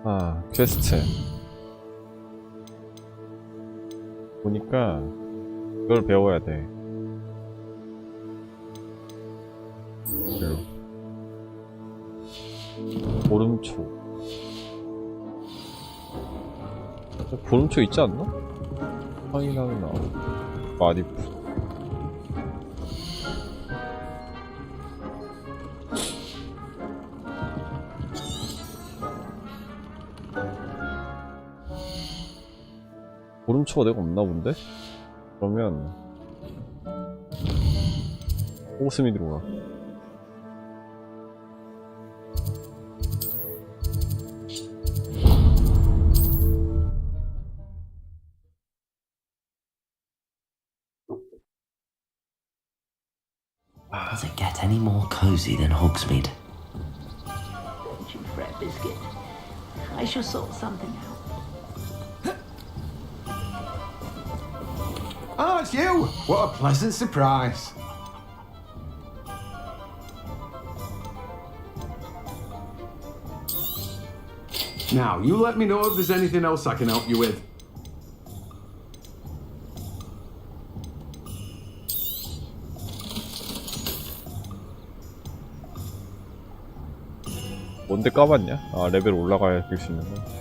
아, 퀘스트 보니까 이걸 배워야 돼. 그리고 보름초, 보름초 있지 않나? 확인하면 나오고 마디프. 보름초가 내가 없나 본데? 그러면 호스미 들어가. Does it get any more cozy than Hogsmeade? Don't you fret, Biscuit. I shall sort something out. Oh, it's you! What a pleasant surprise. Now, you let me know if there's anything else I can help you with. 뭔데 까봤냐? 아, 레벨 올라가야 될 수 있는 거.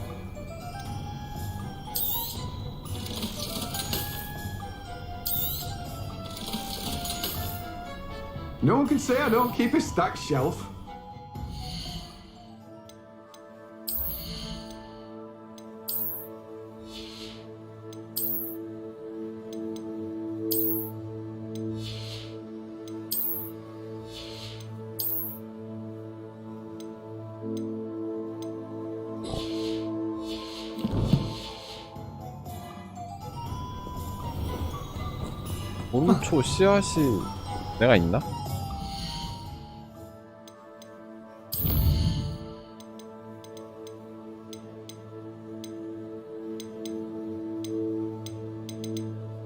No one can say I don't keep a stacked shelf. 보름초 씨앗이 내가 있나?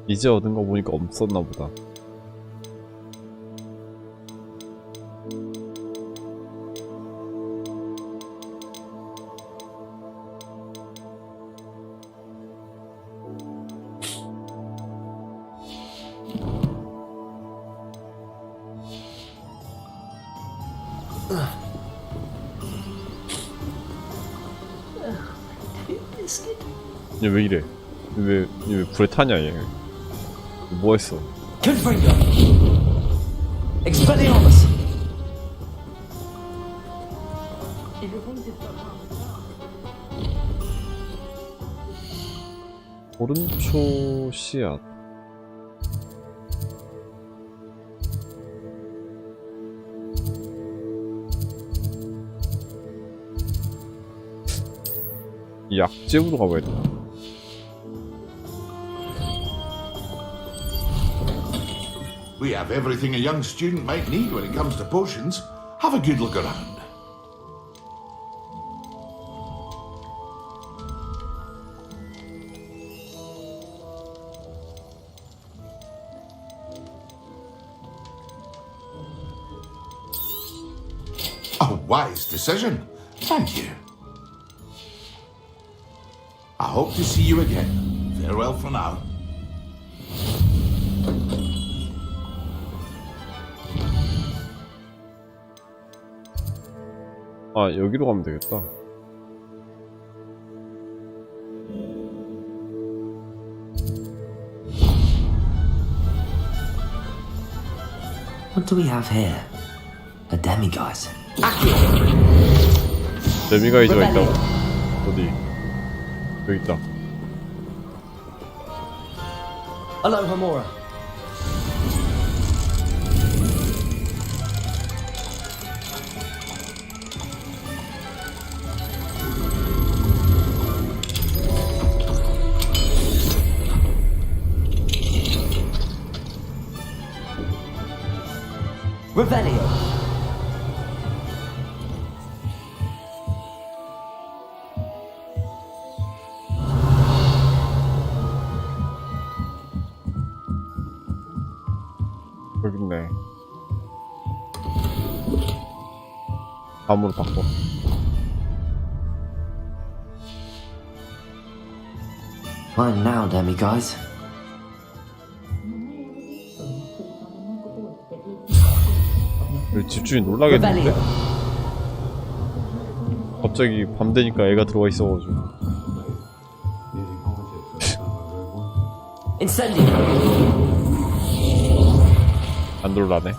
이제 얻은 거 보니까 없었나 보다. Biscuit. 얘 왜 이래? 얘 왜 불에 타냐 얘? 뭐 했어? Confringo. Expelliarmus. 보름초 씨앗. 약재부로 가봐야 되나? We have everything a young student might need when it comes to potions. Have a good look around. A wise decision. Thank you. I hope to see you again. Farewell for now. 아, 여기로 가면 되겠다. What do we have here? A demiguise. 데미가이즈가 있다고? 어디? 여기 있다. Hello, Homora. Revelio. 여기 있네. 다음으로 바꿔. Fine now, demiguise. 여기 집주인 놀라겠는데? 갑자기 밤 되니까 애가 들어와 있어가지고. Incendio. 안 놀라네.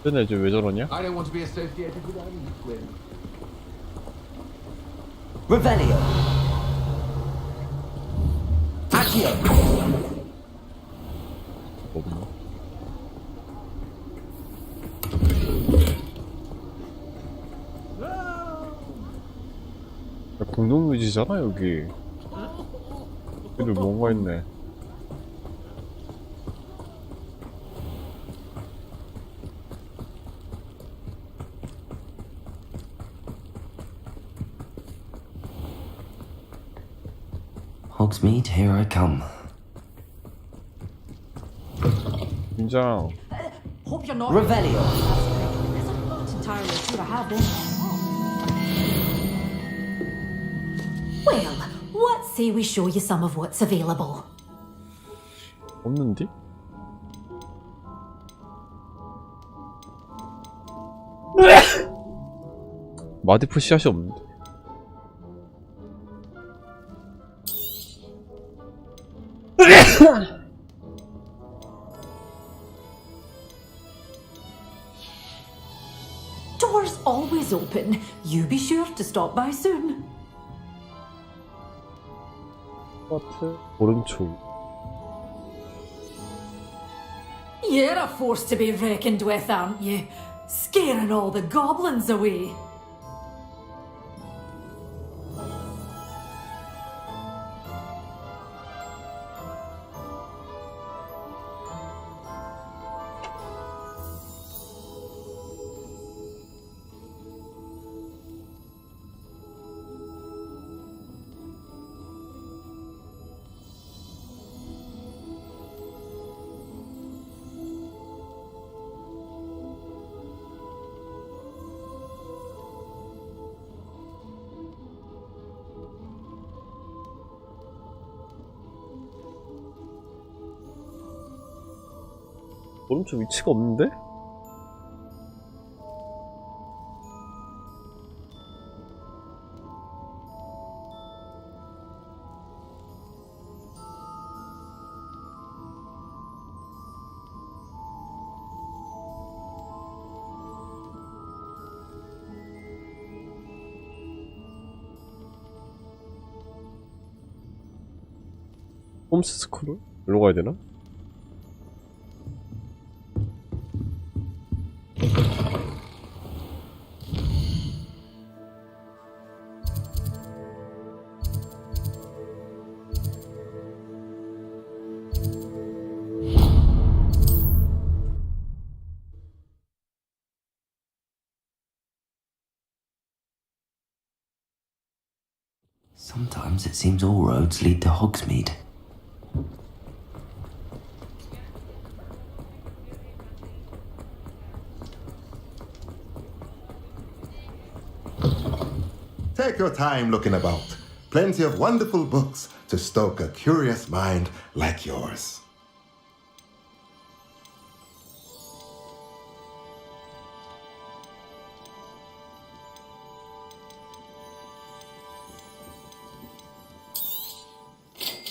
쟤네 이제 왜 저러냐? I don't want to be associated with any twin. Revelio. Accio. 없나? 야, 공동묘지잖아 여기. 여기도 뭔가 있네. Hogsmeade, here I come. 긴장. Hope you're not. Revelio. Because I'm not entirely sure I have them. Well, what say we show you some of what's available? 없는디? 마디프 씨앗이 없는데? Doors always open. You be sure to stop by soon. 호그와트 오른쪽. You're a force to be reckoned with, aren't you? Scaring all the goblins away. 오른쪽 위치가 없는데? 홈스 스크롤? 일로 가야 되나? Sometimes it seems all roads lead to Hogsmeade. Take your time looking about. Plenty of wonderful books to stoke a curious mind like yours.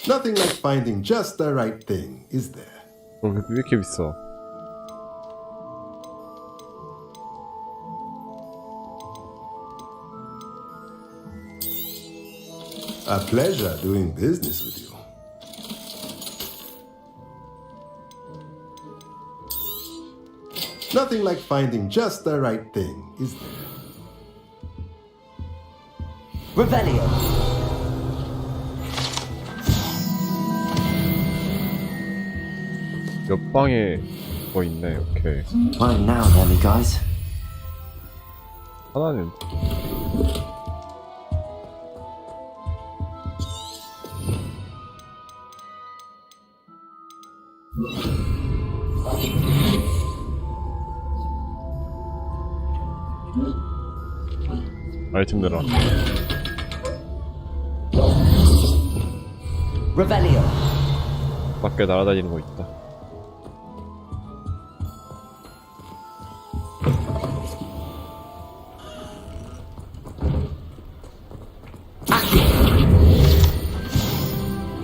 Nothing like finding just the right thing, is there? 왜 이렇게 비싸? A pleasure doing business with you. Nothing like finding just the right thing, is there? Revelio. 옆방에 뭐 있네. 오케이. Right now, then, guys. 하나는 아이템 늘어. Revelio. 밖에 날아다니는 거 있다.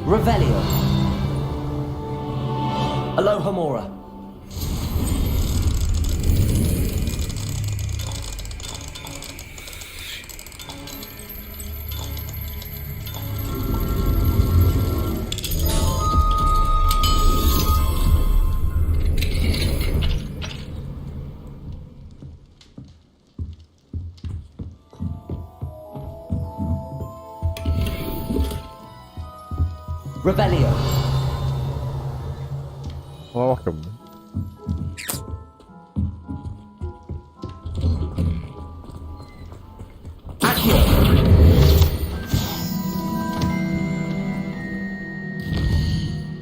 Revelio. Alohomora. Revelio. 하나밖에 없네. Accio.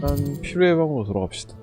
일단 필요의 방으로 돌아갑시다.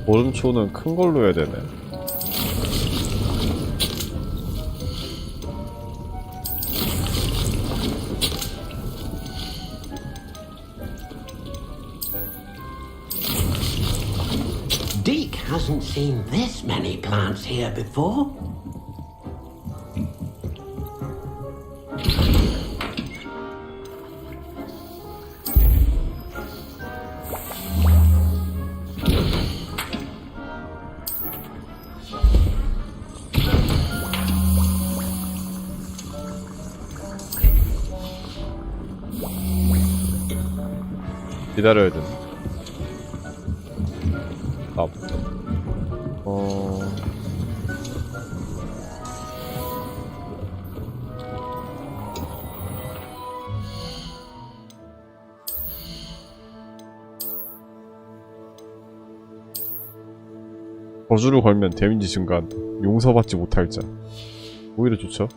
보름초는 큰 걸로 해야 되네. Deke hasn't seen this many plants here before. 기다려야 되네. 저주를 걸면 데미지 증가한다. 용서받지 못할 자. 오히려 좋죠.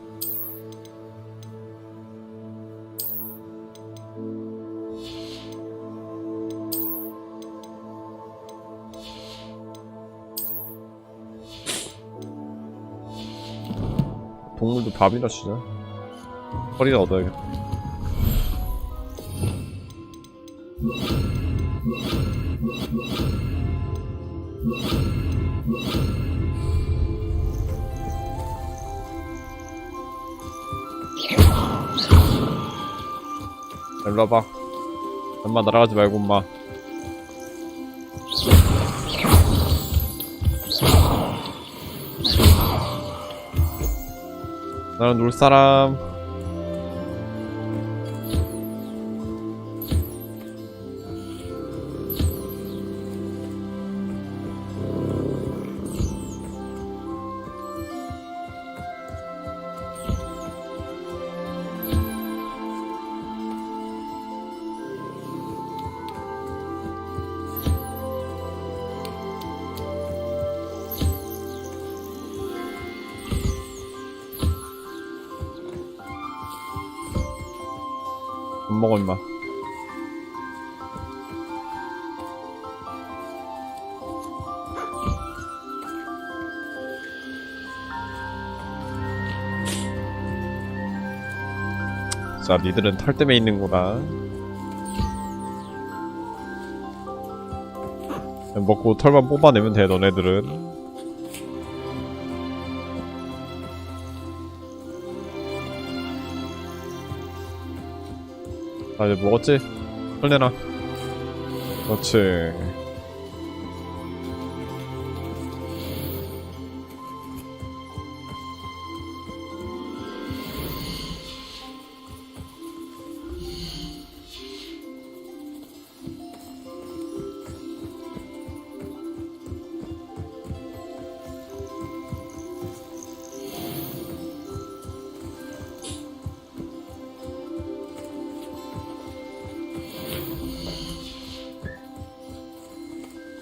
동물도 밥이나 주자. 허리나 얻어야겠다. 일로 와봐. 엄마 날아가지 말고 엄마. 나랑 놀 사람. 밥 먹어 임마. 자, 니들은 털 때문에 있는구나. 먹고 털만 뽑아내면 돼, 너네들은. 아, 이제 먹었지? 털 내놔. 그렇지.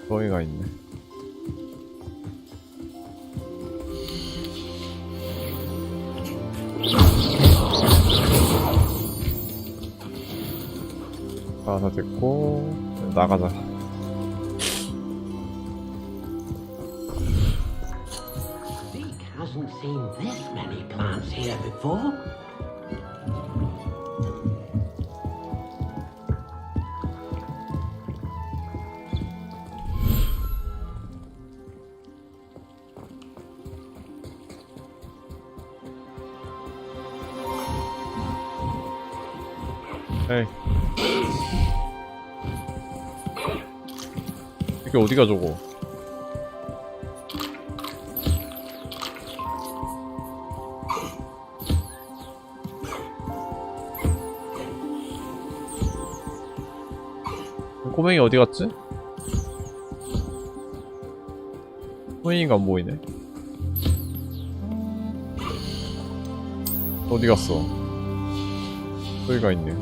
덩이가 있네. 다 됐고 나가자. Zeke hasn't seen this many plants here before. 에이. 이게 어디가 저거? 꼬맹이 어디 갔지? 꼬맹이가 안 보이네. 어디 갔어? 여기가 있네.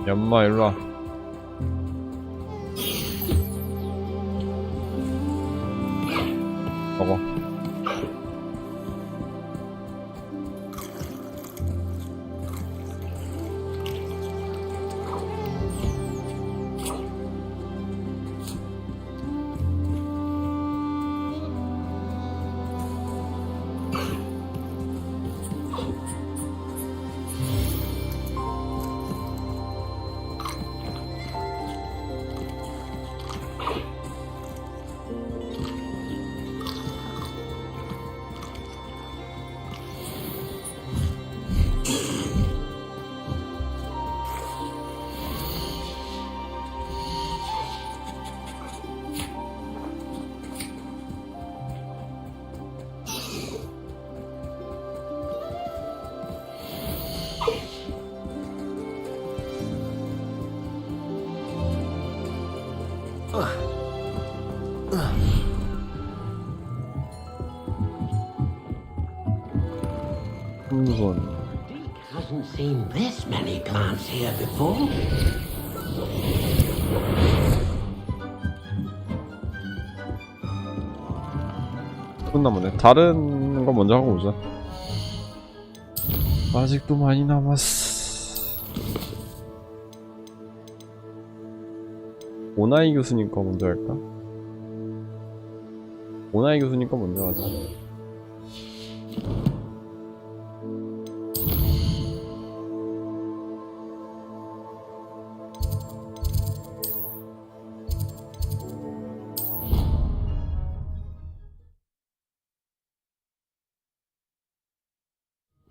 얌마 일로와. 먹어. 풍선. Zeke hasn't seen this many plants here before. 끝나무네. 다른 거 먼저 하고 오자. 아직도 많이 남았어. 오나이 교수님 거 먼저 할까? 오나이 교수님 거 먼저 하자.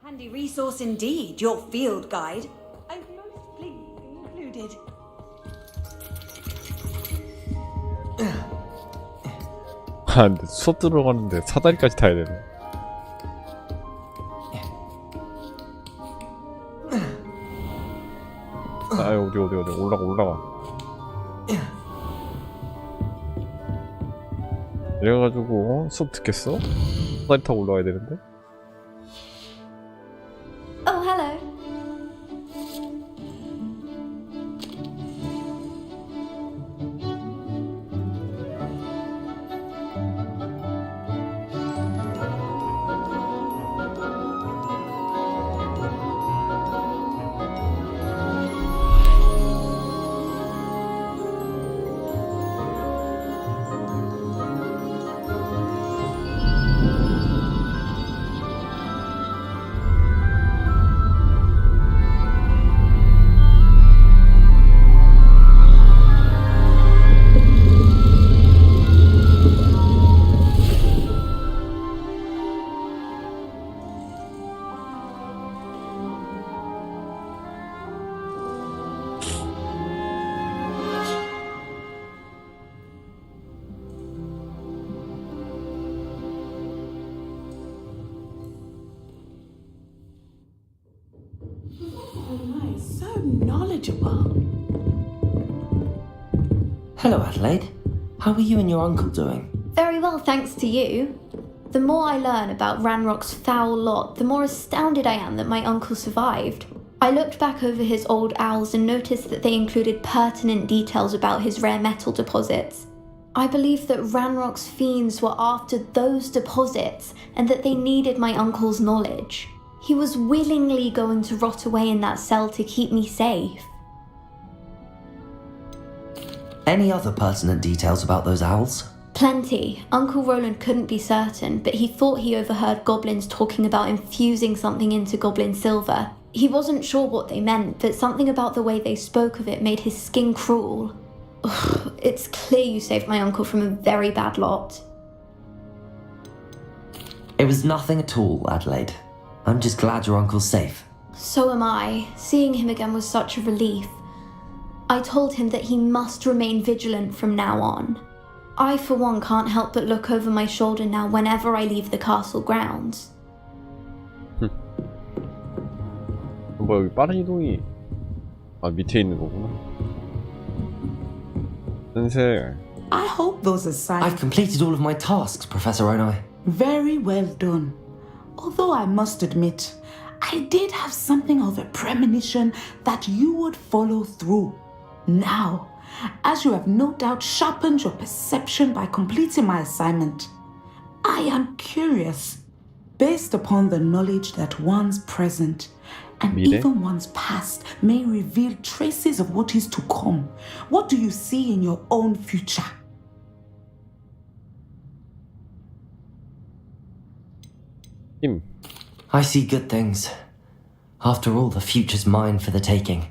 Handy resource indeed, your field guide. did. 아 근데 수업 들어가는데 사다리까지 타야 되네. 아 어디 올라가. 이래가지고 수업 듣겠어? 사다리 타고 올라가야 되는데? Oh, hello. Hello, Adelaide. How are you and your uncle doing? Very well, thanks to you. The more I learn about Ranrock's foul lot, the more astounded I am that my uncle survived. I looked back over his old owls and noticed that they included pertinent details about his rare metal deposits. I believe that Ranrock's fiends were after those deposits and that they needed my uncle's knowledge. He was willingly going to rot away in that cell to keep me safe. Any other pertinent details about those owls? Plenty. Uncle Roland couldn't be certain, but he thought he overheard goblins talking about infusing something into goblin silver. He wasn't sure what they meant, but something about the way they spoke of it made his skin crawl. Ugh, it's clear you saved my uncle from a very bad lot. It was nothing at all, Adelaide. I'm just glad your uncle's safe. So am I. Seeing him again was such a relief. I told him that he must remain vigilant from now on. I, for one, can't help but look over my shoulder now whenever I leave the castle grounds. 뭐야 여기 빠른 이동이 밑에 있는 거구나. 선생. I hope those assignments... I've completed all of my tasks, Professor Onai. Very well done. Although I must admit, I did have something of a premonition that you would follow through. Now, as you have no doubt sharpened your perception by completing my assignment, I am curious, based upon the knowledge that one's present and even one's past may reveal traces of what is to come. What do you see in your own future? I see good things. After all, the future's mine for the taking,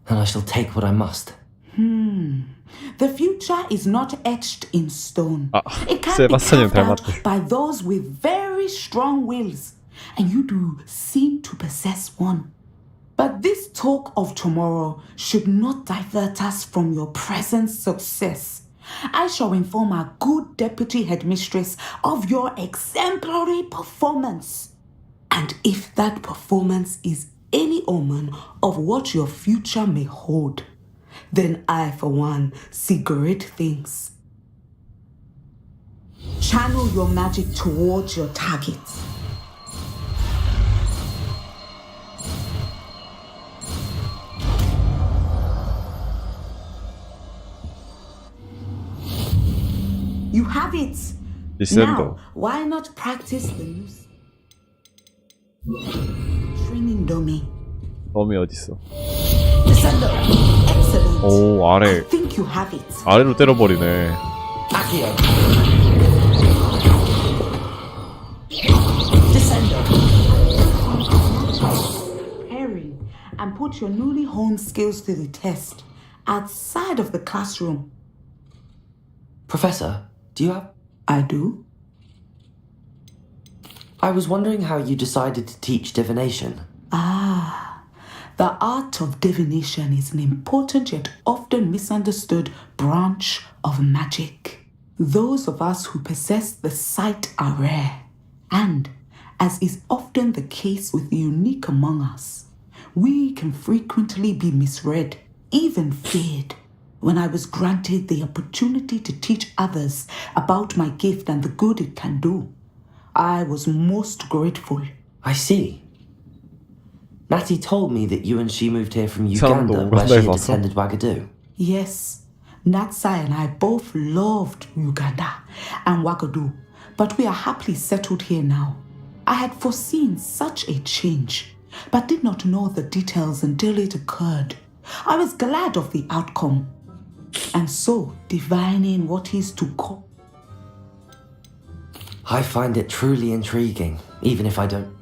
and I shall take what I must. The future is not etched in stone. It can be 세바스찬이랑 carved out 닮았대. by those with very strong wills, and you do seem to possess one. But this talk of tomorrow should not divert us from your present success. I shall inform our good deputy headmistress of your exemplary performance. And if that performance is any omen of what your future may hold, then I, for one, see great things. Channel your magic towards your targets. You have it. Now, why not practice the news? Training dummy. 덤이 어딨어? Descendo. Excellent. 오 I 아래 think you have it. 아래로 때려버리네. Accio. Descendo. Harry, and put your newly honed skills to the test outside of the classroom. Professor, do you have... I do. I was wondering how you decided to teach divination. Ah, The art of divination is an important yet often misunderstood branch of magic. Those of us who possess the sight are rare, and, as is often the case with the unique among us, we can frequently be misread, even feared. When I was granted the opportunity to teach others about my gift and the good it can do, I was most grateful. I see. Natty told me that you and she moved here from 사람도 Uganda, where she 우간다에 had 왔어? attended Wagadu. Yes, Natsai and I both loved Uganda and Wagadu, but we are happily settled here now. I had foreseen such a change, but did not know the details until it occurred. I was glad of the outcome, and so divining what is to come. I find it truly intriguing, even if I don't.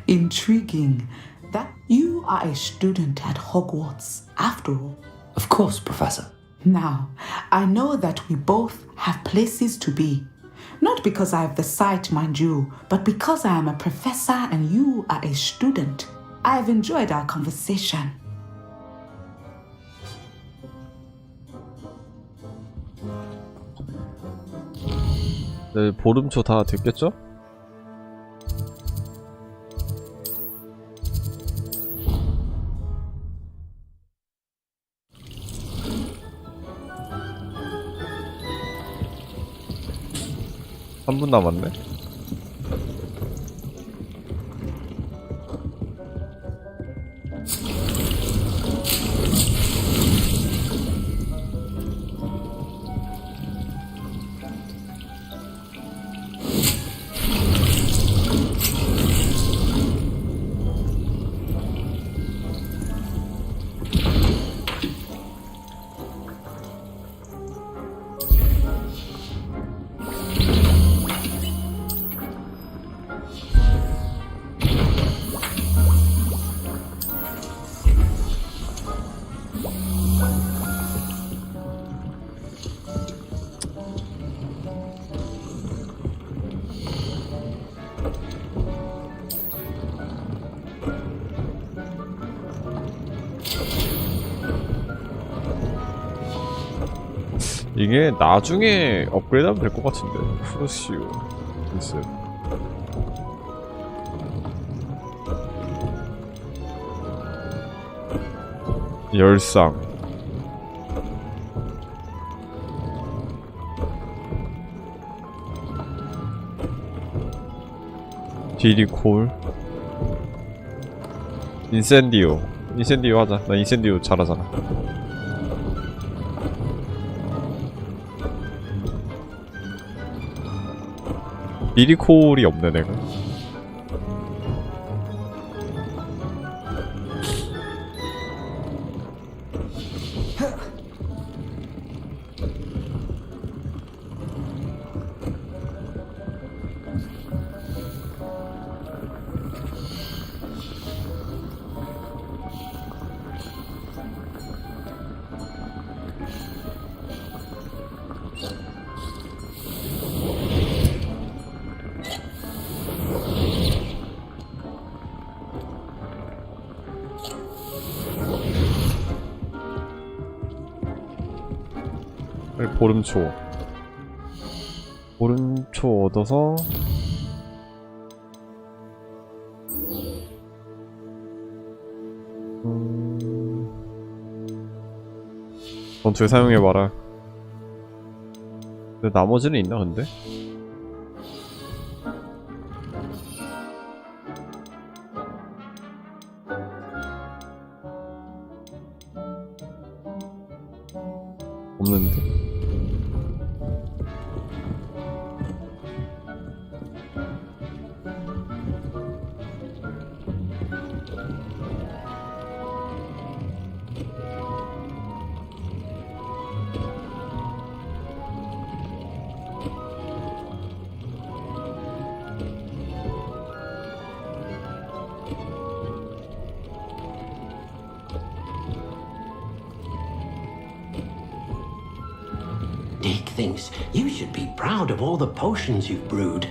Intriguing that you are a student at Hogwarts, after all. Of course, Professor. Now, I know that we both have places to be. Not because I have the sight, mind you, but because I am a professor and you are a student. I have enjoyed our conversation. 네, 보름초 다 됐겠죠? 한 분 남았네? 이게 나중에 업그레이드하면 될 것 같은데. 프로시오 글쎄. 열상 디리콜 인센디오 하자. 나 인센디오 잘하잖아. 디리콜이 없네 내가. 보름초 얻어서 전투에 사용해봐라. 근데 나머지는 있나 근데? 없는데? Dick thinks you should be proud of all the potions you've brewed.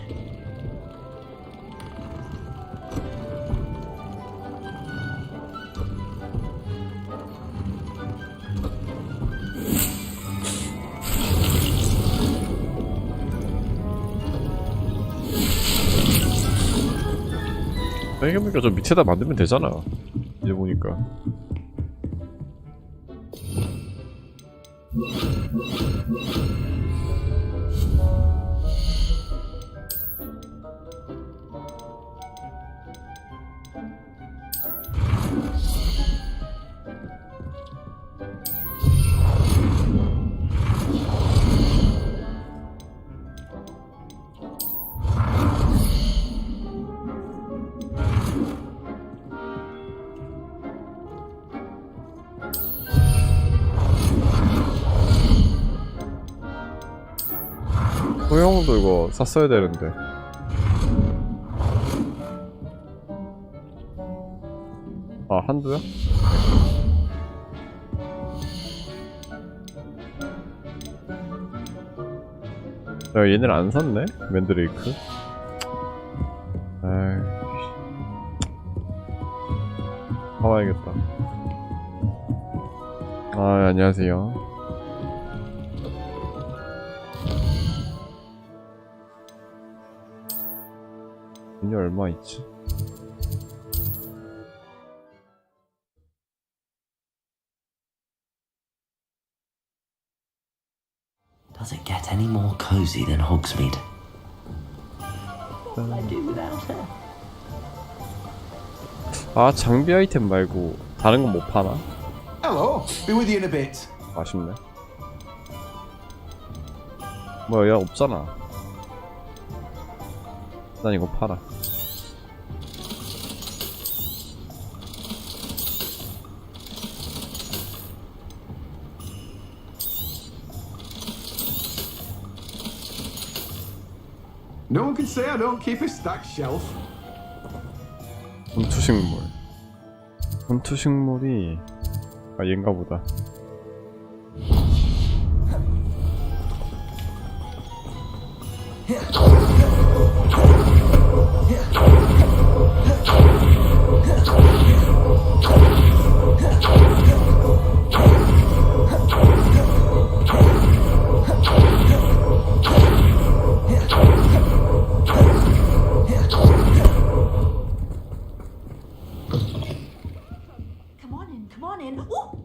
생각해보니까 저 밑에다 만들면 되잖아. 이제 보니까. 소형도 이거 샀어야 되는데. 아, 한두야? 야, 얘네를 안 샀네? 맨드레이크? 아이, 가봐야겠다. 아, 안녕하세요. 이게 얼마 있지? Does it get any more cozy than Hogsmeade? I do without her. 아, 장비 아이템 말고 다른 건 못 파나? Hello, be with you in a bit. 아쉽네. 뭐야, 야, 없잖아. 난 이거 팔아. No one can say I don't keep a stacked shelf. 본투식물. 본투식물이 아, 얘인가 보다.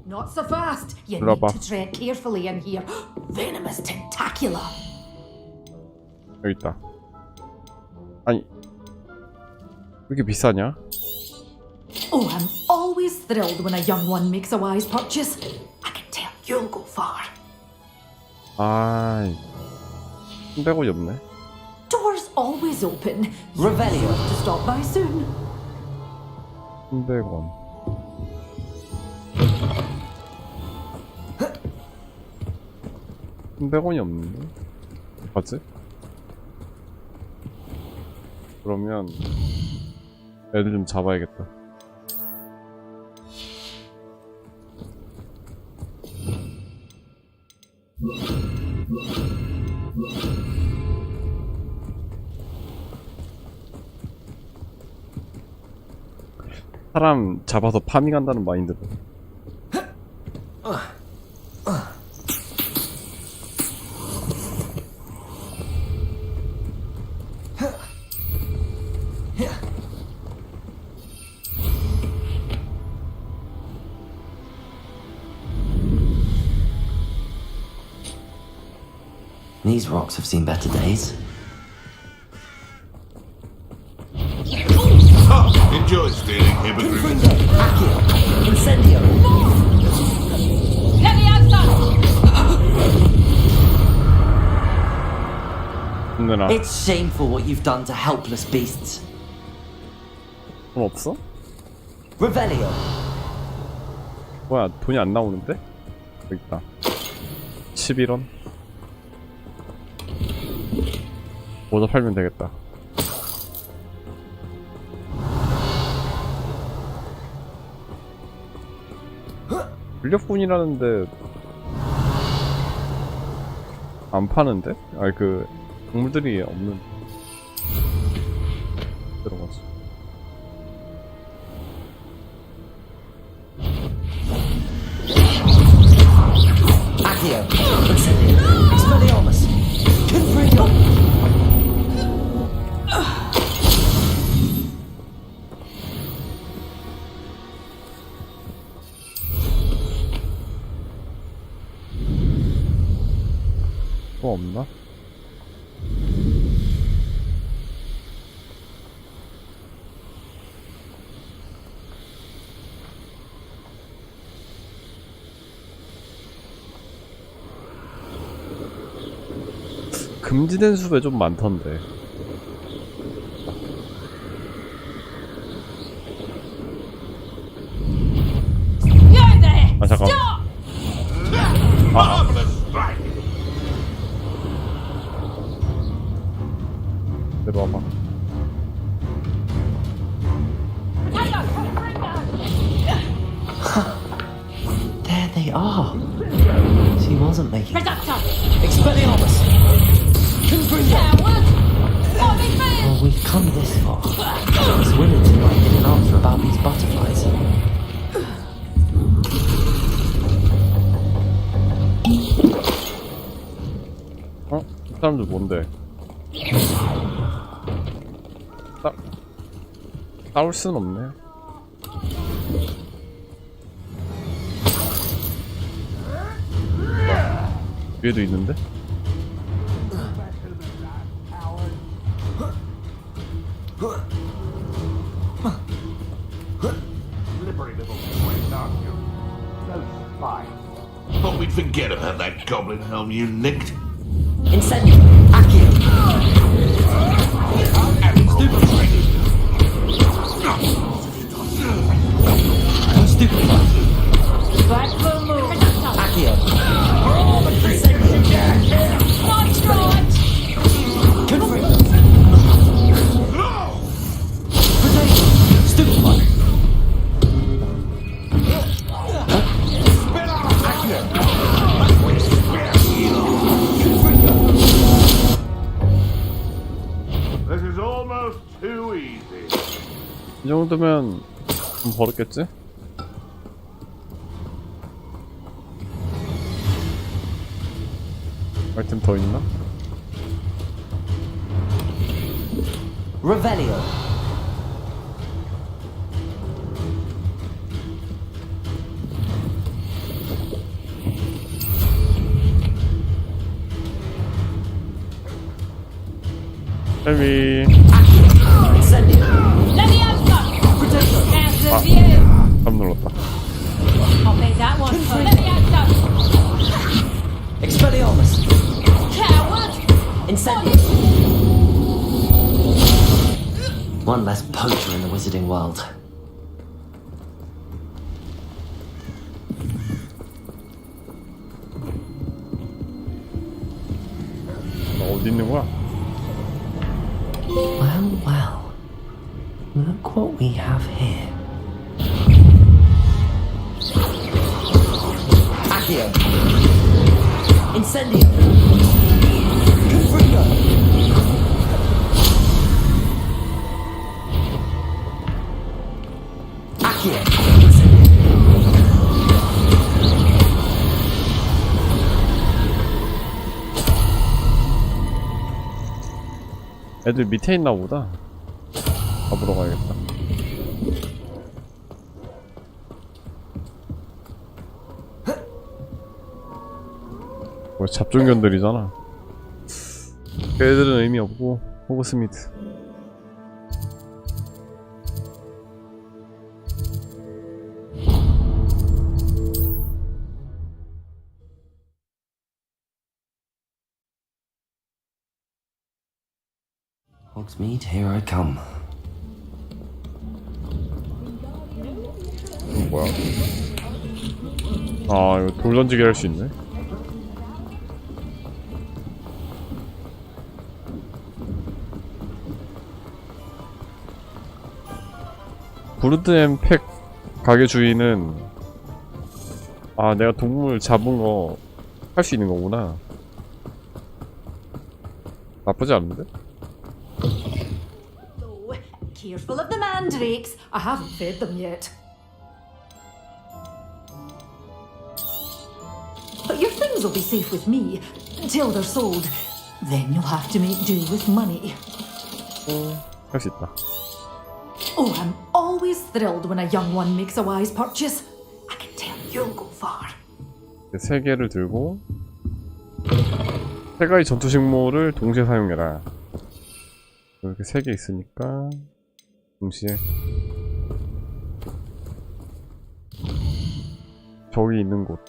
Not so fast. You need Rubber. to tread carefully in here. Venomous tentacula. 여기 있다. 아니, 왜 이렇게 비싸냐? Oh, I'm always thrilled when a young one makes a wise purchase. I can tell you'll go far. 아, 100원이 없네. Doors always open. Revelio. To stop by soon. 100원. 100원이 없는데? 맞지? 그러면 애들 좀 잡아야겠다. 사람 잡아서 파밍한다는 마인드로. These rocks have seen better days. Enjoy stealing hippogriffin. Accio. Incendio. 힘내라. It's shameful what you've done to helpless beasts. 돈 없어? Revelio. 뭐야, 돈이 안 나오는데? 여기 있다. 11원? 모자 팔면 되겠다. 인력분이라는데 안 파는데? 아니 그 동물들이 없는 들어갔어. Accio. Incendio. Expelliarmus. Confringo. 없나? 금지된 숲에 좀 많던데. 아 잠깐. 내려와봐. There they are. She wasn't making. Reductor! Expelliarmus! Coward! What is this? Well, we've come this far. Miss Willington might get an answer about these butterflies. 어? 이 사람들 뭔데? 싸울 순 없네. 위에도 있는데? Thought we'd forget about that goblin helm you nicked. Incendio! Accio! Stupefy! Back for a move. Accio! Monstrous! Confringo! Potato! Stupefy! This is almost too easy. 이 정도면 좀 버렸겠지? 아이템 더 있나? Revelio! 헬미. Incendio! Leviosa! Potato! As of you! 깜 눌렀다. I'll make that one for Leviosa! Expelliarmus! Coward! Incendio! One less poacher in the wizarding world. 나 어디 있는 거야? Well, well. Look what we have here. Accio! Incendio! Confringo! Accio! 애들 밑에 있나 보다. 가보러 가야겠다. 뭐 잡종견들이잖아. 애들은 의미 없고 호그스미트. Hogsmeade, here I come. 뭐야? 아 이거 돌 던지기 할 수 있네. 브루드앤 팩 가게 주인은 아 내가 동물 잡은 거 할 수 있는 거구나. 나쁘지 않은데? Oh, careful of the mandrakes. I haven't fed them yet. But your things will be safe with me until they're sold. Then you'll have to make do with money. 할 수 있다. Oh, I'm always thrilled when a young one makes a wise purchase. I can tell you'll go far. 3개를 들고 세 가지 전투 식물을 동시에 사용해라. 이렇게 3개 있으니까 동시에 저기 있는 곳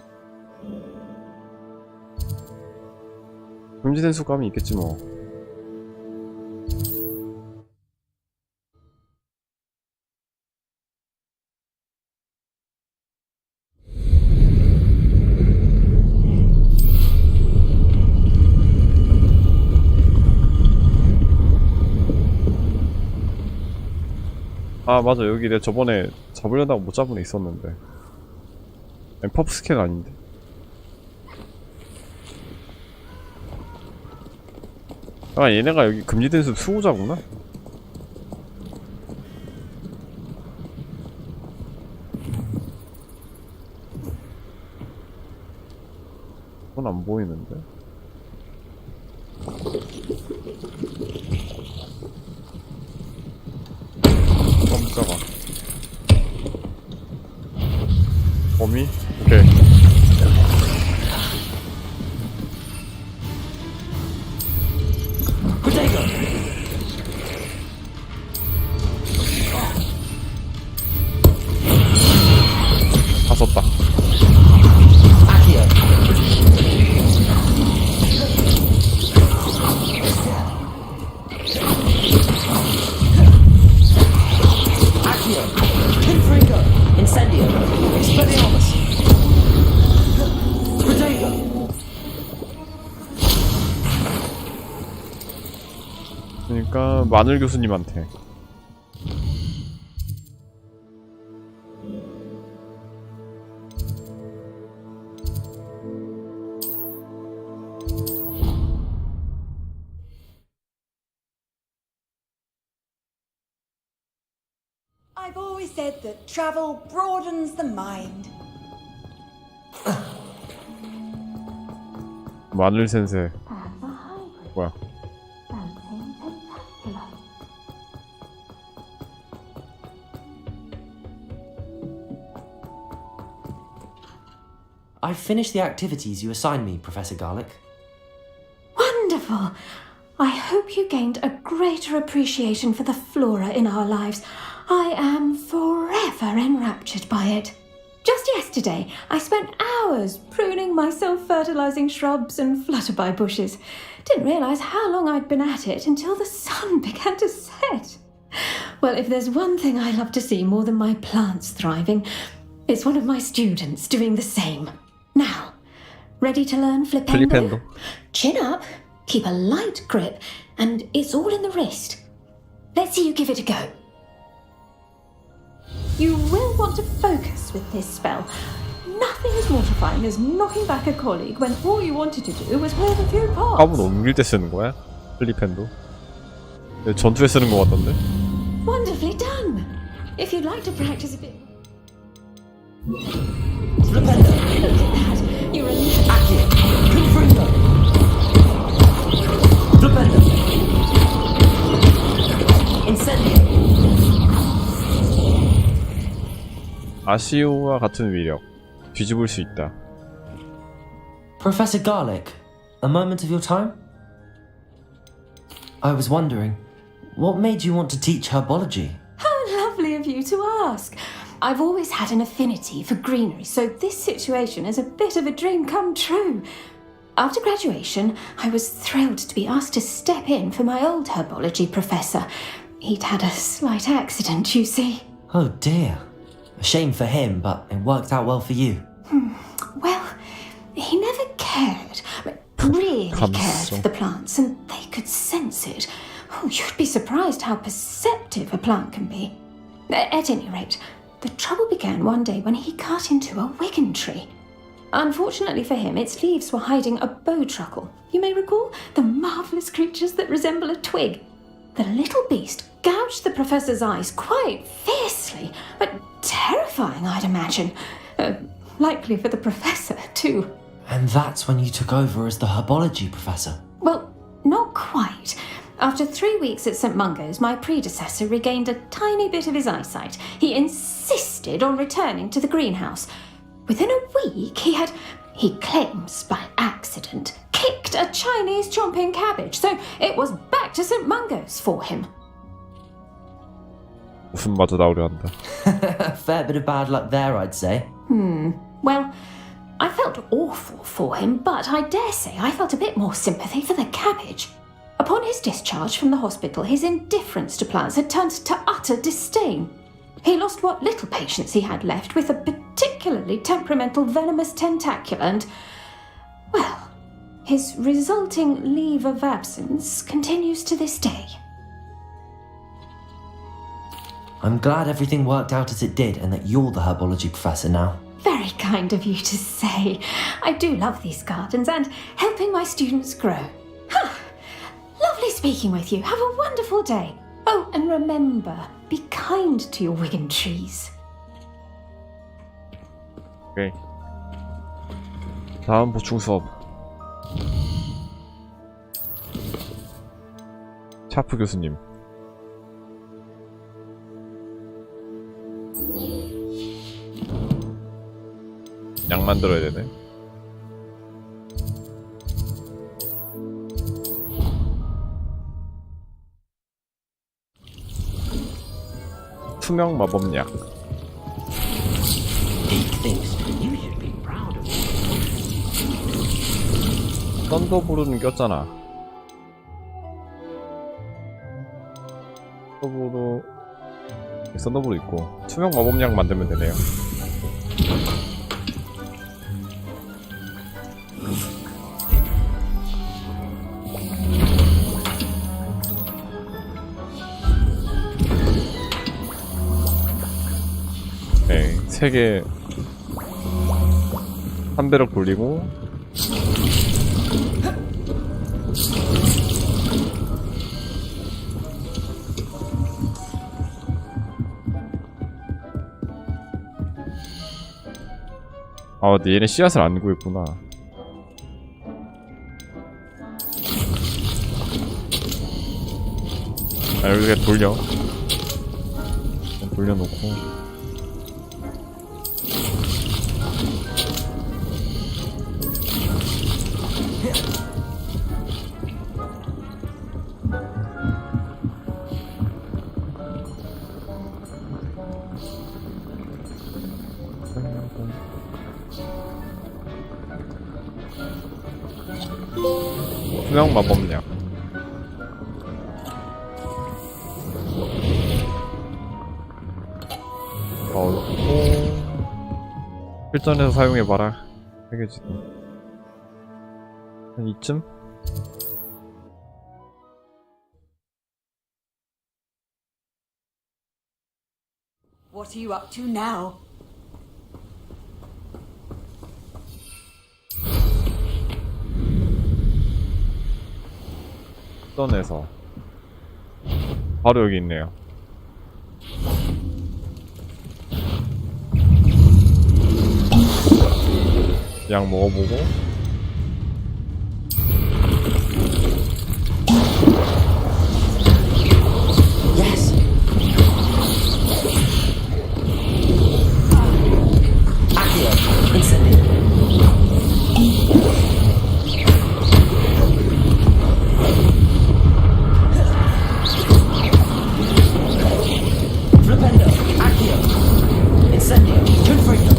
금지된 수감이 있겠지 뭐. 아 맞아, 여기 내가 저번에 잡으려다가 못 잡은 애 있었는데. 아니, 퍼프 스캔 아닌데. 아 얘네가 여기 금지된 숲 수호자구나. 그건 안 보이는데. 깜짝아. 범위? 오케이. 다 썼다. 그러니까 마늘 교수님한테. I've always said that travel broadens the mind. 마늘 센세. 뭐야? I've finished the activities you assigned me, Professor Garlick. Wonderful! I hope you gained a greater appreciation for the flora in our lives. I am forever enraptured by it. Just yesterday, I spent hours pruning my self-fertilizing shrubs and flutterby bushes. Didn't realize how long I'd been at it until the sun began to set. Well, if there's one thing I love to see more than my plants thriving, it's one of my students doing the same. Now, ready to learn flipendo? Chin up, keep a light grip, and it's all in the wrist. Let's see you give it a go. You will want to focus with this spell. Nothing as mortifying as knocking back a colleague when all you wanted to do was wave a few paws. 화분 옮길 때 쓰는 거야? 플립핸드? 전투에 쓰는 거 같던데? Wonderfully done. If you'd like to practice a bit. Flipendo! Look at that. You're a little Accio! Confringo! Flipendo! Incendio! 아시오와 같은 위력. 뒤집을 수 있다. Professor Garlick, a moment of your time? I was wondering, what made you want to teach herbology? How lovely of you to ask. I've always had an affinity for greenery, so this situation is a bit of a dream come true. After graduation, I was thrilled to be asked to step in for my old herbology professor. He'd had a slight accident, you see. Oh dear. A shame for him, but it worked out well for you. Well, he never cared, really cared for the plants, and they could sense it. Oh, you'd be surprised how perceptive a plant can be. At any rate, the trouble began one day when he cut into a Wigan tree. Unfortunately for him, its leaves were hiding a bowtruckle. You may recall the marvellous creatures that resemble a twig. The little beast gouged the professor's eyes quite fiercely, but terrifying, I'd imagine. Likely for the professor, too. And that's when you took over as the herbology professor? Well, not quite. After 3 weeks at St. Mungo's, my predecessor regained a tiny bit of his eyesight. He insisted on returning to the greenhouse. Within a week, he claims by accident, kicked a Chinese chomping cabbage, so it was back to St. Mungo's for him. 웃음마저 나오려 한다. Fair bit of bad luck there, I'd say. Well, I felt awful for him, but I dare say I felt a bit more sympathy for the cabbage. Upon his discharge from the hospital, his indifference to plants had turned to utter disdain. He lost what little patience he had left with a particularly temperamental venomous tentacula and, well, his resulting leave of absence continues to this day. I'm glad everything worked out as it did and that you're the herbology professor now. Very kind of you to say. I do love these gardens and helping my students grow. Lovely speaking with you. Have a wonderful day. Oh, and remember, be kind to your Wigan trees. 오케이. 다음 보충 수업. 차프 교수님. 약 만들어야 되네. 투명 마법약. 썬더볼은 꼈잖아. 썬더볼 있고 투명 마법약 만들면 되네요. 네, 3개 한 배럭 돌리고 아, 근데 얘네 씨앗을 안 구했구나. 아, 여기 그냥 돌려놓고 투명 마법약. 넣고 실전에서 사용해봐라. 해결지. 한 이쯤? What are you up to now? 실전에서 바로 여기 있네요. 약 먹어보고 Yes! Accio, incendio. Flipendo, Accio, incendio, confringo.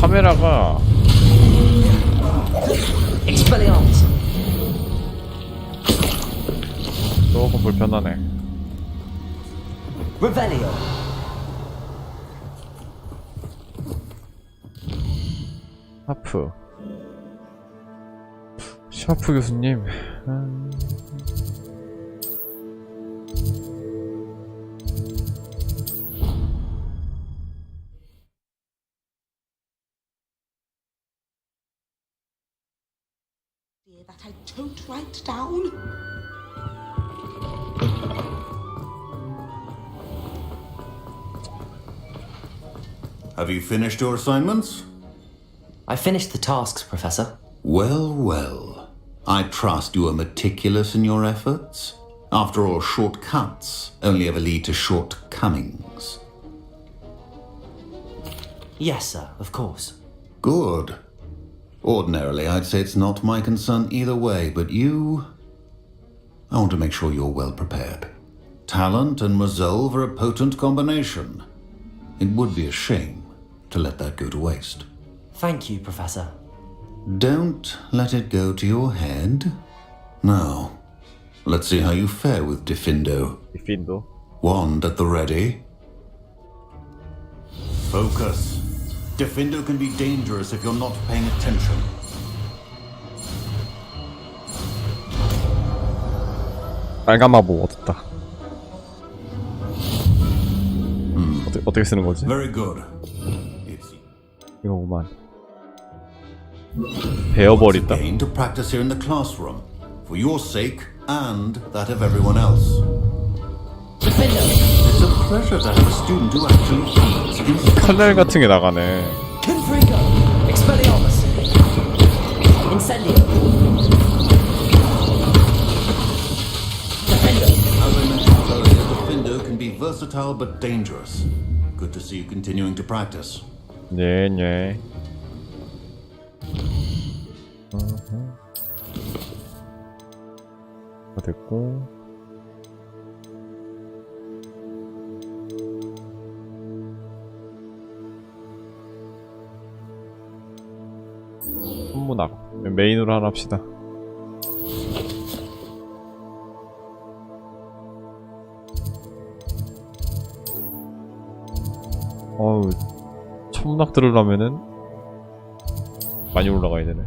카메라가 조금 불편하네. Revelio. 샤프 교수님. That I don't write down. Have you finished your assignments? I finished the tasks, Professor. Well, well. I trust you are meticulous in your efforts. After all, shortcuts only ever lead to shortcomings. Yes, sir, of course. Good. Ordinarily, I'd say it's not my concern either way, but you... I want to make sure you're well prepared. Talent and resolve are a potent combination. It would be a shame to let that go to waste. Thank you, Professor. Don't let it go to your head. Now, let's see how you fare with Diffindo. Diffindo? Wand at the ready. Focus. Diffindo can be dangerous if you're not paying attention. 빨간 마법 얻었다. 어떻게 쓰는 거지? Very good. 이거구만. 베어버린다. Again to practice here in the classroom, for your sake and that of everyone else. It's a pleasure to have a student who actually heeds 칼날 같은 게 나가네. Confringo. Expelliarmus. Incendio. As I mentioned earlier, Diffindo can be versatile but dangerous. Good to see you continuing to practice. 네. 다 됐고. 천문학 메인으로 하나 합시다. 어우, 천문학 들으려면은 많이 올라가야 되네.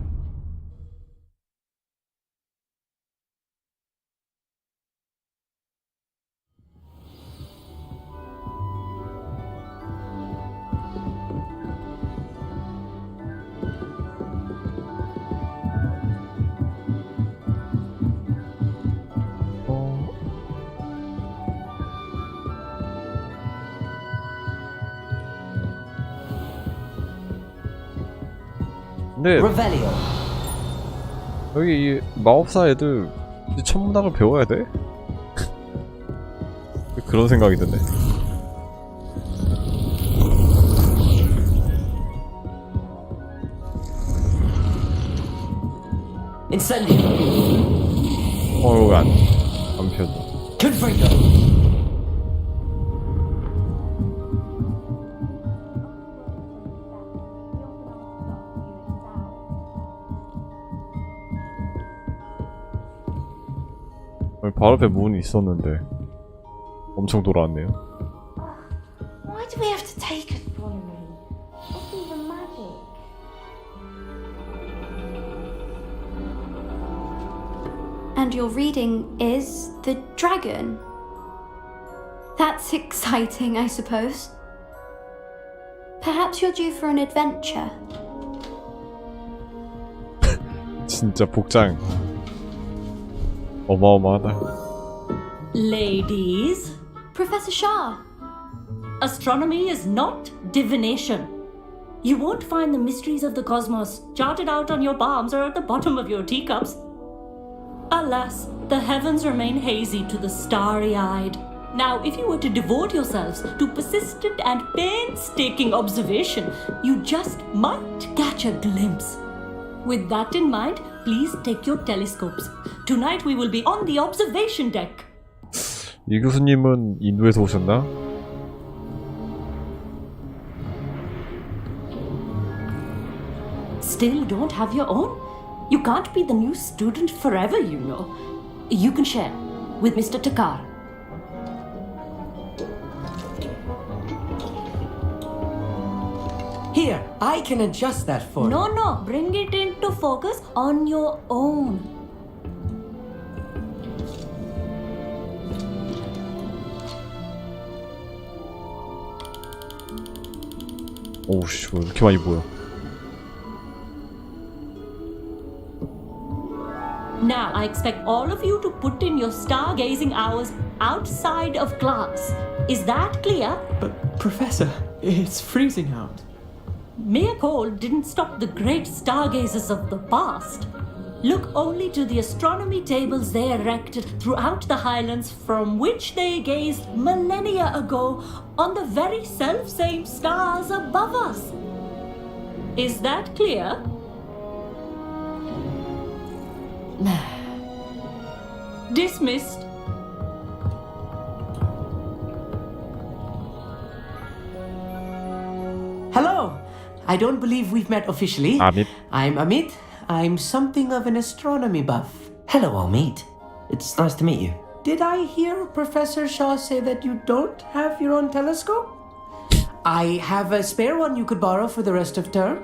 근데 Revelio. 여기 이 마법사 애들 이제 천문학을 배워야 돼? 그런 생각이 드네. Incendio. 여기 안 펴져. Confringo. 바로 앞에 문이 있었는데 엄청 돌아왔네요. Why do we have to take astronomy? What's even magic? And your reading is The Dragon. That's exciting, I suppose. Perhaps you're due for an adventure. 진짜 복장 어마어마하다. Ladies, Professor Shah. astronomy is not divination. You won't find the mysteries of the cosmos charted out on your palms or at the bottom of your teacups. Alas, the heavens remain hazy to the starry-eyed. Now, if you were to devote yourselves to persistent and painstaking observation, you just might catch a glimpse. With that in mind, please take your telescopes. Tonight we will be on the observation deck. 이 교수님은 인도에서 오셨나? Still don't have your own? You can't be the new student forever, you know. You can share. with Mr. Takar. Here, I can adjust that for you. No, bring it into focus on your own. 오우씨, 왜 이렇게 많이 보여? Now, I expect all of you to put in your stargazing hours outside of class. Is that clear? But, Professor, it's freezing out. Mere cold didn't stop the great stargazers of the past. Look only to the astronomy tables they erected throughout the highlands from which they gazed millennia ago on the very self-same stars above us. Is that clear? Dismissed. Hello. I don't believe we've met officially. Amit. I'm Amit. I'm something of an astronomy buff. Hello, Amit. It's nice to meet you. Did I hear Professor Shaw say that you don't have your own telescope? I have a spare one you could borrow for the rest of term.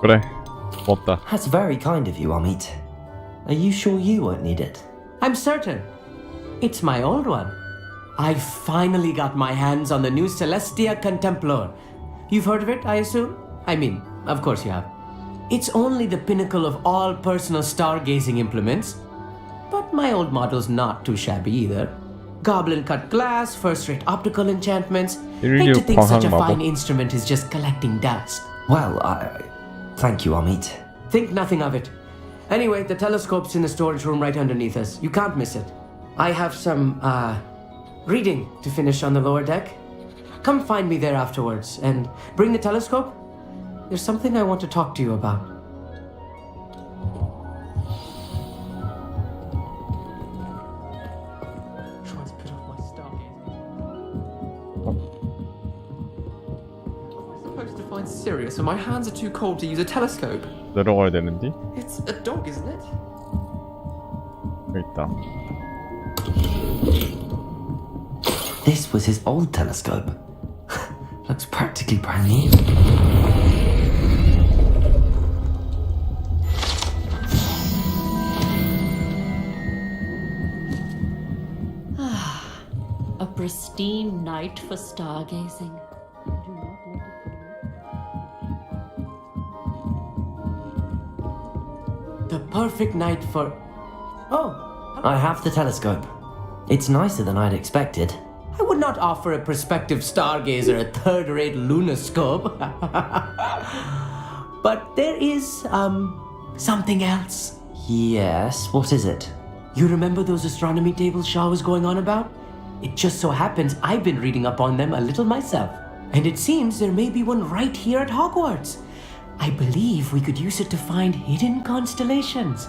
그래, 고맙다. That's very kind of you, Amit. Are you sure you won't need it? I'm certain. It's my old one. I finally got my hands on the new Celestia Contemplar. You've heard of it, I assume? I mean, of course you have. It's only the pinnacle of all personal stargazing implements. But my old model's not too shabby either. Goblin-cut glass, first-rate optical enchantments. Hate to think such a fine instrument is just collecting dust. Well, thank you, Amit. Think nothing of it. Anyway, the telescope's in the storage room right underneath us. You can't miss it. I have some, reading to finish on the lower deck. Come find me there afterwards, and bring the telescope. There's something I want to talk to you about. Try to put off my stargazing. How am I supposed to find Sirius when my hands are too cold to use a telescope? 내려가야 되는데? It's a dog, isn't it? 여기 있다. This was his old telescope. Looks practically brand new. A pristine night for stargazing. Do not let it go. The perfect night for... Oh! I have the telescope. It's nicer than I'd expected. I would not offer a prospective stargazer a third-rate lunoscope. But there is, something else. Yes, what is it? You remember those astronomy tables Shaw was going on about? It just so happens I've been reading up on them a little myself. And it seems there may be one right here at Hogwarts. I believe we could use it to find hidden constellations.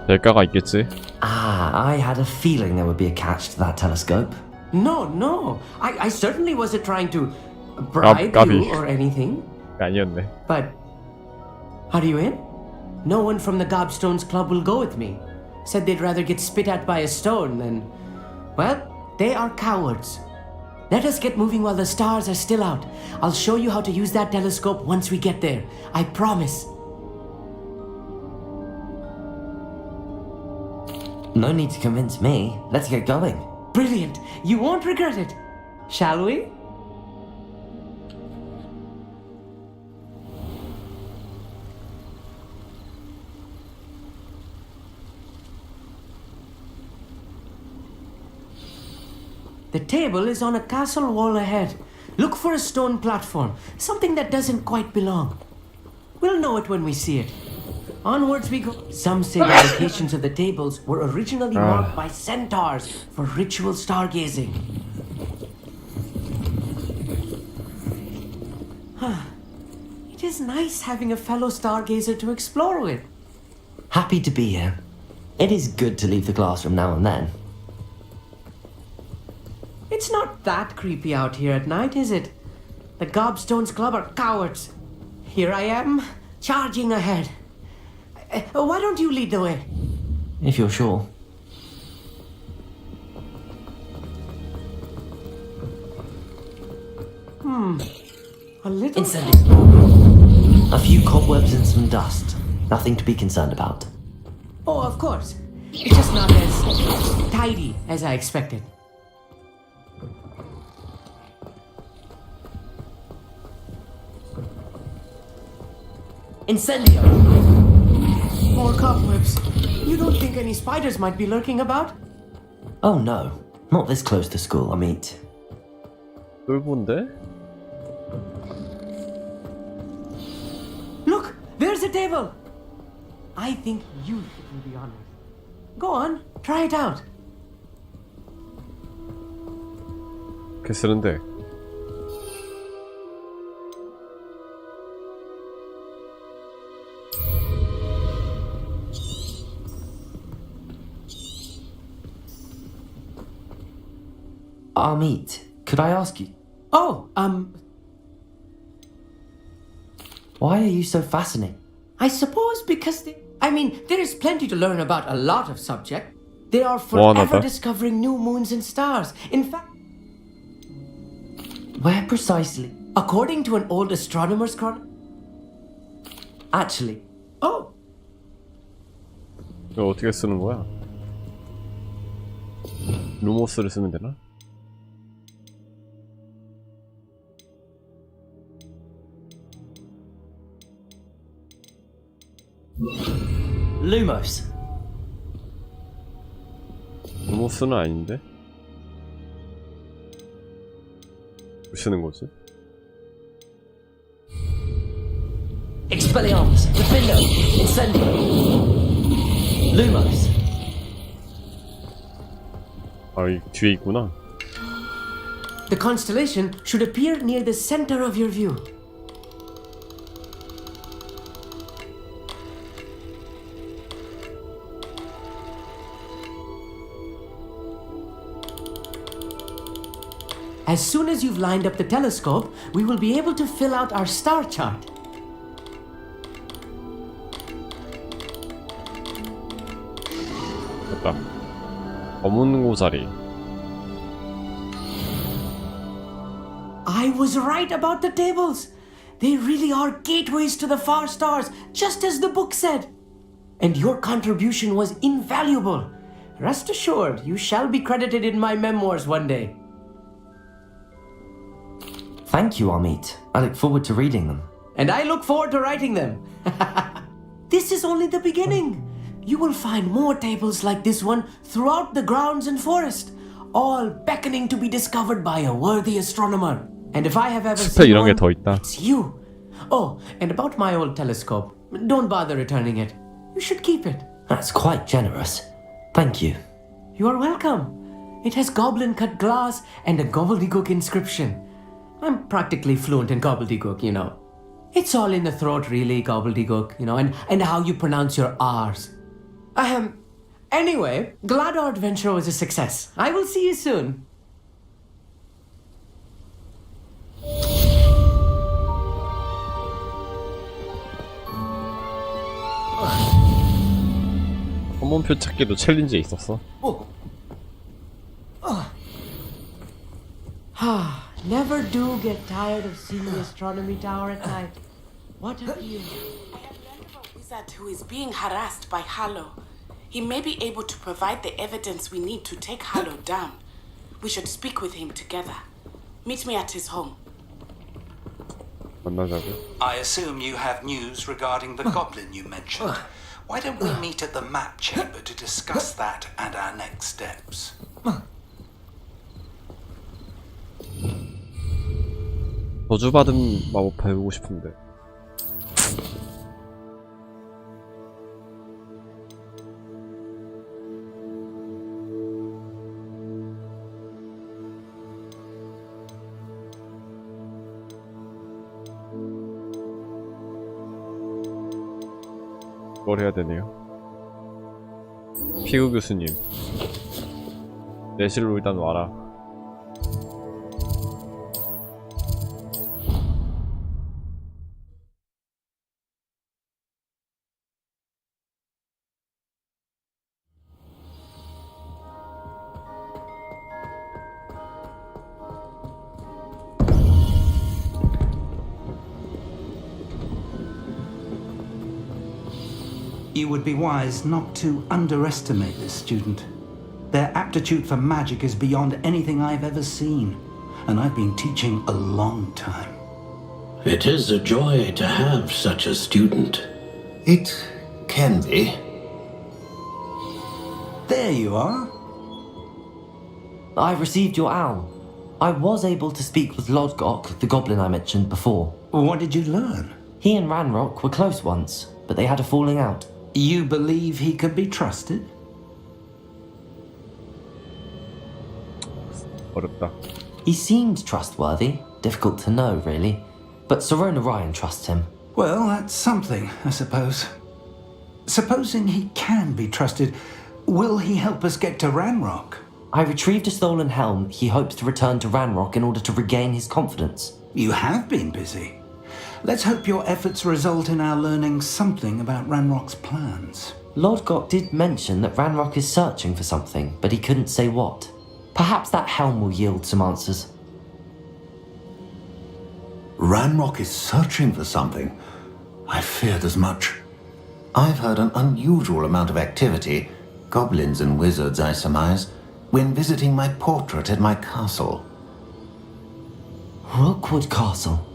대가가 있겠지? I had a feeling there would be a catch to that telescope. No. I certainly wasn't trying to bribe you or anything. 아니었네. But, are you in? No one from the Gobstones Club will go with me. Said they'd rather get spit at by a stone than... Well, they are cowards. Let us get moving while the stars are still out. I'll show you how to use that telescope once we get there. I promise. No need to convince me. Let's get going. Brilliant. You won't regret it. Shall we? The table is on a castle wall ahead. Look for a stone platform, something that doesn't quite belong. We'll know it when we see it. Onwards we go. Some say the locations of the tables were originally marked by centaurs for ritual stargazing. It is nice having a fellow stargazer to explore with. Happy to be here. It is good to leave the classroom now and then. It's not that creepy out here at night, is it? The Gobstones Club are cowards. Here I am, charging ahead. Why don't you lead the way? If you're sure. A little... Incendiary. A few cobwebs and some dust. Nothing to be concerned about. Oh, of course. It's just not as tidy as I expected. Incendio! More cobwebs. You don't think any spiders might be lurking about? Oh no. Not this close to school, I mean. 쫄본데? Look, there's a table. I think you should do the honors. Go on, try it out. 이렇게 쓰는데. Amit, could I ask you, Oh, why are you so fascinated? I suppose because there is plenty to learn about a lot of subject. They are 뭐 하나 forever 봐? discovering new moons and stars. In fact, Where precisely? according to an old astronomer's chronicle. Actually, Oh, 이거 어떻게 쓰는 거야? 루모스를 쓰면 되나? Lumos. 루모스는 아닌데? 뭐 쓰는 거지? Expelliarmus. Defendo. Incendio. Lumos. 아, 이 뒤에 있구나. the constellation should appear near the center of your view. As soon as you've lined up the telescope, we will be able to fill out our star chart. 됐다. 검은 고자리. I was right about the tables. They really are gateways to the far stars, just as the book said. And your contribution was invaluable. Rest assured, you shall be credited in my memoirs one day. Thank you, Amit. I look forward to reading them. And I look forward to writing them. This is only the beginning. You will find more tables like this one throughout the grounds and forest, all beckoning to be discovered by a worthy astronomer. And if I have ever 숲에 seen 이런 게 one, 더 있다. it's you. Oh, and about my old telescope, don't bother returning it. You should keep it. That's quite generous. Thank you. You are welcome. It has goblin-cut glass and a gobbledygook inscription. I'm practically fluent in gobbledygook, you know. It's all in the throat, really, gobbledygook, you know, and how you pronounce your R's. Anyway, glad our adventure was a success. I will see you soon. 한번표 찾기도 챌린지에 있었어. Never do get tired of seeing the astronomy tower at night. What a view. I have learned of a wizard who is being harassed by Harlow. He may be able to provide the evidence we need to take Harlow down. We should speak with him together. Meet me at his home. 만나자고. I assume you have news regarding the goblin you mentioned. Why don't we meet at the map chamber to discuss that and our next steps? 저주받은 마법 배우고 싶은데. 뭘 해야 되네요. 피그 교수님, 내실로 일단 와라. You would be wise not to underestimate this student. Their aptitude for magic is beyond anything I've ever seen, and I've been teaching a long time. It is a joy to have such a student. It can be. There you are. I received your owl. I was able to speak with Lodgok, the goblin I mentioned before. What did you learn? He and Ranrock were close once, but they had a falling out. You believe he can be trusted? 어렵다. He seemed trustworthy. Difficult to know, really. But Serona Ryan trusts him. Well, that's something, I suppose. Supposing he can be trusted, will he help us get to Ranrock? I retrieved a stolen helm. He hopes to return to Ranrock in order to regain his confidence. You have been busy. Let's hope your efforts result in our learning something about Ranrock's plans. Lodgok did mention that Ranrock is searching for something, but he couldn't say what. Perhaps that helm will yield some answers. Ranrock is searching for something. I feared as much. I've heard an unusual amount of activity, goblins and wizards, I surmise, when visiting my portrait at my castle. Rookwood Castle?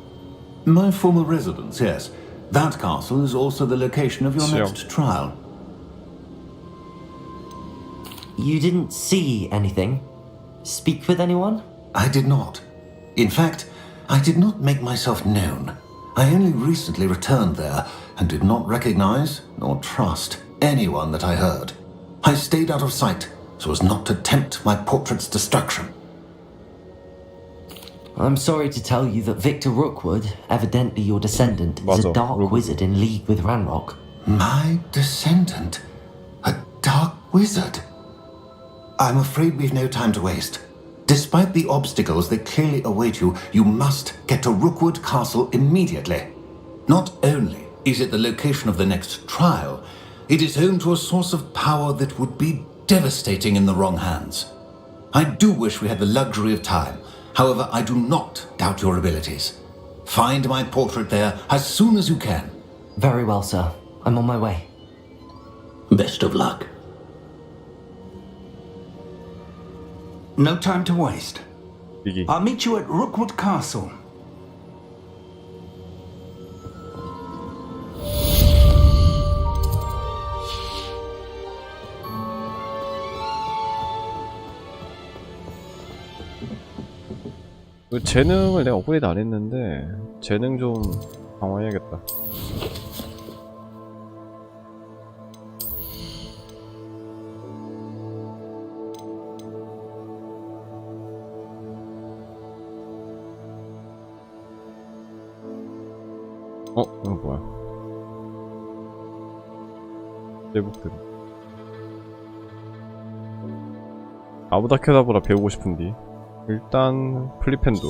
My former residence, yes. That castle is also the location of your next trial. You didn't see anything? Speak with anyone? I did not. In fact, I did not make myself known. I only recently returned there and did not recognize nor trust anyone that I heard. I stayed out of sight so as not to tempt my portrait's destruction. I'm sorry to tell you that Victor Rookwood, evidently your descendant, is a dark wizard in league with Ranrock. My descendant? A dark wizard? I'm afraid we've no time to waste. Despite the obstacles that clearly await you, you must get to Rookwood Castle immediately. Not only is it the location of the next trial, it is home to a source of power that would be devastating in the wrong hands. I do wish we had the luxury of time. However, I do not doubt your abilities. Find my portrait there as soon as you can. Very well, sir. I'm on my way. Best of luck. No time to waste. Biggie. I'll meet you at Rookwood Castle. 그 재능을 내가 업그레이드 안 했는데 재능 좀 강화해야겠다. 이거 뭐야? 제북들. 아브다케다브라 배우고 싶은디. 일단 플리펜도.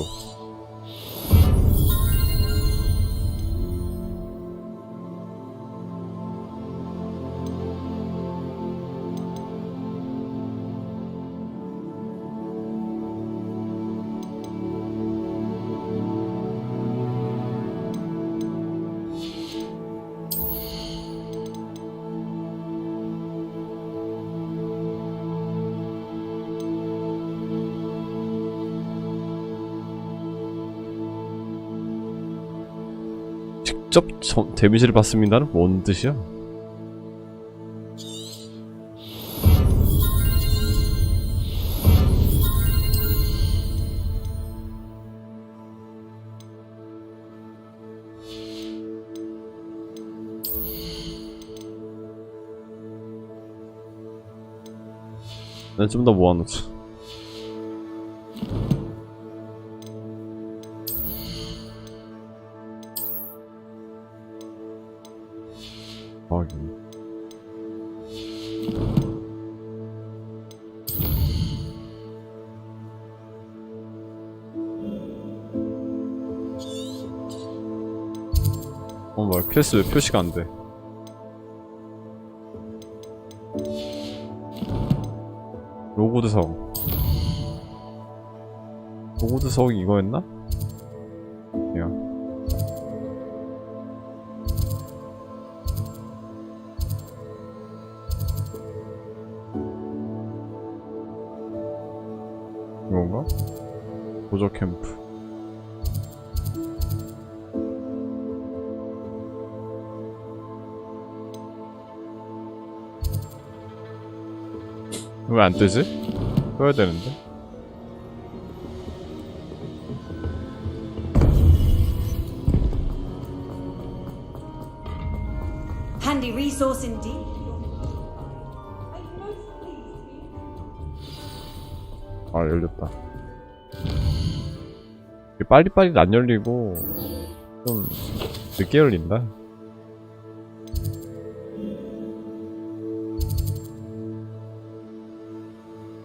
직접 데미지를 받습니다는 뭔 뜻이야? 난 좀 더 모아놓자. 뭐야, 퀘스트 왜 표시가 안 돼? 로고드 성. 로고드 성이 이거였나? 야. 건가? 보조 캠프. 왜 안 뜨지? 떠야 되는데. Handy resource indeed. 아, 열렸다. 이게 빨리빨리 안 열리고 좀 늦게 열린다.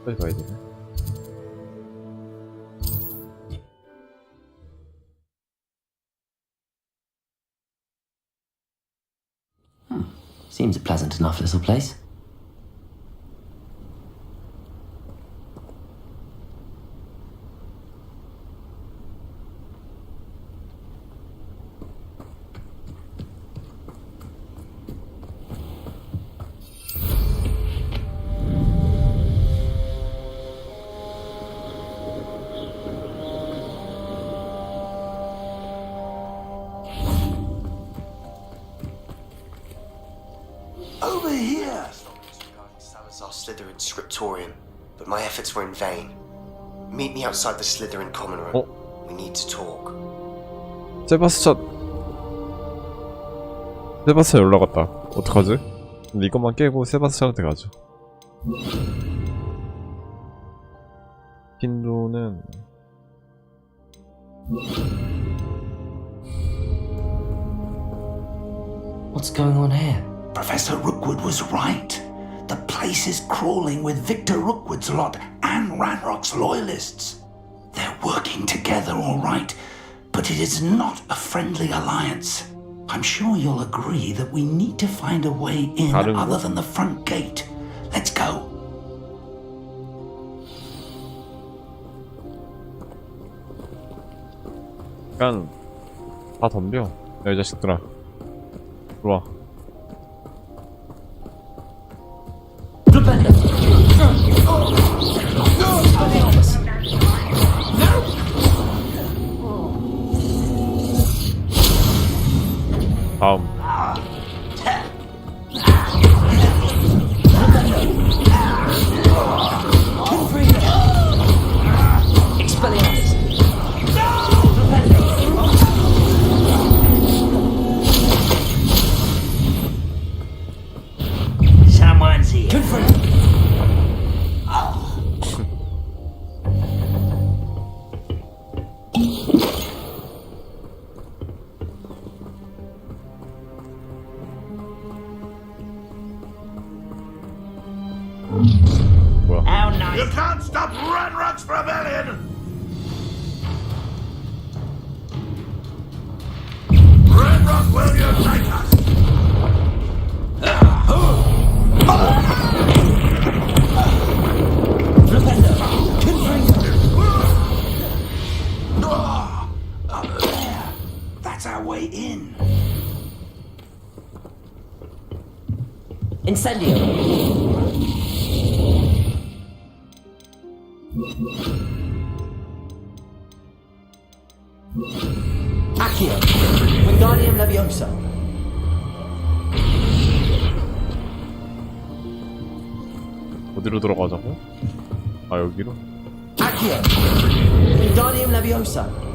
빨리 가야 되네. Seems a pleasant enough little place. Over here! Salazar Slytherin scriptorium, but my efforts were in vain. Meet me outside the Slytherin common room. We need to talk. 세바스찬 연락 왔다. 어떡하지? 근데 이것만 깨고 세바스찬한테 가죠. 빈도는 What's going on here? Professor Rookwood was right. The place is crawling with Victor Rookwood's lot and Ranrock's loyalists. They're working together, all right, but it is not a friendly alliance. I'm sure you'll agree that we need to find a way in other than the front gate. Let's go. 그냥 다 덤벼. 야, 이 자식들아. 들어와. 다음. Someone's here. How nice. You can't stop Ranrock's rebellion! Ranrock will unite us! That's our way in. Incendio! Accio! Wingardium Leviosa! 어디로 들어가자고? 아, 여기로? Accio! Wingardium Leviosa!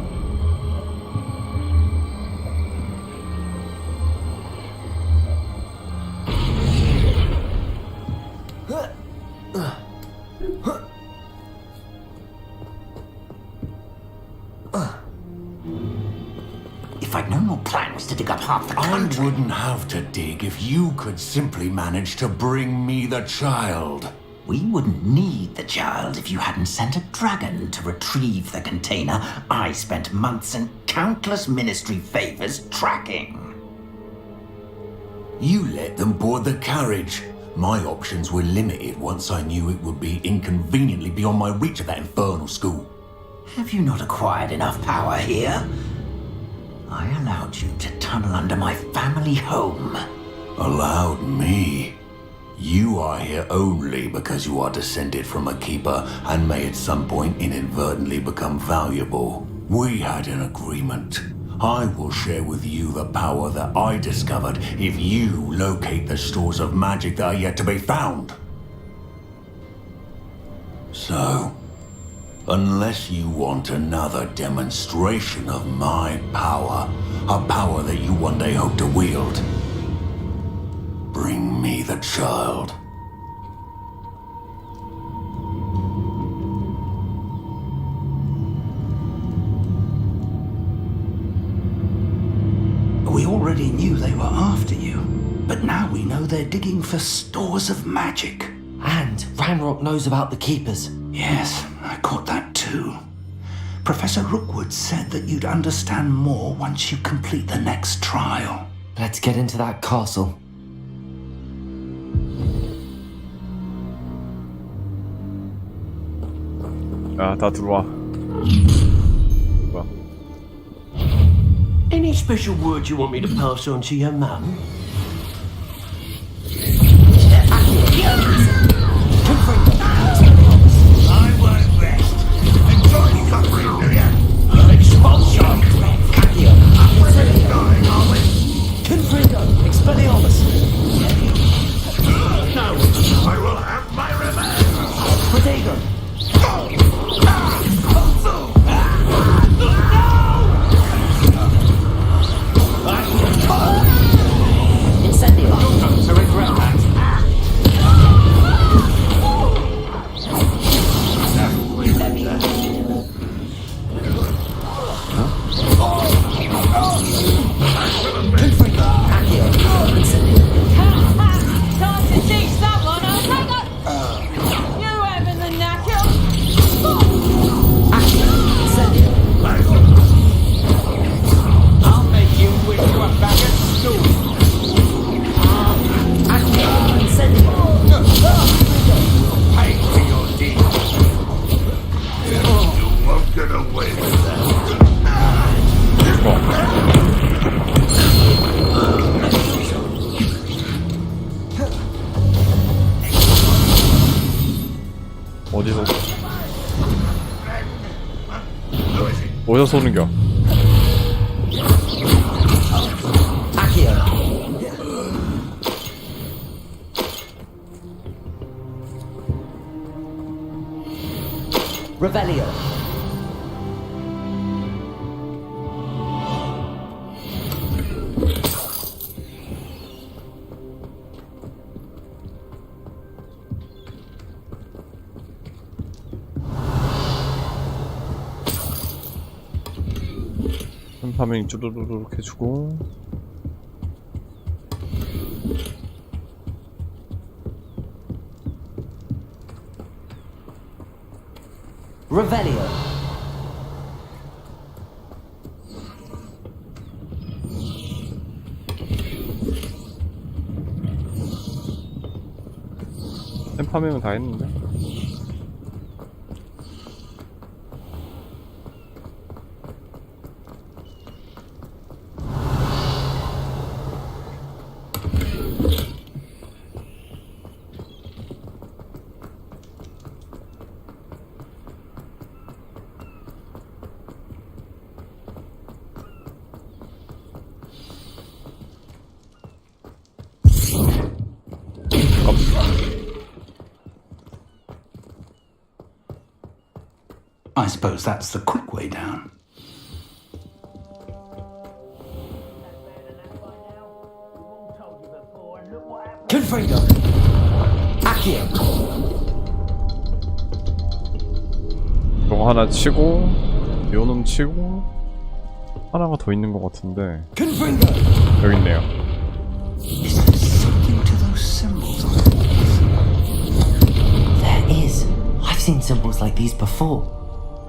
If I'd known your plan was to dig up half the country... I wouldn't have to dig if you could simply manage to bring me the child. We wouldn't need the child if you hadn't sent a dragon to retrieve the container I spent months and countless ministry favors tracking. You let them board the carriage. My options were limited once I knew it would be inconveniently beyond my reach at that infernal school. Have you not acquired enough power here? I allowed you to tunnel under my family home. Allowed me? You are here only because you are descended from a keeper and may at some point inadvertently become valuable. We had an agreement. I will share with you the power that I discovered if you locate the stores of magic that are yet to be found. So, unless you want another demonstration of my power, a power that you one day hope to wield, bring me the child. We already knew they were after you, but now we know they're digging for stores of magic. And Ranrock knows about the Keepers. Yes, I caught that too. Professor Rookwood said that you'd understand more once you complete the next trial. Let's get into that castle. 야, 다 들어와. 뭐야? Any special word you want me to pass on to your mum? I won't rest until you come through, do ya? Expulsion! Accio! We're dying, are we? Confringo! Expelliarmus! No! I will have my revenge! Protego! Incendio! To regret that. Time to teach someone a hang-up! You having the knacker? I'll make you wish you were back at school. Pay for your deed. You won't get away with that. 어디서? 어디서 쏘는겨? Revelio! 파밍 쭈루루룩 해주고. Revelio! 파밍은 다 했는데. I suppose that's the quick way down. Confringo! Accio! 저거 하나 치고, 요놈 치고, 하나가 더 있는 것 같은데. 여기 있네요. Something to those symbols on the walls. There is. I've seen symbols like these before.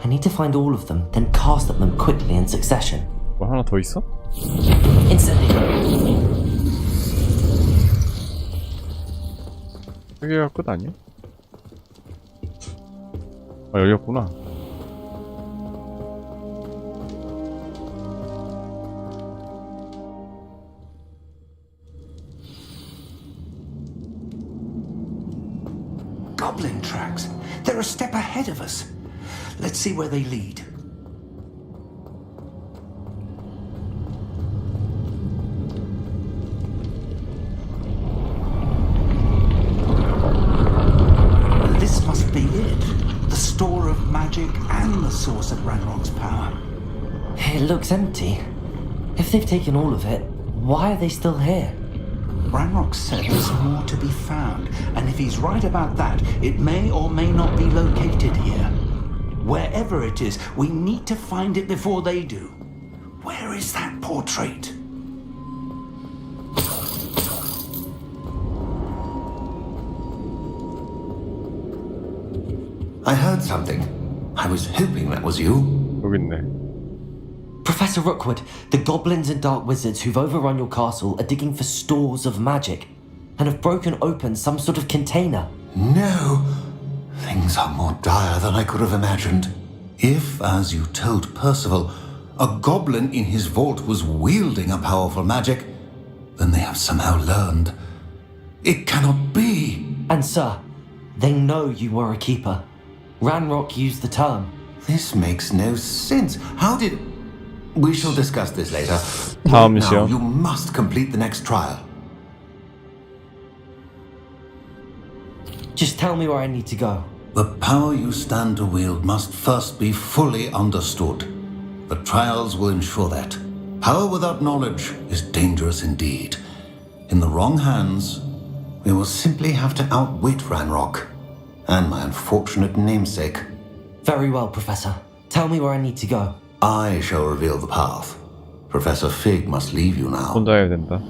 I need to find all of them, then cast at them quickly in succession. 뭐 하나 더 있어? Incendio! 여기가 끝 아니야? 아, 여기였구나. goblin tracks. They're a step ahead of us. Let's see where they lead. This must be it. The store of magic and the source of Ranrock's power. It looks empty. If they've taken all of it, why are they still here? Ranrock said there's more to be found, and if he's right about that, it may or may not be located here. Wherever it is, we need to find it before they do. Where is that portrait? I heard something. I was hoping that was you. 여기 있네. Professor Rookwood, the goblins and dark wizards who've overrun your castle are digging for stores of magic and have broken open some sort of container. No. Things are more dire than I could have imagined. If, as you told Percival, a goblin in his vault was wielding a powerful magic, then they have somehow learned. It cannot be. And sir, they know you were a keeper. Ranrock used the term. This makes no sense. How did... We shall discuss this later. 다음 Right now, 미션. you must complete the next trial. Just tell me where I need to go. The power you stand to wield must first be fully understood. The trials will ensure that. Power without knowledge is dangerous indeed. In the wrong hands, we will simply have to outwit Ranrock and my unfortunate namesake. Very well, Professor. Tell me where I need to go. I shall reveal the path. Professor Fig must leave you now. 혼자 해야 된다.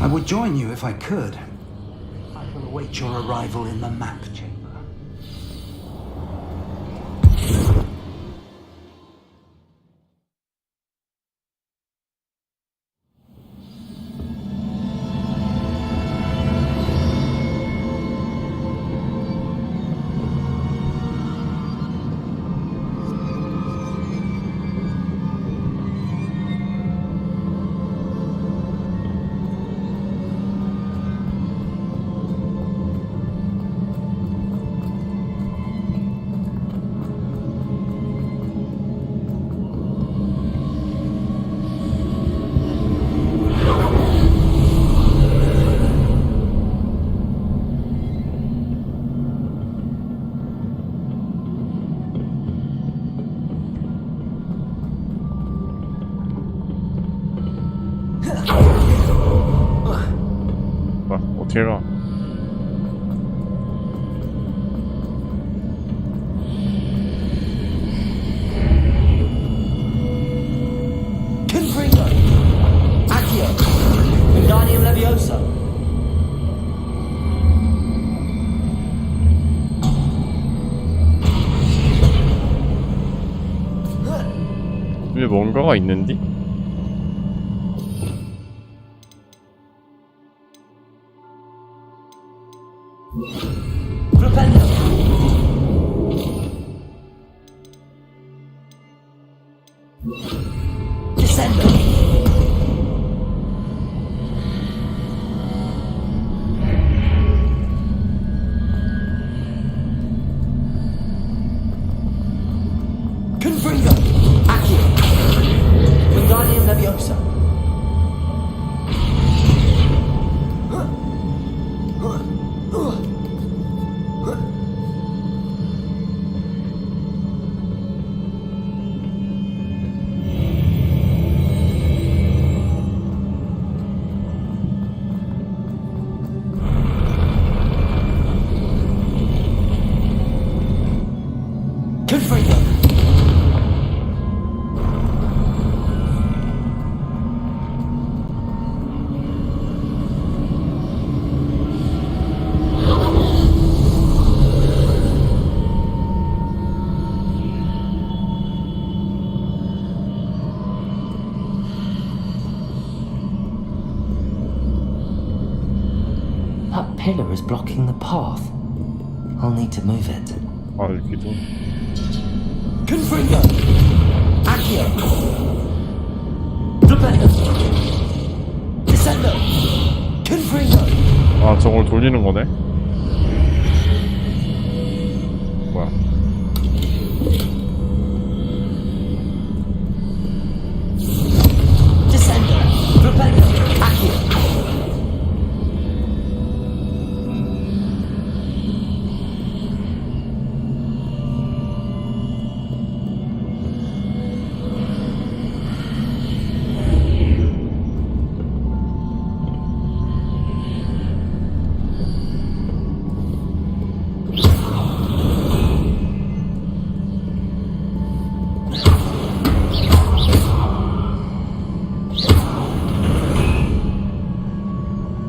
I would join you if I could. I will await your arrival in the map chamber. 어떻게 가? Confringo! Accio! Wingardium Leviosa! 위에 뭔가가 있는디? Propello! Descendo! Confringo! Accio! Wingardium Leviosa! Confringo! That pillar is blocking the path. I'll need to move it. 아, 여기도. Confringo! Accio! Flipendo! Descendo! Confringo! 아, 저걸 돌리는 거네? 뭐야? Descendo! Flipendo! Accio!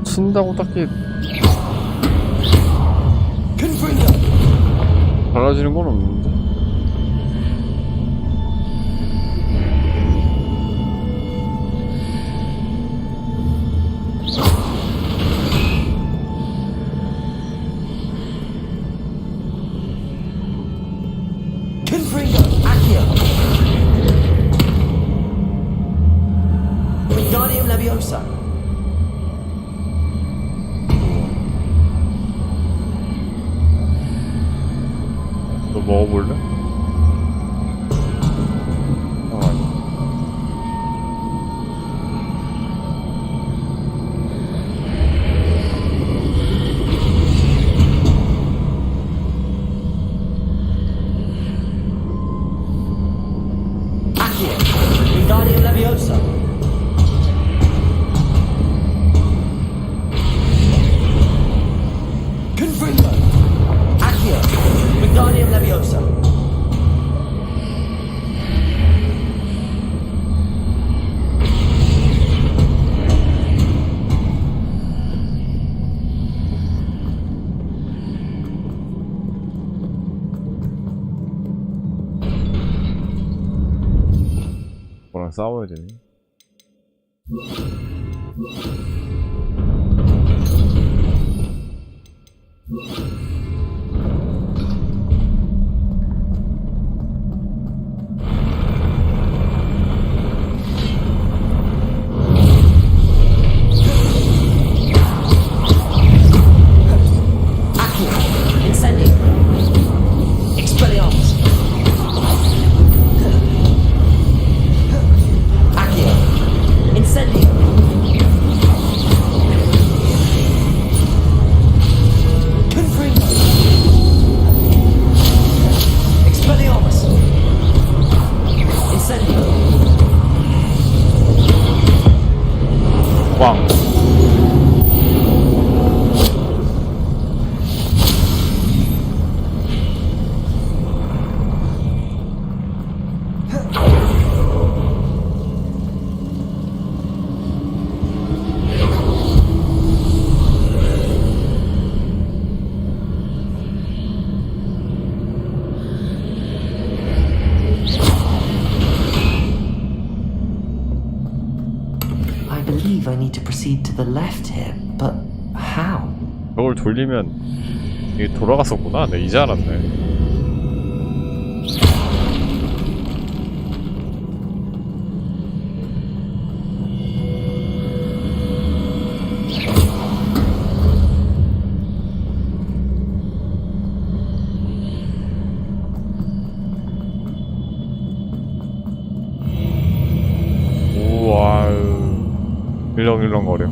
친다고 딱히 달라지는 건 없는데. Confringo! Accio! Wingardium Leviosa! 너 먹어볼래? 아니. Accio! Wingardium Leviosa! Confringo! Accio! Wingardium Leviosa! 뭐랑 싸워야 되네. Incendio! Expelliarmus! Accio! Incendio! Confringo! Expelliarmus! Incendio! 왕. I believe I need to proceed to the left here, but how? 저걸 돌리면 이게 돌아갔었구나. 내 이제 알았네. 우와, 일렁일렁거려.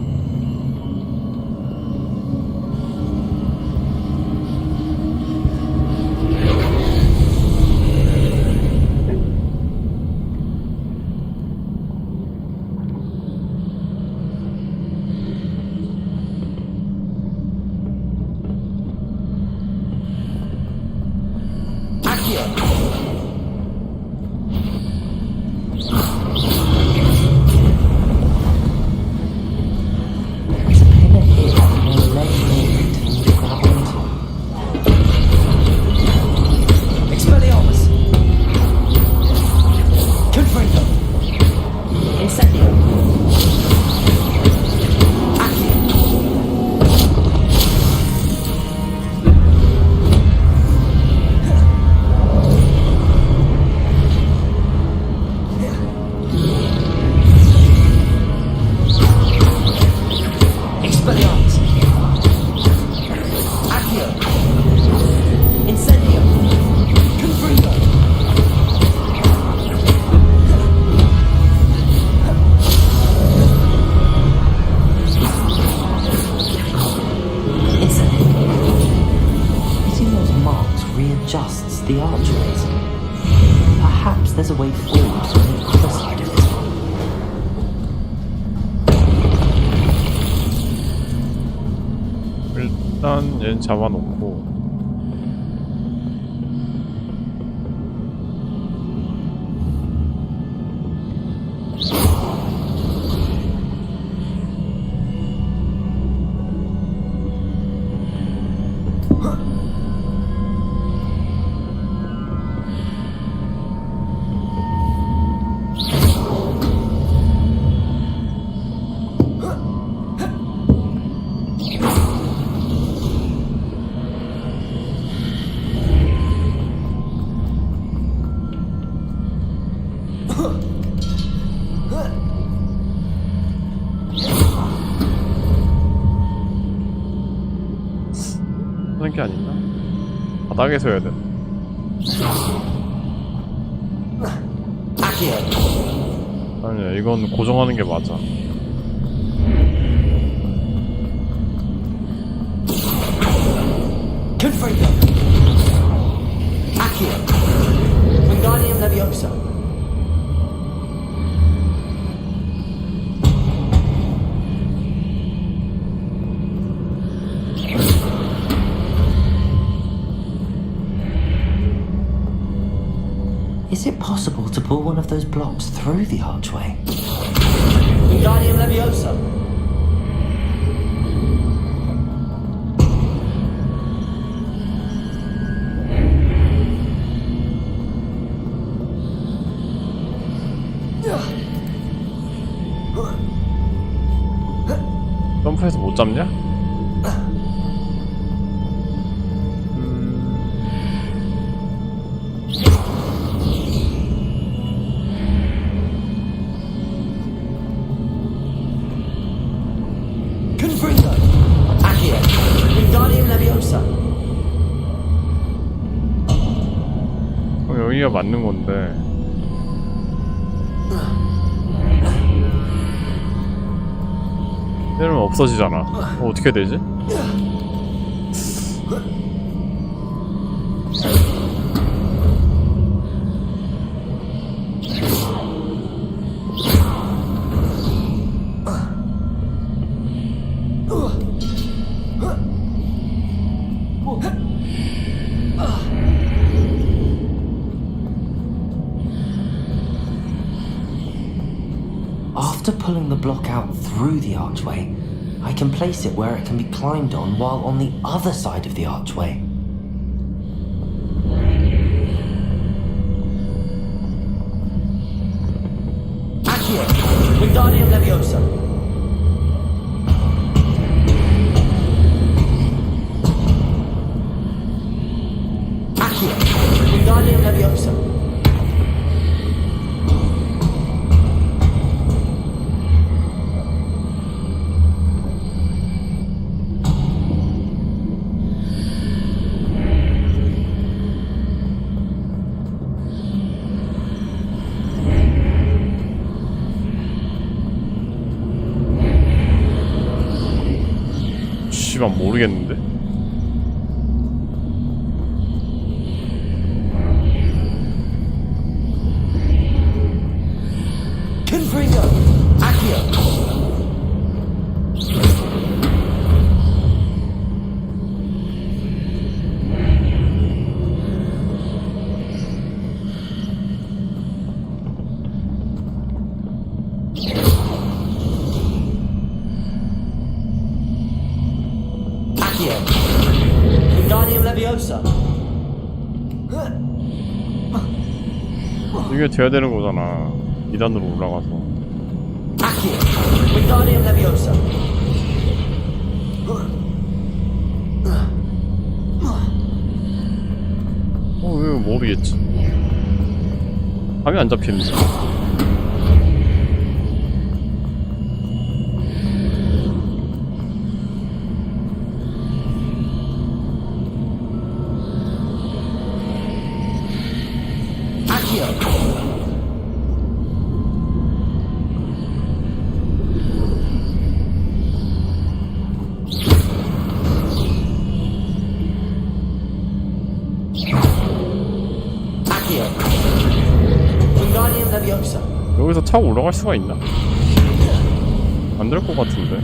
adjusts the archways. Perhaps there's a way forward from the other side of this one. 일단 얘는 잡아놓고 하는 게 아닌가? 바닥에서 해야 돼. 아니야, 이건 고정하는 게 맞아. Confringo. Accio. Wingardium Leviosa. Is it possible to pull one of those blocks through the archway? Wingardium Leviosa. 점프해서 못 잡냐? Confringo. Accio. Wingardium Leviosa. 여기가 맞는 건데. 때리면 없어지잖아. 어떻게 되지? After pulling the block out through the archway, I can place it where it can be climbed on while on the other side of the archway. Accio. Wingardium Leviosa. Accio. Wingardium Leviosa. 씨발 모르겠는데. Confringo. Accio. Wingardium Leviosa. 이게 돼야 되는 거잖아. 2단으로 올라가서. Accio. Wingardium Leviosa. 왜 모르겠지. 감이 안 잡히는데. Accio. 여기서 타고 올라갈 수가 있나? 안 될 것 같은데.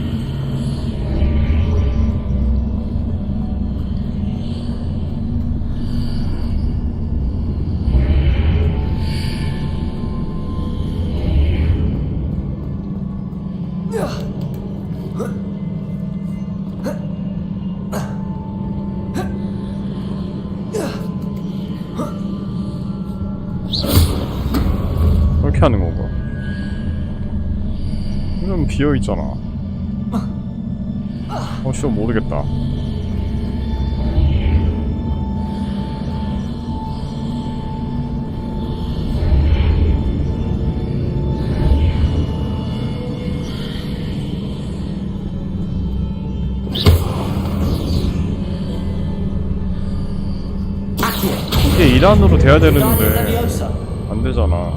그렇게 하는 건가? 이건 비어있잖아. 씨발 모르겠다. 이게 1안으로 돼야 되는데 안 되잖아.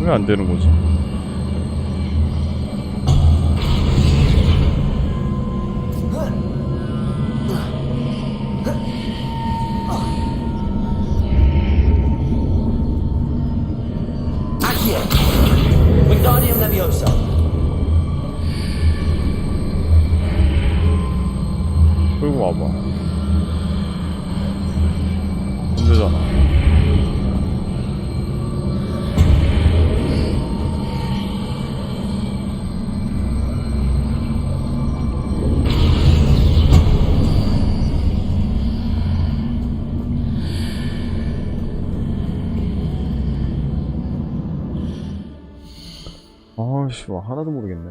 왜 안 되는 거지? 끌고 와봐. 안 되잖아. 아이씨, 뭐 하나도 모르겠네.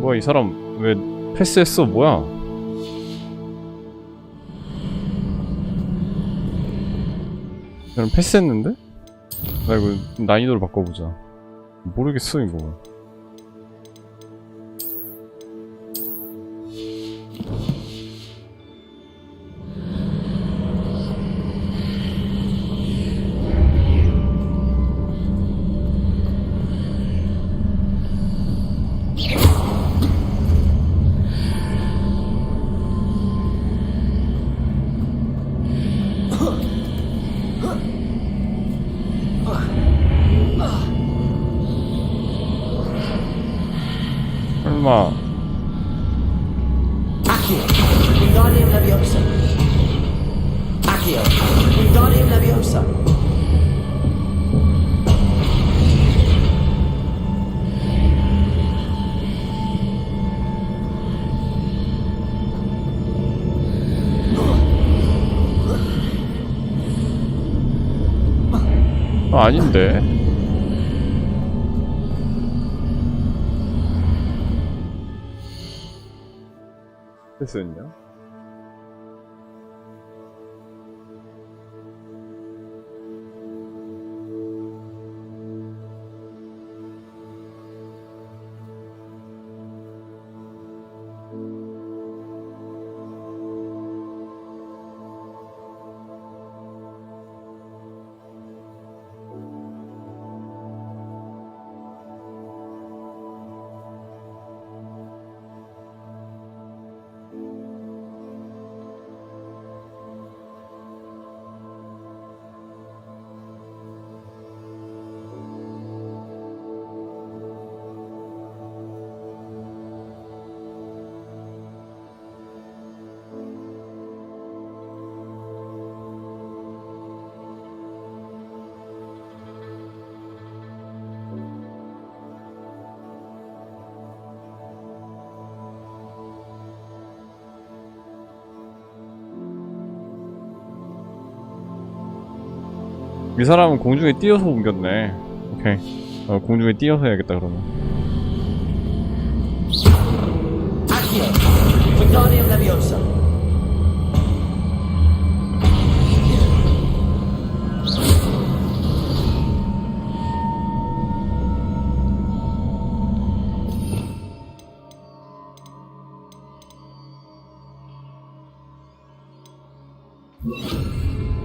뭐야, 이 사람 왜 패스했어? 뭐야? 그냥 패스했는데? 나 이거 난이도를 바꿔보자. 모르겠어 이거. 설마 Accio, Wingardium Leviosa. Accio, Wingardium Leviosa. 아닌데. 됐었냐? 이 사람은 공중에 띄어서 옮겼네. 오케이. 공중에 띄어서 해야겠다 그러면. Accio! Wingardium Leviosa!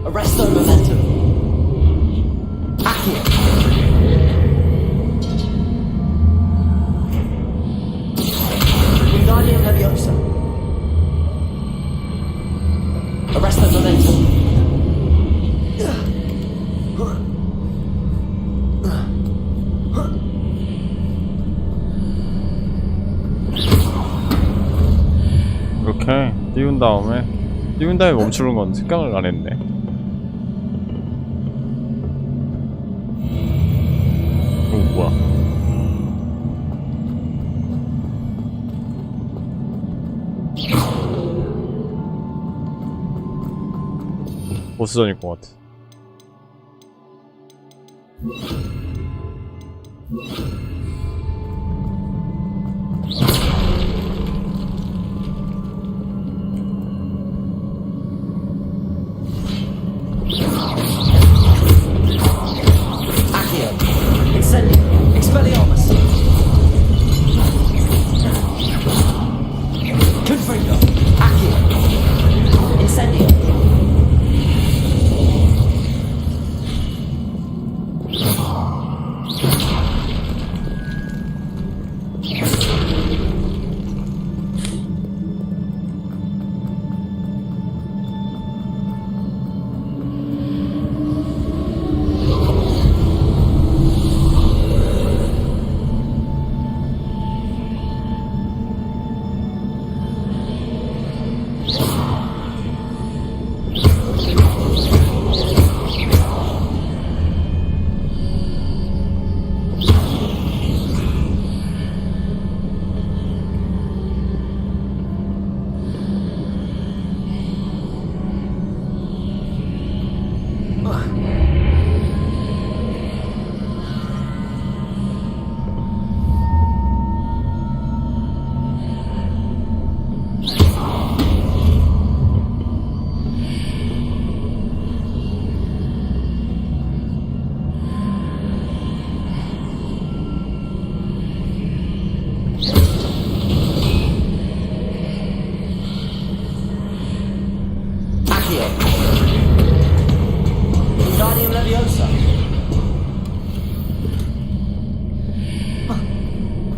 Arresto Momentum! Accio! Wingardium Leviosa! Arresto Momentum! 이렇게 띄운 다음에 멈추는 건 생각을 안 했네. 오, 뭐야. 보스전일 것 같아. Accio! Incendio! Expelliarmus! Confringo! Accio! Incendio! Wingardium Leviosa!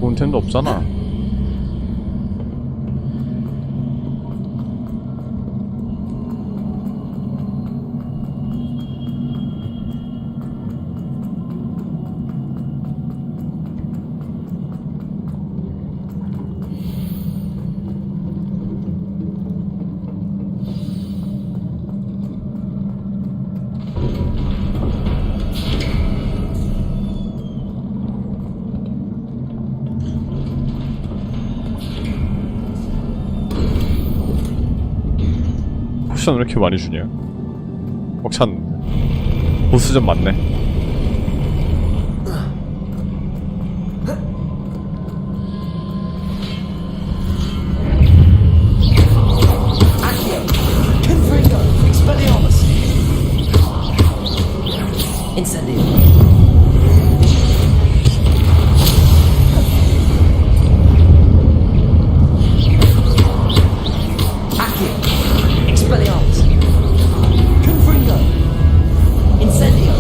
본텐도 없잖아. 포션 왜 이렇게 많이 주냐? 꽉 찼는데. 보스전 맞네. Incendio! Accio! Expelliarmus! Confringo! Incendio!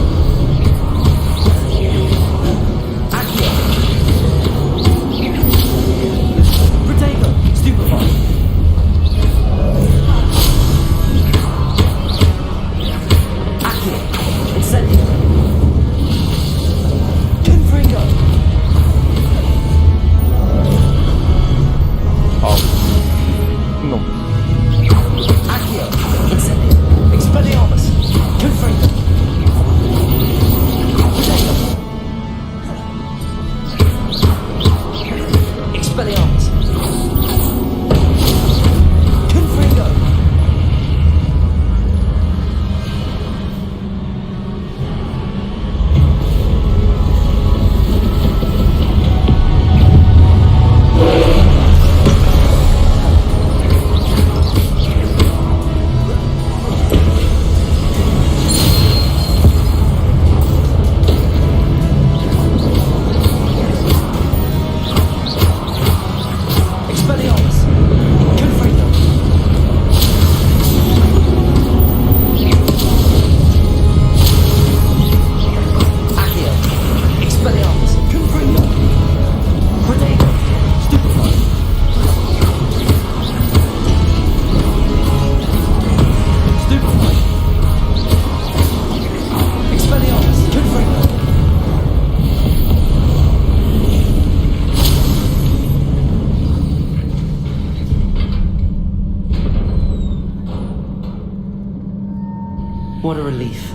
relief.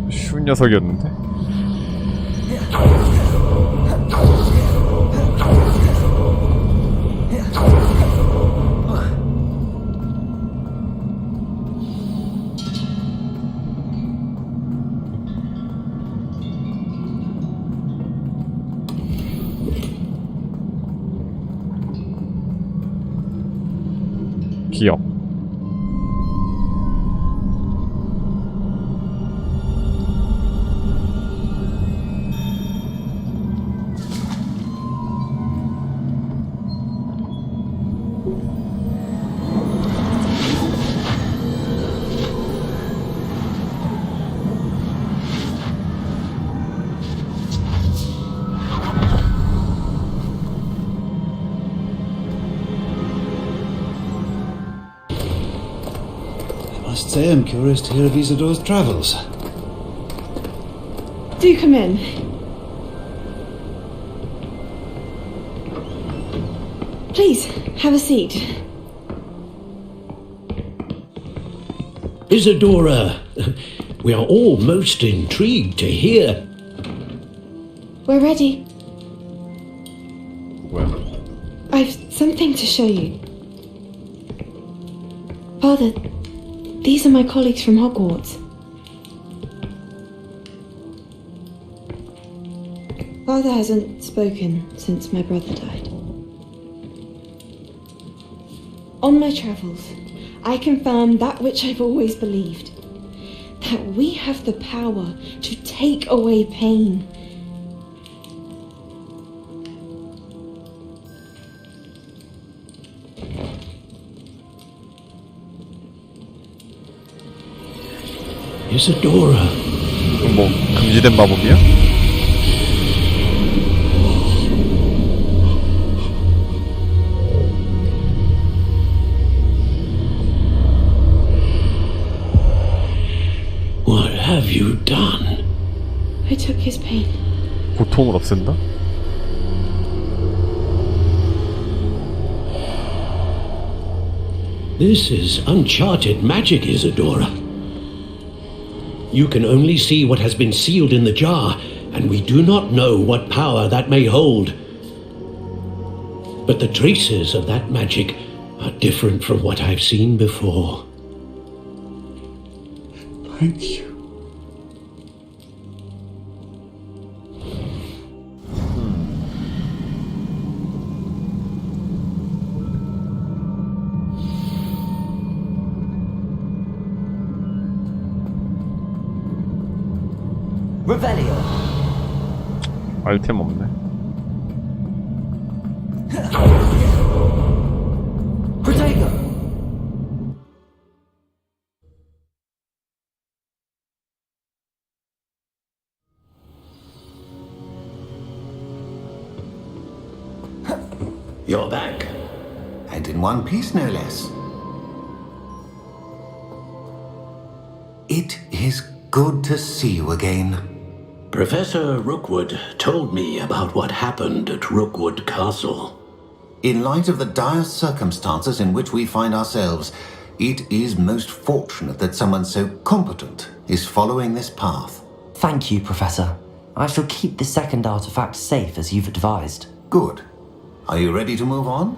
쉬운 녀석이었는데? 기억. I must say I'm curious to hear of Isadore's travels. Do come in. Please, have a seat. Isadora, we are all most intrigued to hear. We're ready. Well. I've something to show you. Father, these are my colleagues from Hogwarts. Father hasn't spoken since my brother died. On my travels, I confirmed that which I've always believed. That we have the power to take away pain. Isadora. 뭐 금지된 마법이야? What have you done? I took his pain. 고통을 없앤다? This is uncharted magic, Isadora. You can only see what has been sealed in the jar, and we do not know what power that may hold. But the traces of that magic are different from what I've seen before. Thank you. Revelio. 아이템 없네. Protego. You're back. And in one piece, no less. It is good to see you again. Professor Rookwood told me about what happened at Rookwood Castle. In light of the dire circumstances in which we find ourselves, it is most fortunate that someone so competent is following this path. Thank you, Professor. I shall keep the second artifact safe as you've advised. Good. Are you ready to move on?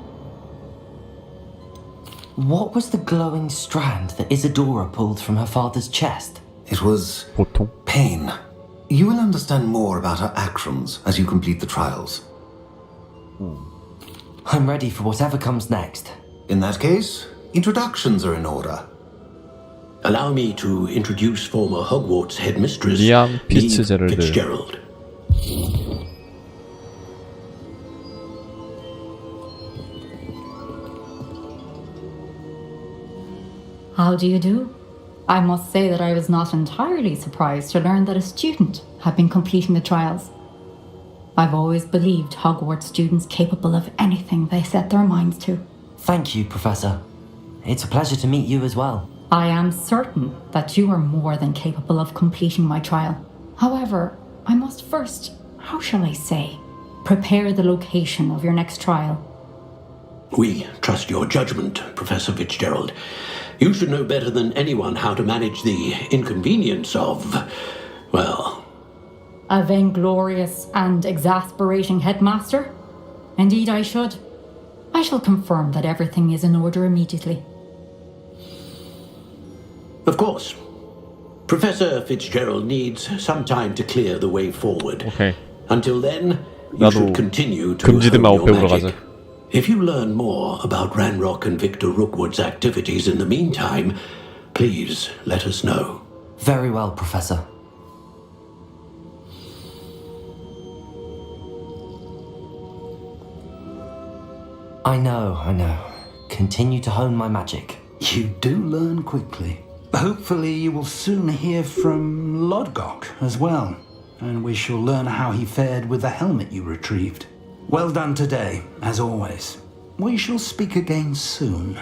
What was the glowing strand that Isadora pulled from her father's chest? It was pain. You will understand more about her actions as you complete the trials. I'm ready for whatever comes next. In that case, introductions are in order. Allow me to introduce former Hogwarts headmistress 리암 Lee 피츠제럴드. Fitzgerald. How do you do? I must say that I was not entirely surprised to learn that a student had been completing the trials. I've always believed Hogwarts students capable of anything they set their minds to. Thank you, Professor. It's a pleasure to meet you as well. I am certain that you are more than capable of completing my trial. However, I must first, how shall I say, prepare the location of your next trial. We trust your judgment, Professor Fitzgerald. You should know better than anyone how to manage the inconvenience of, well... A vainglorious and exasperating headmaster? Indeed I should. I shall confirm that everything is in order immediately. Of course. Professor Fitzgerald needs some time to clear the way forward. Okay. Until then, you should continue to 금지된 hone 마법 your 배우러 magic. 가자. If you learn more about Ranrock and Victor Rookwood's activities in the meantime, please let us know. Very well, Professor. I know. Continue to hone my magic. You do learn quickly. Hopefully you will soon hear from Lodgok as well, and we shall learn how he fared with the helmet you retrieved. Well done today, as always. We shall speak again soon.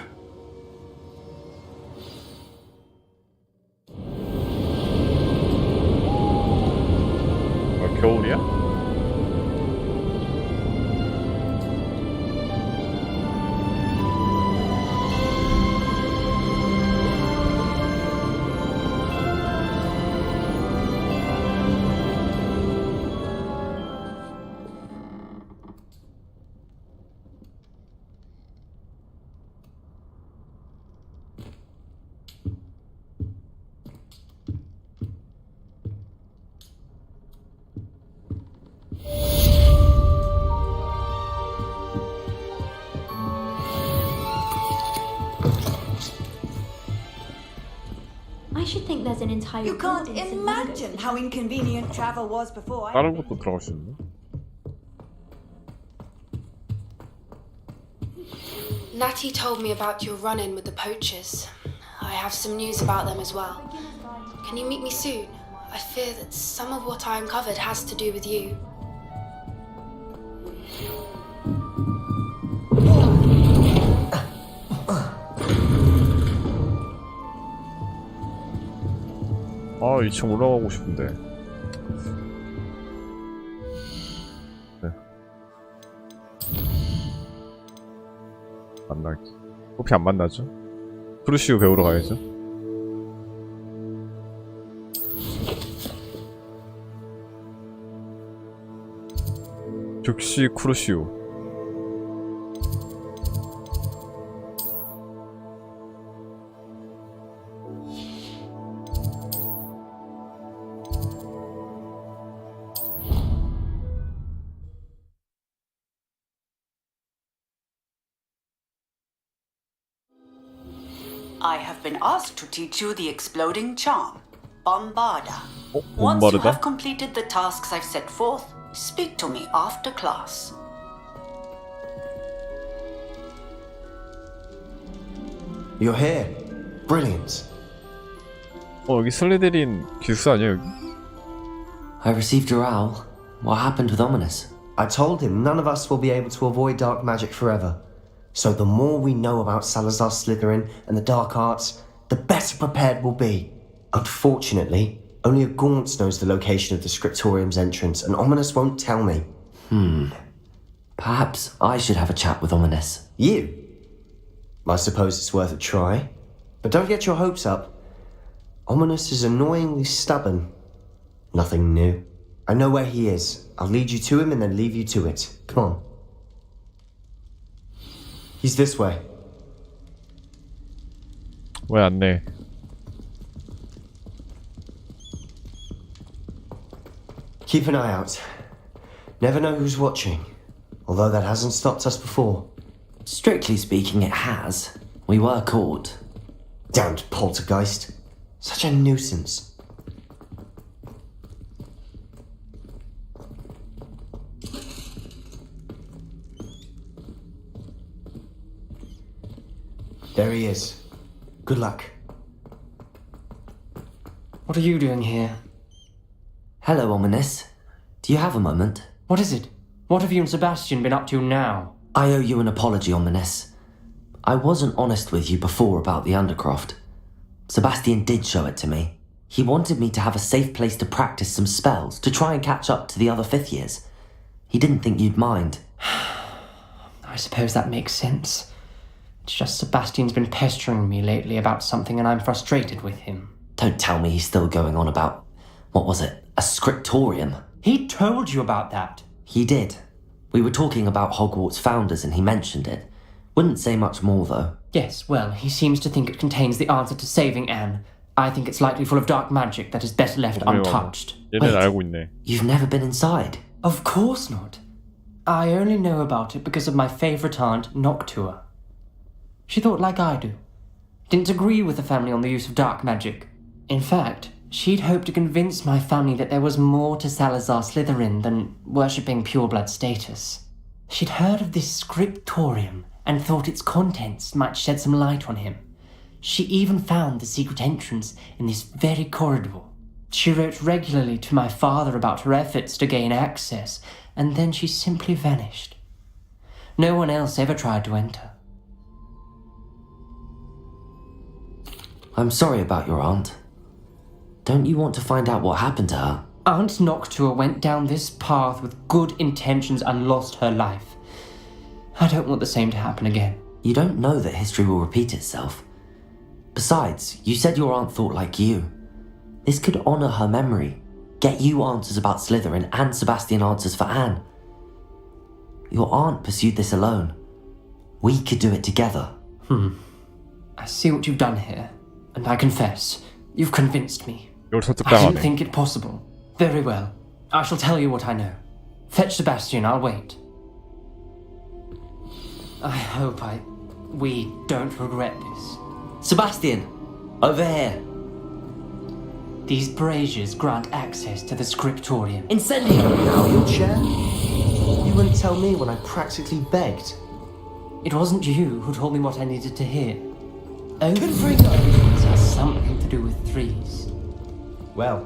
겨울이야? I should think there's an entire. You can't imagine how inconvenient travel was before. 다른 것도 들어갈 수 있네. Natty told me about your run-in with the poachers. I have some news about them as well. Can you meet me soon? I fear that some of what I uncovered has to do with you. 아, 2층 올라가고 싶은데. 네. 만나기. 호피 안 만나죠? 크루시우 배우러 가야죠. 즉시 크루시우. I have been asked to teach you the exploding charm, Bombarda. 어? Once you bombarda? have completed the tasks I've set forth, speak to me after class. You're here. Brilliant. 여기 슬리데린 기숙사 아니야 여기? I received your owl. What happened with Ominous? I told him none of us will be able to avoid dark magic forever. So the more we know about Salazar Slytherin and the dark arts, the better prepared we'll be. Unfortunately, only a Gaunt knows the location of the Scriptorium's entrance, and Ominous won't tell me. Perhaps I should have a chat with Ominous. You? I suppose it's worth a try. But don't get your hopes up. Ominous is annoyingly stubborn. Nothing new. I know where he is. I'll lead you to him and then leave you to it. Come on. He's this way. 왜 안 내? Keep an eye out. Never know who's watching. Although that hasn't stopped us before. Strictly speaking, it has. We were caught. Damned poltergeist. Such a nuisance. There he is. Good luck. What are you doing here? Hello, Ominous. Do you have a moment? What is it? What have you and Sebastian been up to now? I owe you an apology, Ominous. I wasn't honest with you before about the Undercroft. Sebastian did show it to me. He wanted me to have a safe place to practice some spells, to try and catch up to the other 5th years. He didn't think you'd mind. I suppose that makes sense. It's just Sebastian's been pestering me lately about something and I'm frustrated with him. Don't tell me he's still going on about, what was it, a scriptorium? He told you about that. He did. We were talking about Hogwarts founders and he mentioned it. Wouldn't say much more though. Yes, well, he seems to think it contains the answer to saving Anne. I think it's likely full of dark magic that is better left untouched. 얘는 알고 있네. You've never been inside? Of course not. I only know about it because of my favourite aunt, Noctua. She thought like I do. Didn't agree with the family on the use of dark magic. In fact, she'd hoped to convince my family that there was more to Salazar Slytherin than worshipping pureblood status. She'd heard of this scriptorium and thought its contents might shed some light on him. She even found the secret entrance in this very corridor. She wrote regularly to my father about her efforts to gain access, and then she simply vanished. No one else ever tried to enter. I'm sorry about your aunt. Don't you want to find out what happened to her? Aunt Noctua went down this path with good intentions and lost her life. I don't want the same to happen again. You don't know that history will repeat itself. Besides, you said your aunt thought like you. This could honour her memory, get you answers about Slytherin and Sebastian answers for Anne. Your aunt pursued this alone. We could do it together. I see what you've done here, and I confess, you've convinced me. 이걸 I 설득당하네. didn't think it possible. Very well. I shall tell you what I know. Fetch Sebastian, I'll wait. I hope we don't regret this. Sebastian! Over here! These braziers grant access to the scriptorium. Incendio! Now your chair? You wouldn't tell me when I practically begged. It wasn't you who told me what I needed to hear. It has something to do with threes. Well,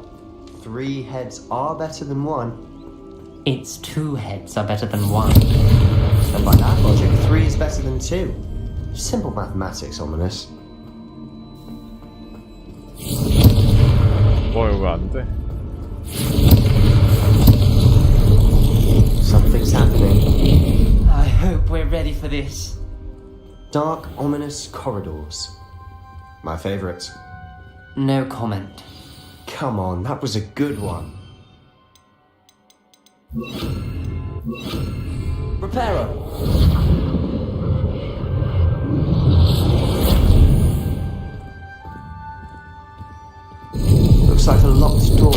3 heads are better than 1. Its 2 heads are better than 1. And by that logic, 3 is better than 2. Simple mathematics, ominous. 이거 안 돼? Something's happening. I hope we're ready for this. Dark, ominous corridors. My favourite. No comment. Come on, that was a good one. Reparo! Looks like a locked door.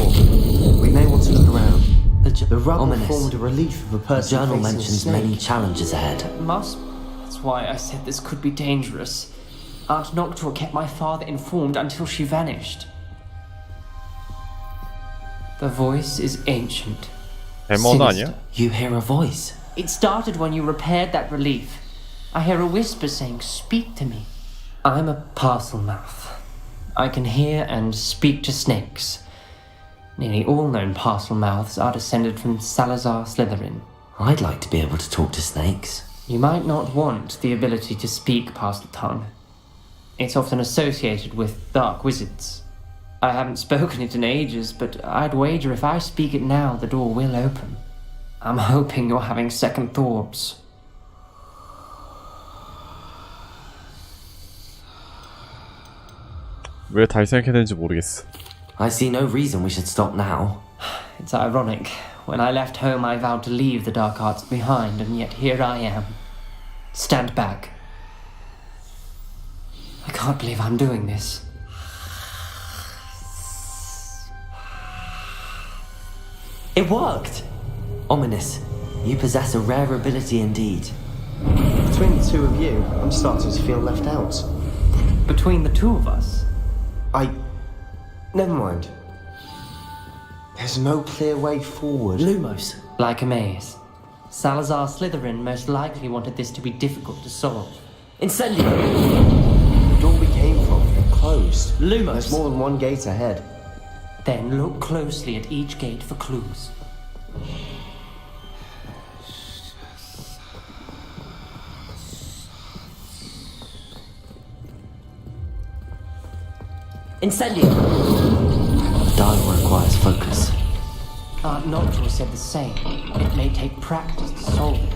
We may want to look around. The rubble formed a relief of a person. The journal mentions many challenges ahead. Must. That's why I said this could be dangerous. Aunt Noctua kept my father informed until she vanished. The voice is ancient. 아니야? You hear a voice. It started when you repaired that relief. I hear a whisper saying, "Speak to me." I'm a parcel mouth. I can hear and speak to snakes. Nearly all known parcel mouths are descended from Salazar Slytherin. I'd like to be able to talk to snakes. You might not want the ability to speak past the tongue. It's often associated with dark wizards. I haven't spoken it in ages, but I'd wager if I speak it now, the door will open. I'm hoping you're having second thoughts. 왜 다시 생각해야 되는지 모르겠어. I see no reason we should stop now. It's ironic. When I left home, I vowed to leave the dark arts behind, and yet here I am. Stand back. I can't believe I'm doing this. It worked! Ominous, you possess a rare ability indeed. Between the two of you, I'm starting to feel left out. Between the two of us? Never mind. There's no clear way forward. Lumos. Like a maze. Salazar Slytherin most likely wanted this to be difficult to solve. Incendio! The door we came from, closed. Lumos. There's more than one gate ahead. Then look closely at each gate for clues. Incendio! The dial requires focus. Aunt Noctua said the same. It may take practice to solve it.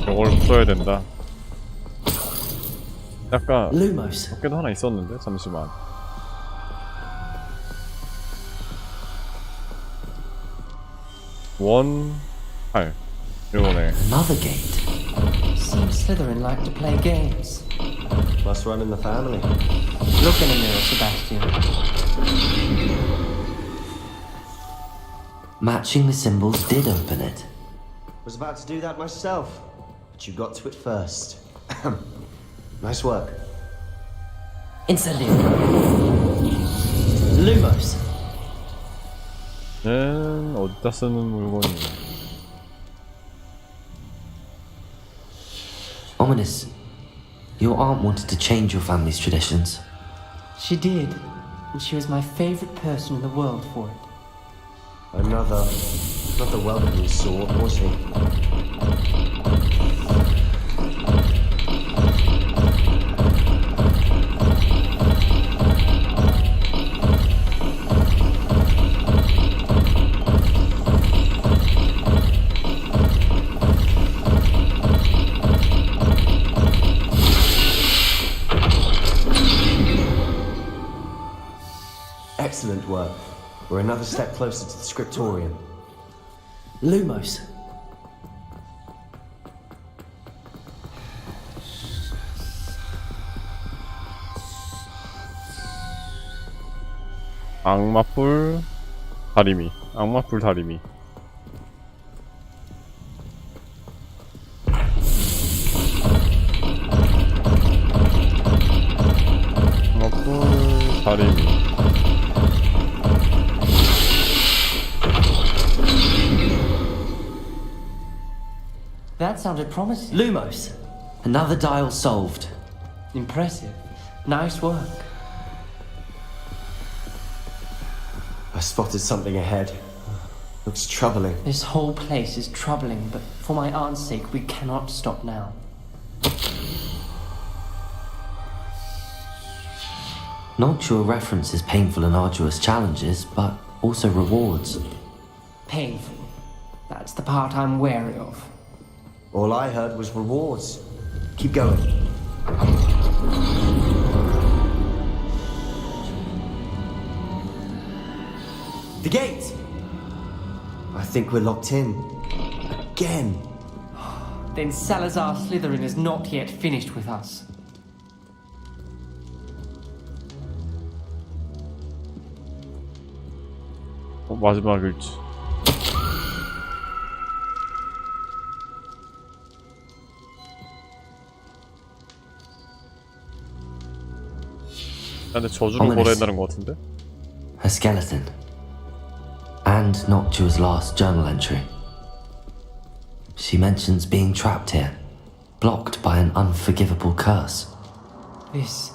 이걸 풀어야 된다. 약간 Lumos. 어깨도 하나 있었는데 잠시만. 원 8 이거네. Another gate. Seems Slytherin like to play games. Must run in the family. Look in the mirror, Sebastian. Matching the symbols did open it. Was about to do that myself, but you got to it first. Nice work. Incendio. Lumos. 는 어디다 쓰는 물건이야? Ominous. Your aunt wanted to change your family's traditions. She did, and she was my favorite person in the world for it. Another welcoming sort, was he? Excellent work. We're another step closer to the scriptorium. Lumos. 악마뿔 다리미. 악마뿔 다리미. 악마뿔 다리미. That sounded promising. Lumos. Another dial solved. Impressive. Nice work. I spotted something ahead. Looks troubling. This whole place is troubling, but for my aunt's sake, we cannot stop now. Noctua references painful and arduous challenges, but also rewards. Painful. That's the part I'm wary of. All I heard was rewards. Keep going. The gate! I think we're locked in. Again. Then Salazar Slytherin is not yet finished with us. 마지막 글지. 근데 저주를 걸어야 된다는 것 같은데? A skeleton. And Noctua's last journal entry. She mentions being trapped here, blocked by an unforgivable curse. This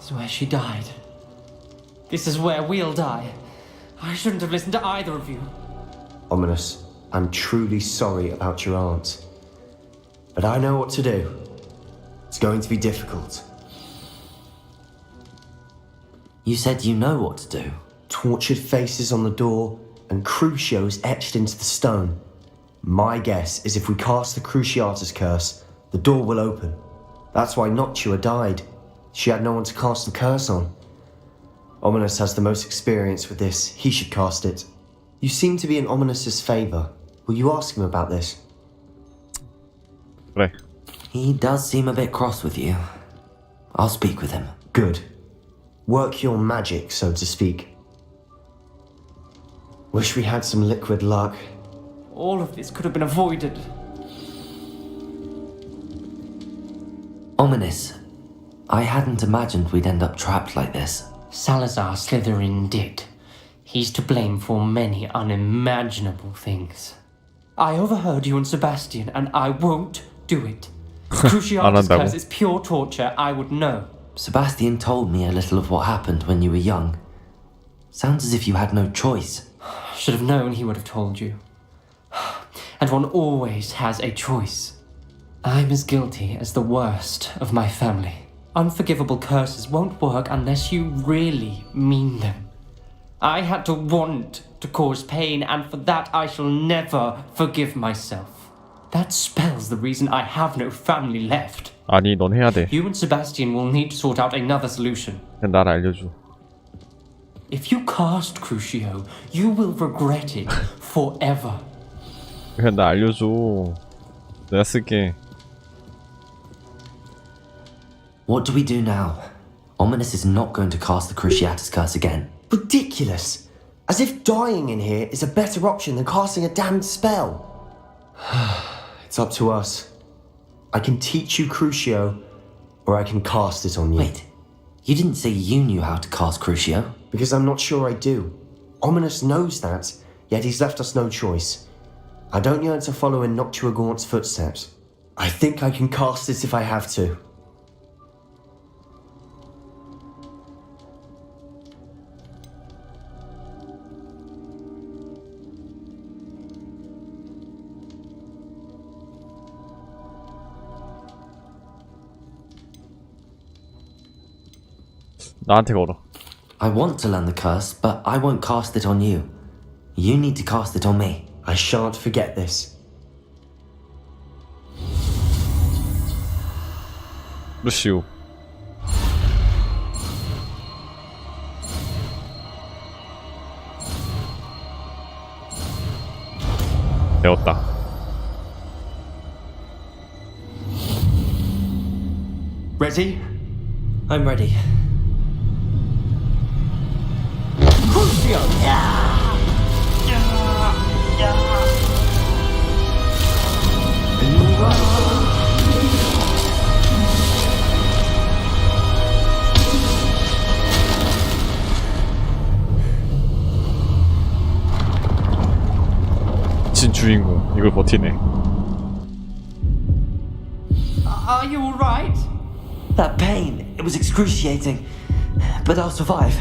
is where she died. This is where we'll die. I shouldn't have listened to either of you. Ominous, I'm truly sorry about your aunt. But I know what to do. It's going to be difficult. You said you know what to do. Tortured faces on the door and crucios etched into the stone. My guess is if we cast the Cruciatus curse, the door will open. That's why Noctua died. She had no one to cast the curse on. Ominous has the most experience with this. He should cast it. You seem to be in Ominous's favor. Will you ask him about this? Right. He does seem a bit cross with you. I'll speak with him. Good. Work your magic, so to speak. Wish we had some liquid luck. All of this could have been avoided. Ominous. I hadn't imagined we'd end up trapped like this. Salazar Slytherin did. He's to blame for many unimaginable things. I overheard you and Sebastian, and I won't do it. Cruciatus curse is pure torture, I would know. Sebastian told me a little of what happened when you were young. Sounds as if you had no choice. Should have known he would have told you. And one always has a choice. I'm as guilty as the worst of my family. Unforgivable curses won't work unless you really mean them. I had to want to cause pain, and for that I shall never forgive myself. That spell's the reason I have no family left. 아니, 넌 해야 돼. You and Sebastian will need to sort out another solution. 그냥 날 알려줘. If you cast Crucio, you will regret it forever. 그냥 나 알려줘. 내가 쓸게. What do we do now? Ominous is not going to cast the Cruciatus curse again. Ridiculous! As if dying in here is a better option than casting a damned spell. It's up to us. I can teach you Crucio, or I can cast it on you. Wait, you didn't say you knew how to cast Crucio? Because I'm not sure I do. Ominous knows that, yet he's left us no choice. I don't yearn to follow in Noctuagaunt's footsteps. I think I can cast it if I have to. 나한테 걸어. I want to learn the curse, but I won't cast it on you. You need to cast it on me. I shan't forget this. 루시우. 배웠다. Ready? I'm ready. Crucio! 진 주인공 이걸 버티네. Are you alright? That pain, it was excruciating. But I'll survive.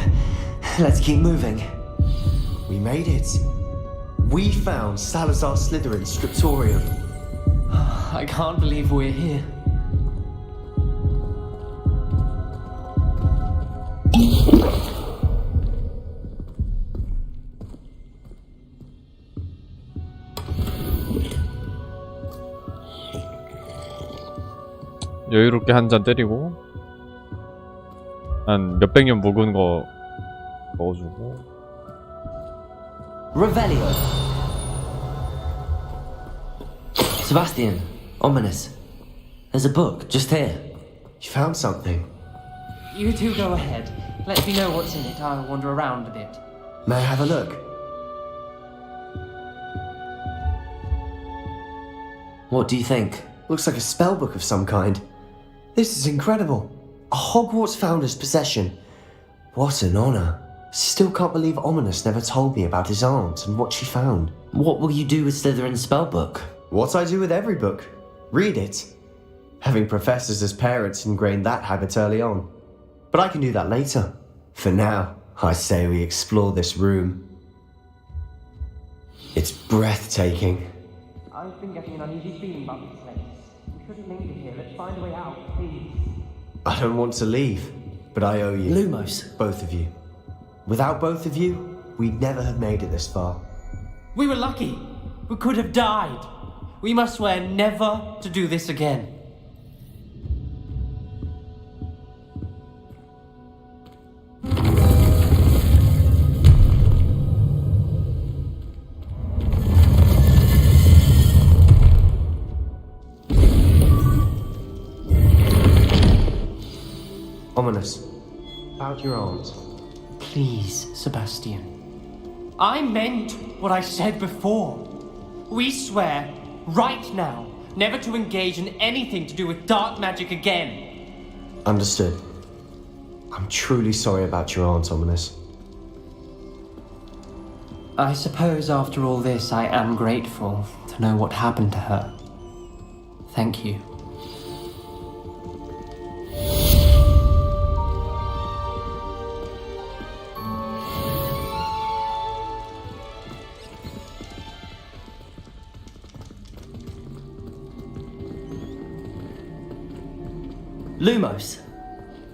Let's keep moving. We made it. We found Salazar Slytherin's scriptorium. I can't believe we're here. 여유롭게 한 잔 때리고 한 몇백 년 묵은 거 넣어주고. Revelio. Sebastian, Ominous. There's a book just here. You found something. You two go ahead. Let me know what's in it. I'll wander around a bit. May I have a look? What do you think? Looks like a spell book of some kind. This is incredible. A Hogwarts founder's possession. What an honor. Still can't believe Ominous never told me about his aunt and what she found. What will you do with Slytherin's spellbook? What I do with every book. Read it. Having professors as parents ingrained that habit early on. But I can do that later. For now, I say we explore this room. It's breathtaking. I've been getting an uneasy feeling about this place. We shouldn't linger here. Let's find a way out, please. I don't want to leave, but I owe you. Lumos. Both of you. Without both of you, we'd never have made it this far. We were lucky. We could have died. We must swear never to do this again. Ominous. About your aunt. Please, Sebastian. I meant what I said before. We swear, right now, never to engage in anything to do with dark magic again. Understood. I'm truly sorry about your aunt, Ominous. I suppose after all this, I am grateful to know what happened to her. Thank you. Lumos.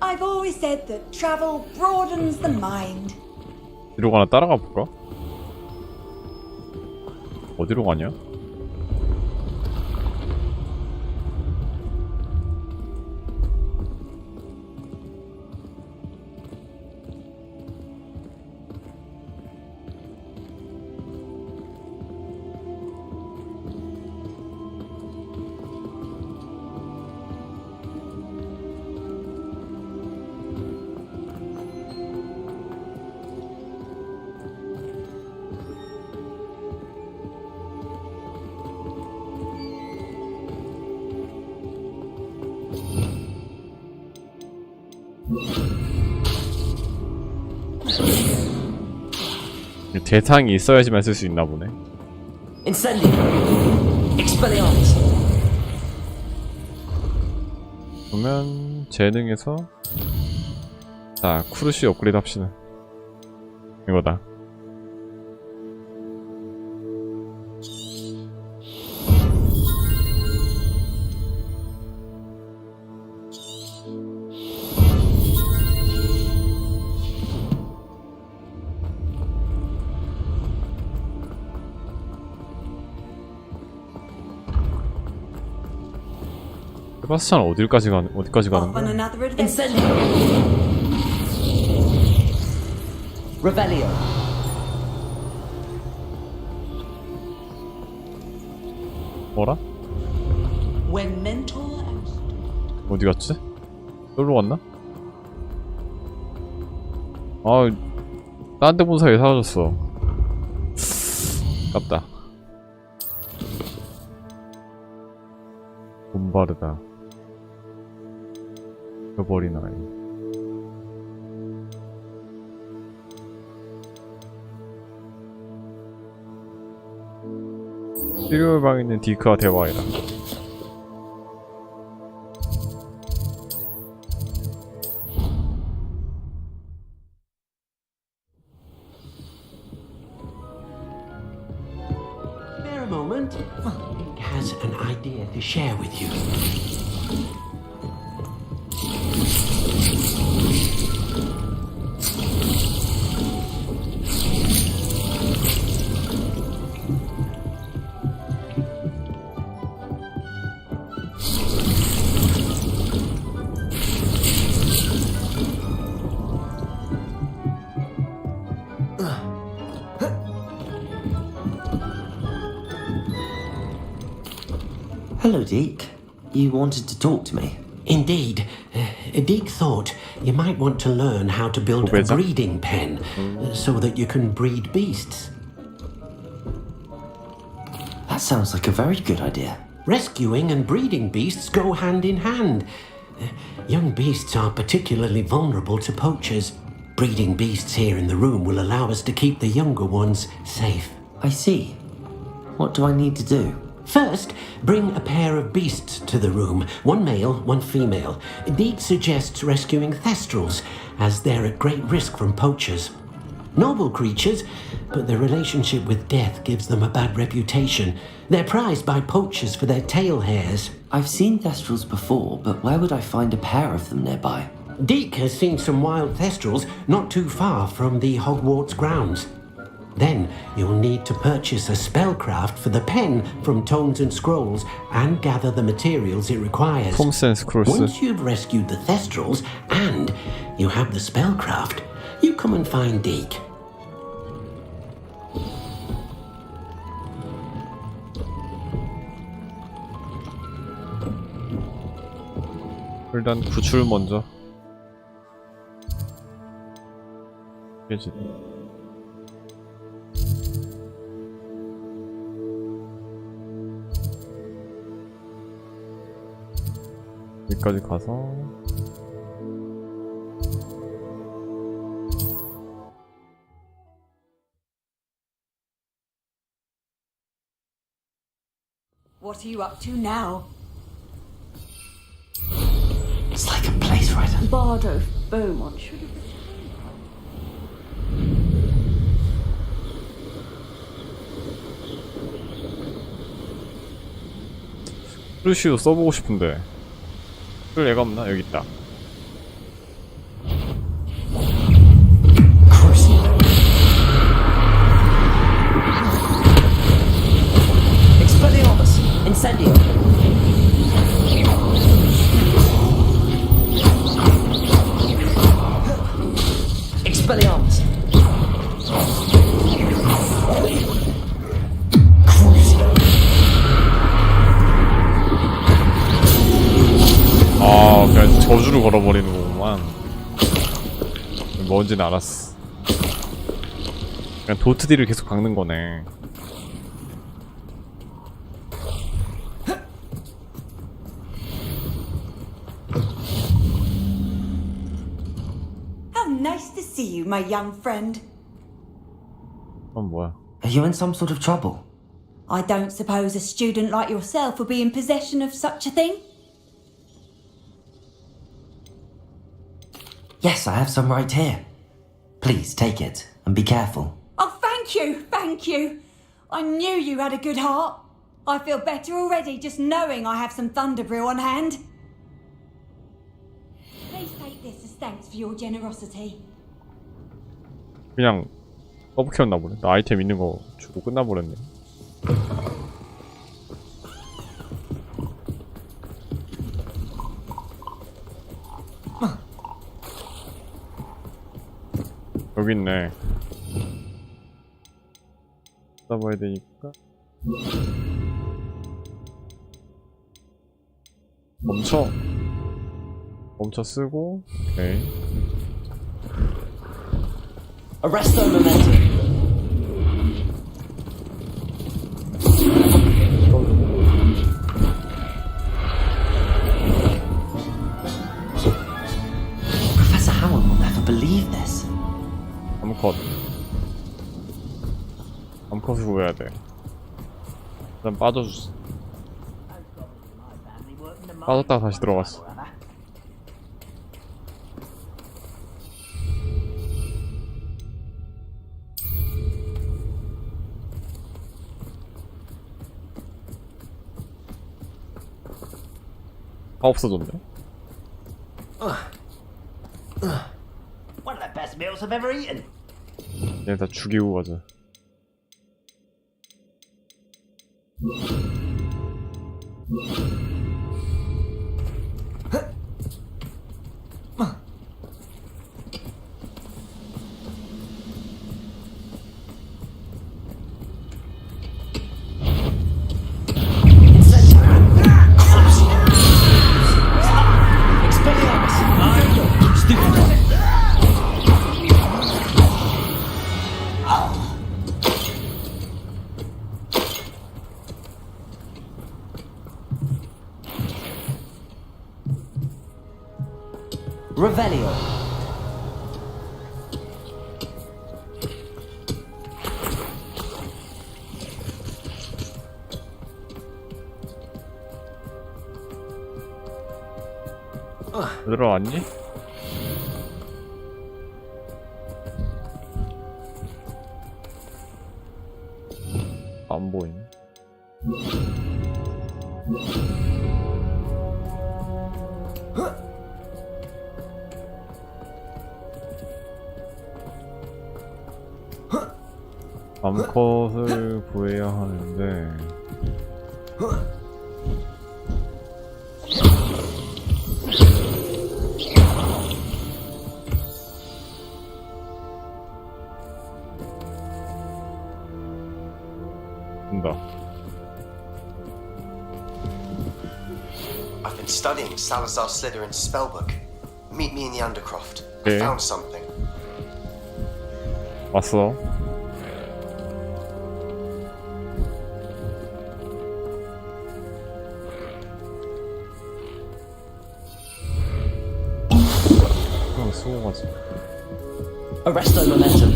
I've always said that travel broadens the mind. 뒤로 가나 따라가 볼까? 어디로 가냐? 재상이 있어야지만 쓸 수 있나 보네. Incendio. Expelliarmus. 그러면 재능에서 자 쿠르시 업그레이드 합시다. 이거다. 세바스찬 어디까지 가는 On 거야? another adventure. Revelio. 뭐라? When mentor and 어디 갔지? 여기로 갔나? 아, 딴 데 본 사이에 사라졌어. 깝다. 곰바르다. 잊어버린 아이. 시리얼방에 있는 디크와 대화해라. Spare a moment. Dick has an idea to share with you. Hello, Deke. You wanted to talk to me? Indeed. Deke thought you might want to learn how to build a breeding pen so that you can breed beasts. That sounds like a very good idea. Rescuing and breeding beasts go hand in hand. Young beasts are particularly vulnerable to poachers. Breeding beasts here in the room will allow us to keep the younger ones safe. I see. What do I need to do? First, bring a pair of beasts to the room. One male, one female. Deke suggests rescuing thestrals, as they're at great risk from poachers. Noble creatures, but their relationship with death gives them a bad reputation. They're prized by poachers for their tail hairs. I've seen thestrals before, but where would I find a pair of them nearby? Deke has seen some wild thestrals not too far from the Hogwarts grounds. Then you'll need to purchase a spellcraft for the pen from Tomes and Scrolls and gather the materials it requires. Once you've rescued the thestrals and you have the spellcraft, you come and find Deke. 일단 구출 먼저. 깨지. 여기까지 가서 what are you up to now? It's like a place writer. Bardo Beaumont should have. 크루시도 써보고 싶은데 쓸 애가 없나? 여기 있다. Expelliarmus. Incendio. Expelliarmus. 아, 그냥 저주를 걸어버리는 거구만. 뭔지는 알았어. 그냥 도트딜을 계속 박는 거네. How nice to see you, my young friend. 뭐야? Are you in some sort of trouble? I don't suppose a student like yourself would be in possession of such a thing? Yes, I have some right here. Please take it and be careful. Oh, thank you, thank you. I knew you had a good heart. I feel better already just knowing I have some Thunderbrew on hand. Please take this as thanks for your generosity. 그냥 써붙였나 보네. 나 아이템 있는 거 주고 끝나버렸네. 여기 있네. 써봐야 되니까. 멈춰 쓰고. 오케이. Arresto momentum. Professor Howard will never believe this. 암컷을 구해야 돼. 일단 빠져주지. 빠졌다가 다시 들어갔어. 다 없어졌네. One of the best meals I've ever eaten. 얘 다 죽이고 가자. Revelio. 들어왔니? 안 보임. 암컷을 구해야 하는데 된다. I've been studying Salazar Slytherin's spellbook. Meet me in the Undercroft. I Okay. found something. 왔어. 그냥 쓰고 가자. Arresto momentum.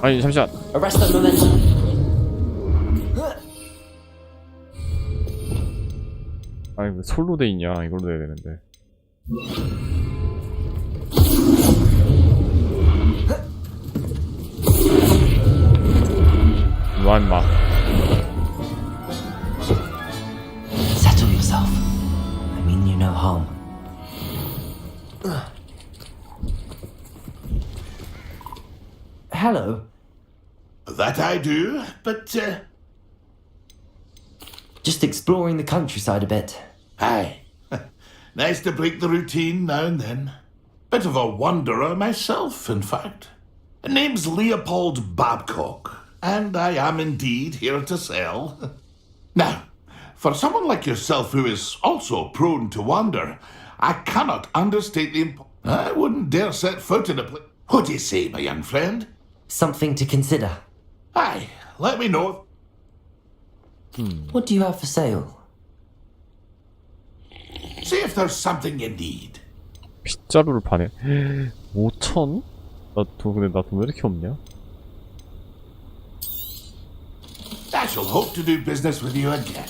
아니 잠시만. Arresto momentum. 아니 왜 솔로 돼 있냐? 이걸로 돼야 되는데. 와 임마. Settle yourself. I mean you no harm. Hello. That I do, but Just exploring the countryside a bit. aye. Nice to break the routine now and then. Bit of a wanderer myself, in fact. Name's Leopold Babcock, and I am indeed here to sell. Now, for someone like yourself who is also prone to wander, I cannot understate the I wouldn't dare set foot in a place. What do you say, my young friend? Something to consider. Aye, let me know. What do you have for sale? See if there's something you need. 빗자루를 파네. 5,000? 나 근데 나 돈 왜 이렇게 없냐? I shall hope to do business with you again.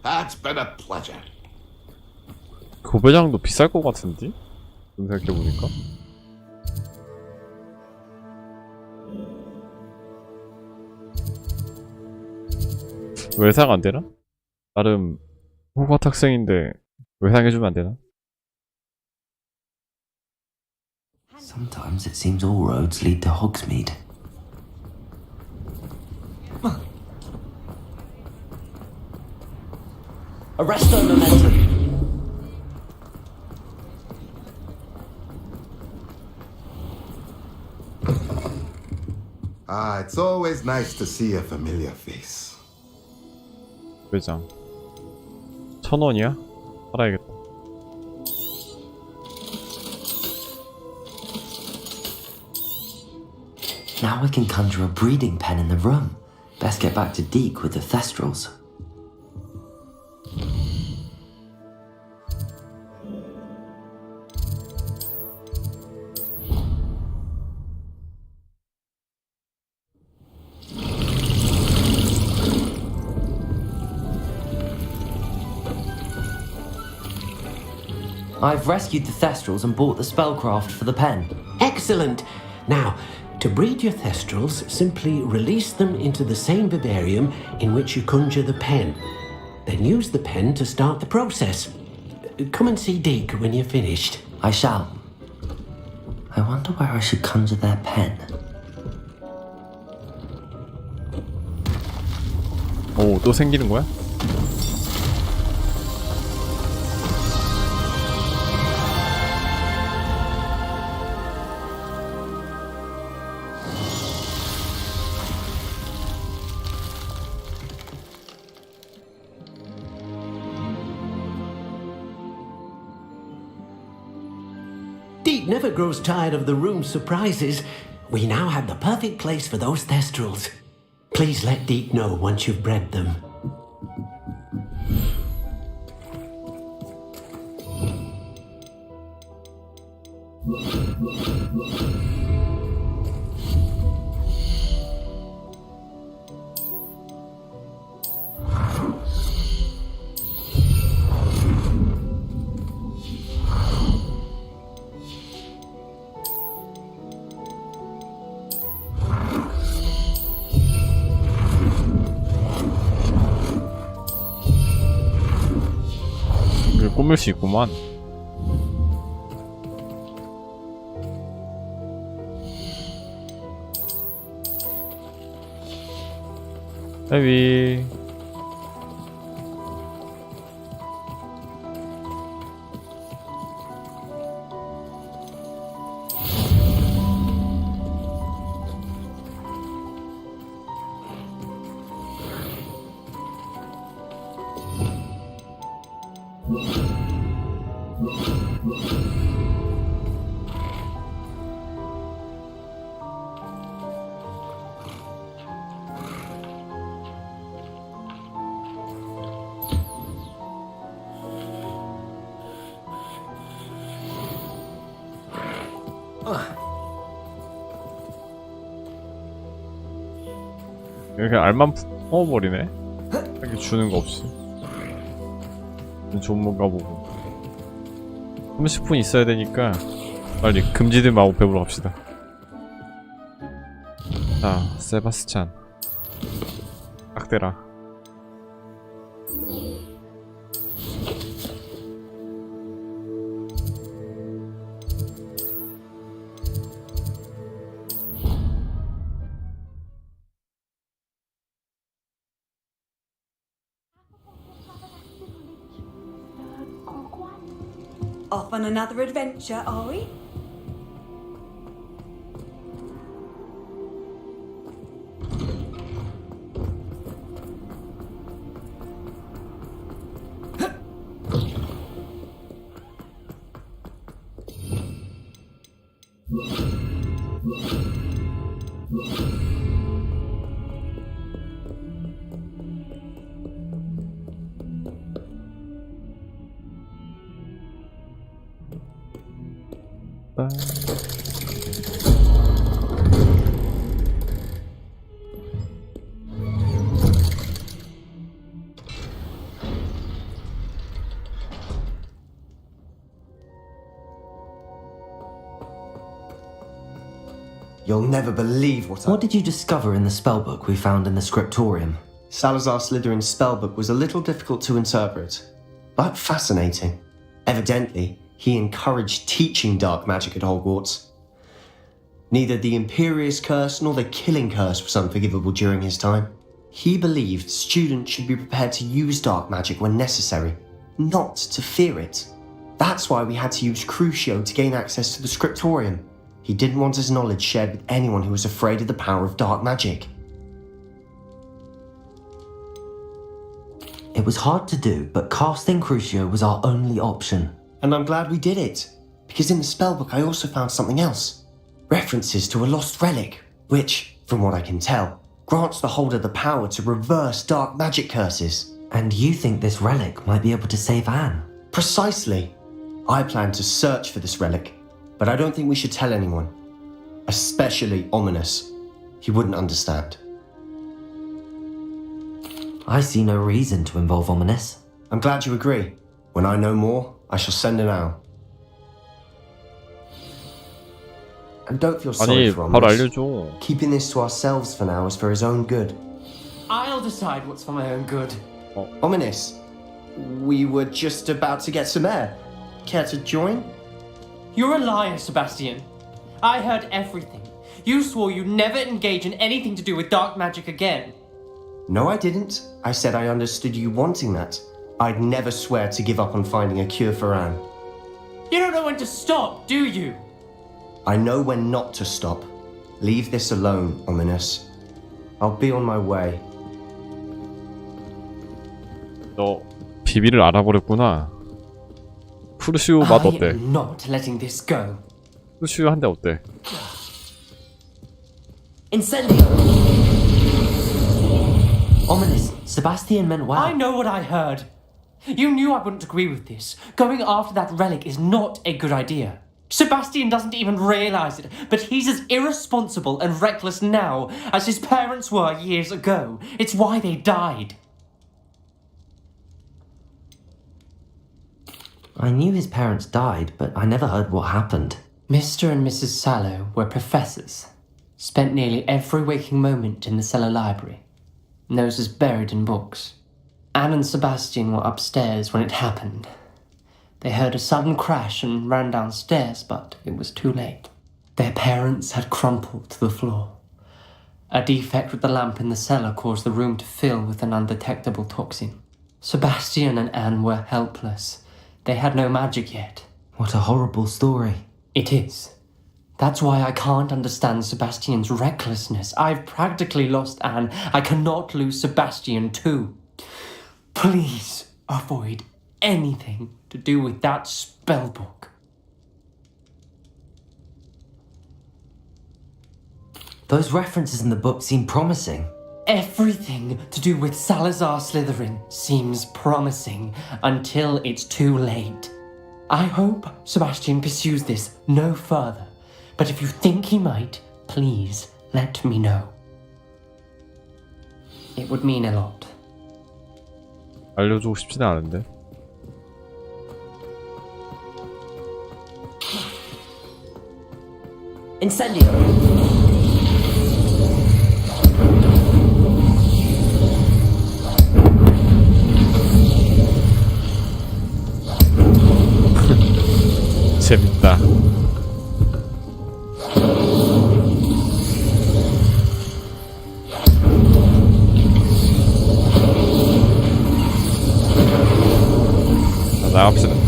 That's been a pleasure. 고배장도 비쌀 것 같은데? 좀 생각해보니까. 외상 안 되나? 나름 호그와트 학생인데 외상해주면 안 되나? Sometimes it seems all roads lead to Hogsmeade. Arresto momentum. Ah, it's always nice to see a familiar face. 외장 1,000원이야? 팔아야겠다. Now I can conjure a breeding pen in the room. Best get back to Deke with the Thestrals. I've rescued the Thestrals and bought the spellcraft for the pen. Excellent! Now, to breed your Thestrals, simply release them into the same vivarium in which you conjure the pen. Then use the pen to start the process. Come and see Deke when you're finished. I shall. I wonder where I should conjure their pen. 오, 또 생기는 거야? Deke never grows tired of the room's surprises. We now have the perfect place for those Thestrals. Please let Deke know once you've bred them. 이걸 꾸밀 수 있구만. 헤비. 이렇게 알만 퍼버리네. 이렇게 주는 거 없이. 존문가 보고 30분 있어야 되니까 빨리 금지된 마법 배우러 갑시다. 자, 세바스찬 딱 대라. Off on another adventure, are we? You'll never believe what did you discover in the spellbook we found in the scriptorium? Salazar Slytherin's spellbook was a little difficult to interpret, but fascinating. Evidently, he encouraged teaching dark magic at Hogwarts. Neither the Imperious Curse nor the Killing Curse was unforgivable during his time. He believed students should be prepared to use dark magic when necessary, not to fear it. That's why we had to use Crucio to gain access to the scriptorium. He didn't want his knowledge shared with anyone who was afraid of the power of dark magic. It was hard to do, but casting Crucio was our only option. And I'm glad we did it, because in the spellbook I also found something else. References to a lost relic, which, from what I can tell, grants the holder the power to reverse dark magic curses. And you think this relic might be able to save Anne? Precisely. I plan to search for this relic, but I don't think we should tell anyone. Especially Ominous. He wouldn't understand. I see no reason to involve Ominous. I'm glad you agree. When I know more, I shall send an owl. And don't feel sorry 아니 for 바로 Ominous. 알려줘. Keeping this to ourselves for now is for his own good. I'll decide what's for my own good. Ominous, we were just about to get some air. Care to join? You're a liar, Sebastian. I heard everything. You swore you'd never engage in anything to do with dark magic again. No, I didn't. I said I understood you wanting that. I'd never swear to give up on finding a cure for Anne. You don't know when to stop, do you? I know when not to stop. Leave this alone, Ominous. I'll be on my way. 너 비밀을 알아버렸구나. 푸르시오 맛 I 어때? am not letting this go. 푸르시오 한 대 어때? Incendio! Ominous, Sebastian meant well. I know what I heard. You knew I wouldn't agree with this. Going after that relic is not a good idea. Sebastian doesn't even realize it, but he's as irresponsible and reckless now as his parents were years ago. It's why they died. I knew his parents died, but I never heard what happened. Mr. and Mrs. Sallow were professors. Spent nearly every waking moment in the cellar library. Noses buried in books. Anne and Sebastian were upstairs when it happened. They heard a sudden crash and ran downstairs, but it was too late. Their parents had crumpled to the floor. A defect with the lamp in the cellar caused the room to fill with an undetectable toxin. Sebastian and Anne were helpless. They had no magic yet. What a horrible story. It is. That's why I can't understand Sebastian's recklessness. I've practically lost Anne. I cannot lose Sebastian too. Please avoid anything to do with that spellbook. Those references in the book seem promising. Everything to do with Salazar Slytherin seems promising until it's too late. I hope Sebastian pursues this no further, but if you think he might, please let me know. It would mean a lot. 알려주고 싶지는 않은데. Incendio! 재밌다.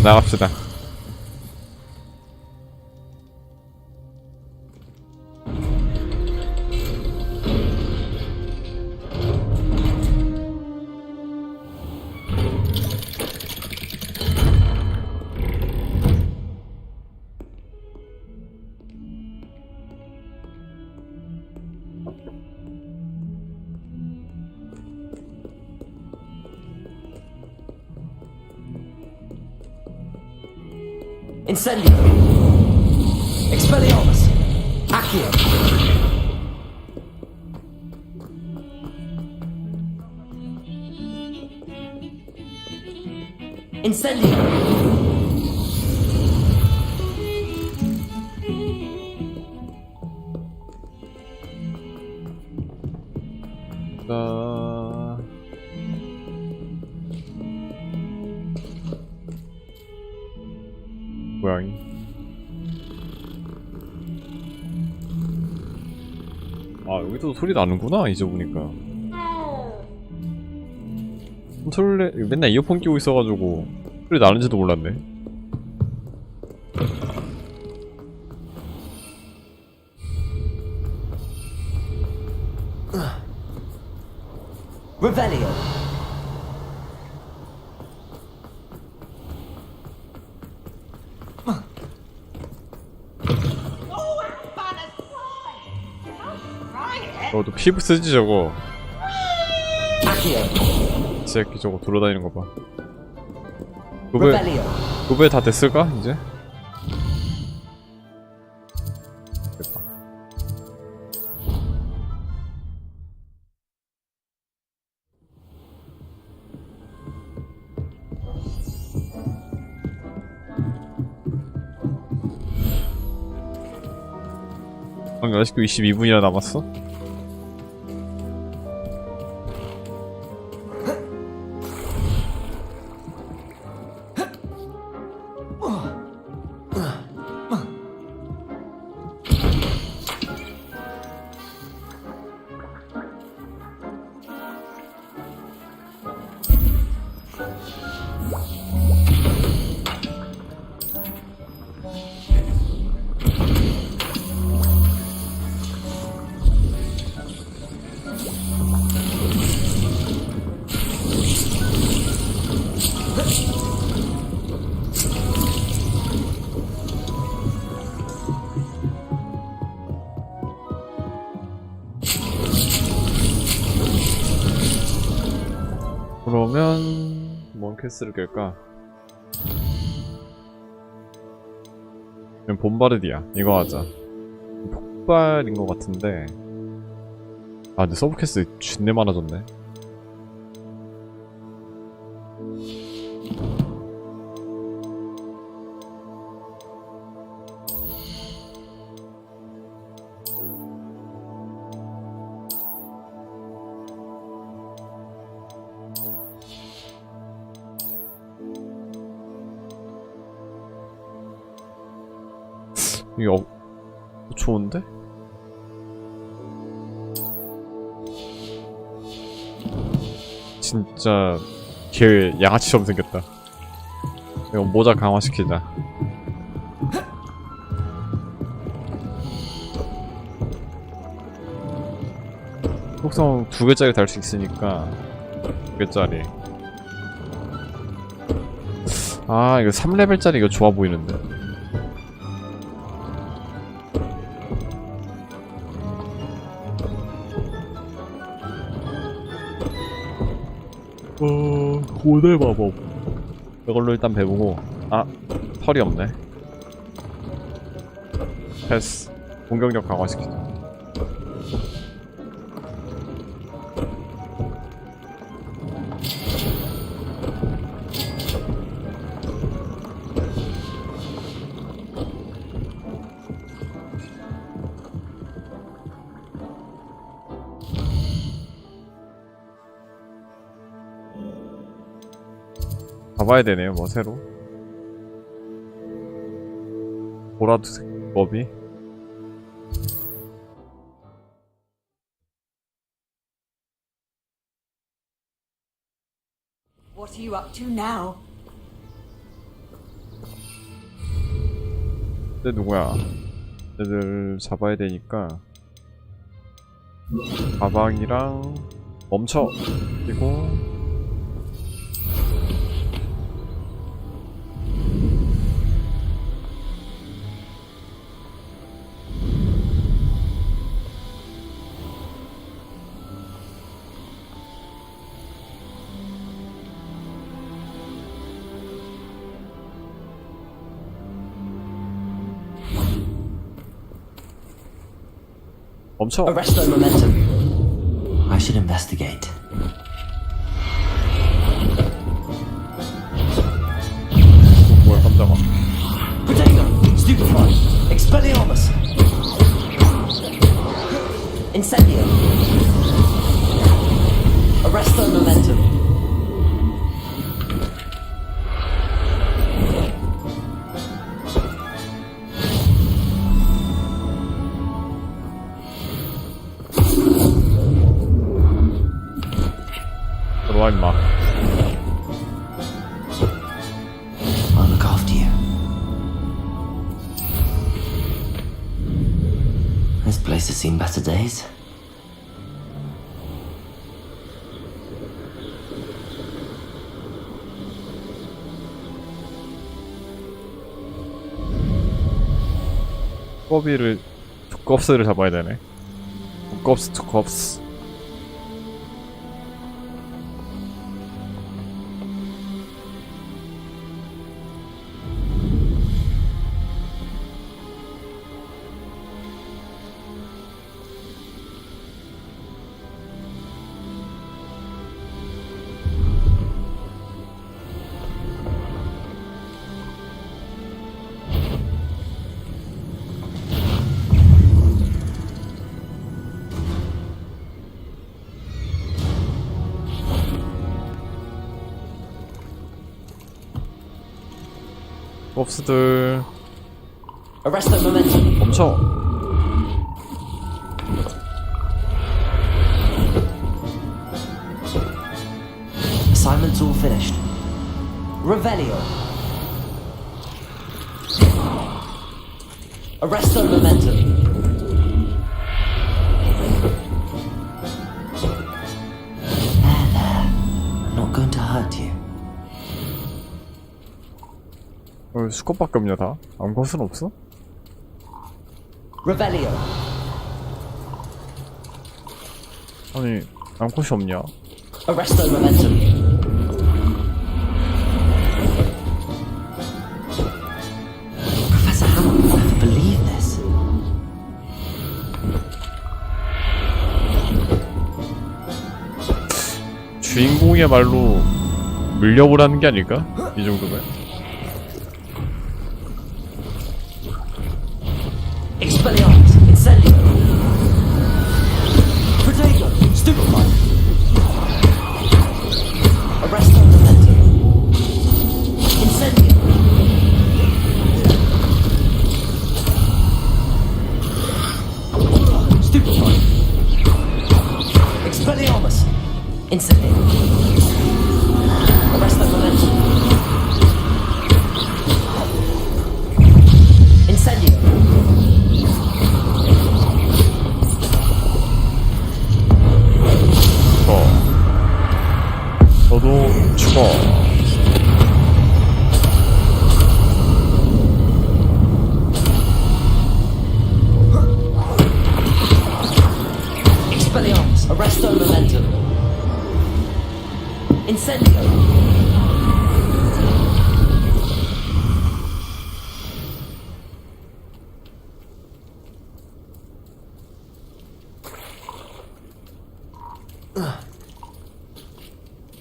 나갑시다. Incendio. Expelliarmus. Accio. Incendio. 자... 고양이. 아, 여기도 소리 나는구나, 이제 보니까. 컨트롤레, 맨날 이어폰 끼고 있어가지고 소리 나는지도 몰랐네. Revelio. 너 피부 쓰지 저거. Accio. 이 새끼 저거 돌아다니는 거 봐. Revelio. 도배 다 됐을까 이제? 됐다. 아직도 22분이나 남았어? 그러면 뭔 퀘스트를 깰까? 그냥 봄바르디아 이거 하자. 폭발인 것 같은데. 아 근데 서브 퀘스트 존내 많아졌네. 이게 좋은데? 진짜 걔 양아치처럼 생겼다. 이거 모자 강화시키자. 속성 2개짜리 달 수 있으니까 2개짜리. 아 이거 3레벨짜리 이거 좋아 보이는데. 고대 마법 이걸로 일단 배우고. 아 털이 없네. 패스. 공격력 강화시키자. 가봐야 되네요, 뭐 새로. 보라트 법이. What are you up to now? 근데 누구야? 애들 잡아야 되니까 가방이랑 멈춰. 그리고 멈춰. Arrest the momentum. I should investigate. 뭐야 깜짝아. Potato. Stupefy. Expelliarmus. Incendio. Arrest the momentum. 들어와 임마. I'll look after you. This place has seen better days. 두껍스를 잡아야 되네. 두껍스. 곱스들 Arrest the momentum. 멈춰. Assignment's all finished. Revelio. Arrest the momentum. There. I'm not going to hurt you. 수컷밖에 없냐 다? 암컷은 없어? Revelio. 아니 암컷이 없냐? Arrest the momentum. Professor Hamill will never believe this. 주인공이야말로 물려고 하는 게 아닐까? 이 정도면? Expelliarmus. Incendio. Potato. Stupefy. Arrest the momentum. Incendio. Stupefy. Expelliarmus. Incendio. Arrest the momentum. Incendio. 너도 죽어. Expelliarmus. Arrest the momentum. Incendio.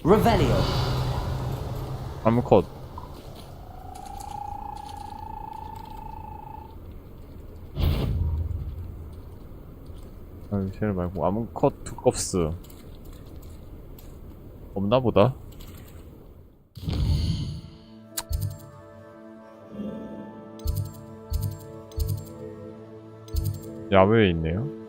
Revelio. 암컷. 아유 쟤를 말고 암컷 두껍스 없나 보다. 야외에 있네요.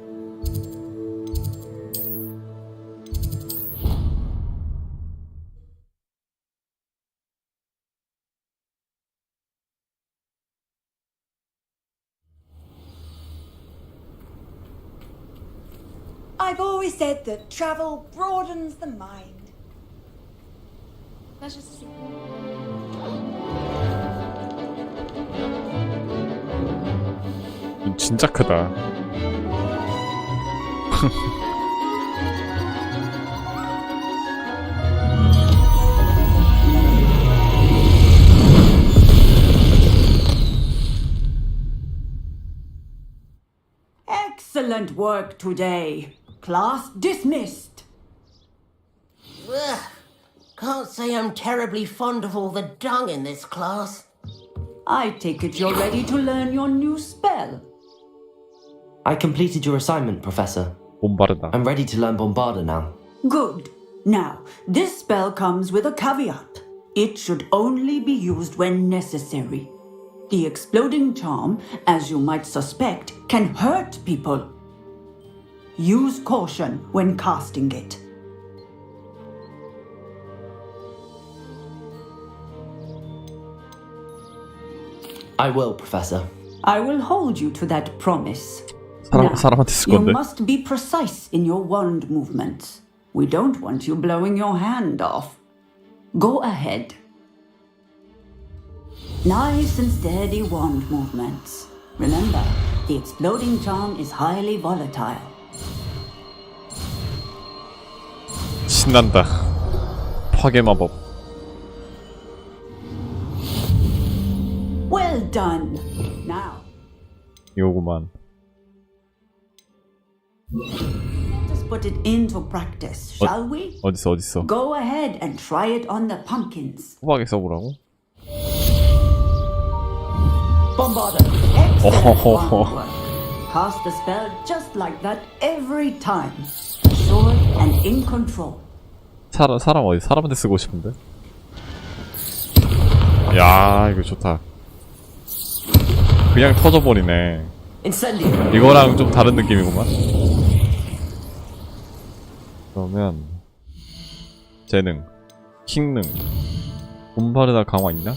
I've always said that travel broadens the mind. Let's just see. 진짜 크다. Excellent work today. Class dismissed. Ugh. Can't say I'm terribly fond of all the dung in this class. I take it you're ready to learn your new spell. I completed your assignment, Professor. Bombarda. I'm ready to learn Bombarda now. Good. Now, this spell comes with a caveat. It should only be used when necessary. The exploding charm, as you might suspect, can hurt people. Use caution when casting it. I will, Professor. I will hold you to that promise. 사람한테 쓸 You 건데. must be precise in your wand movements. We don't want you blowing your hand off. Go ahead. Nice and steady wand movements. Remember, the exploding charm is highly volatile. 신난다. 파괴 마법. Well done. Now, 이거구만. let us put it into practice, shall we? 어딨어? Go ahead and try it on the pumpkins. 호박에 써보라고? Bombarda. Excellent Oh. wand work. Cast the spell just like that every time. Assured and in control. 사람 어디? 사람한테 쓰고 싶은데? 야, 이거 좋다. 그냥 터져버리네. 이거랑 좀 다른 느낌이구만. 그러면 재능, 킹능, 곰바르다 강화 있나?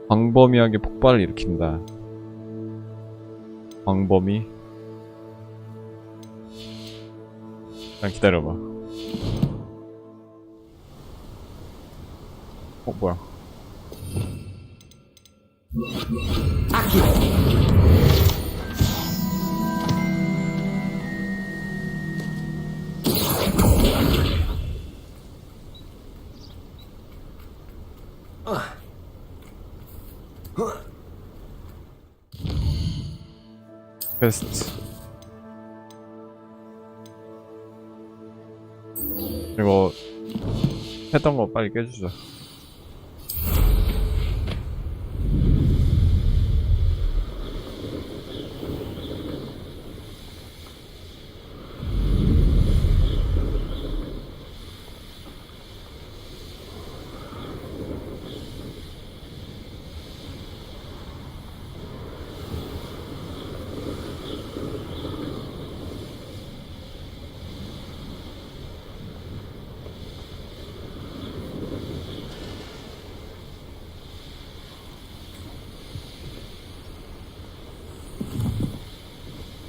광범위하게 폭발을 일으킨다. 광범위. 그냥 기다려봐. 뭐야? 베스트. 이거 했던 거 빨리 깨주자.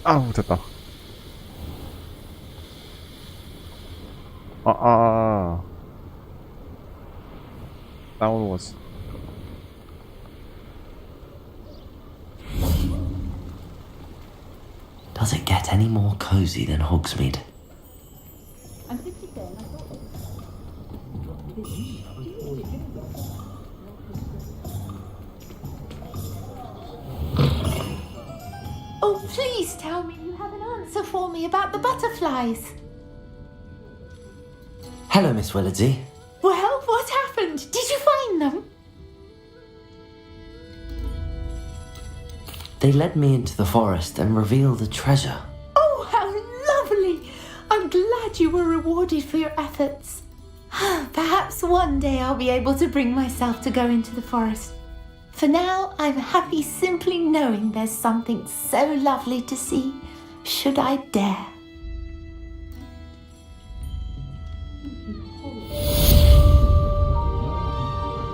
아우 됐다. 다운로드. Does it get any more cozy than Hogsmeade? Oh, please tell me you have an answer for me about the butterflies. Hello, Miss Willardsey. Well, what happened? Did you find them? They led me into the forest and revealed a treasure. Oh, how lovely! I'm glad you were rewarded for your efforts. Perhaps one day I'll be able to bring myself to go into the forest. For now, I'm happy simply knowing there's something so lovely to see, should I dare.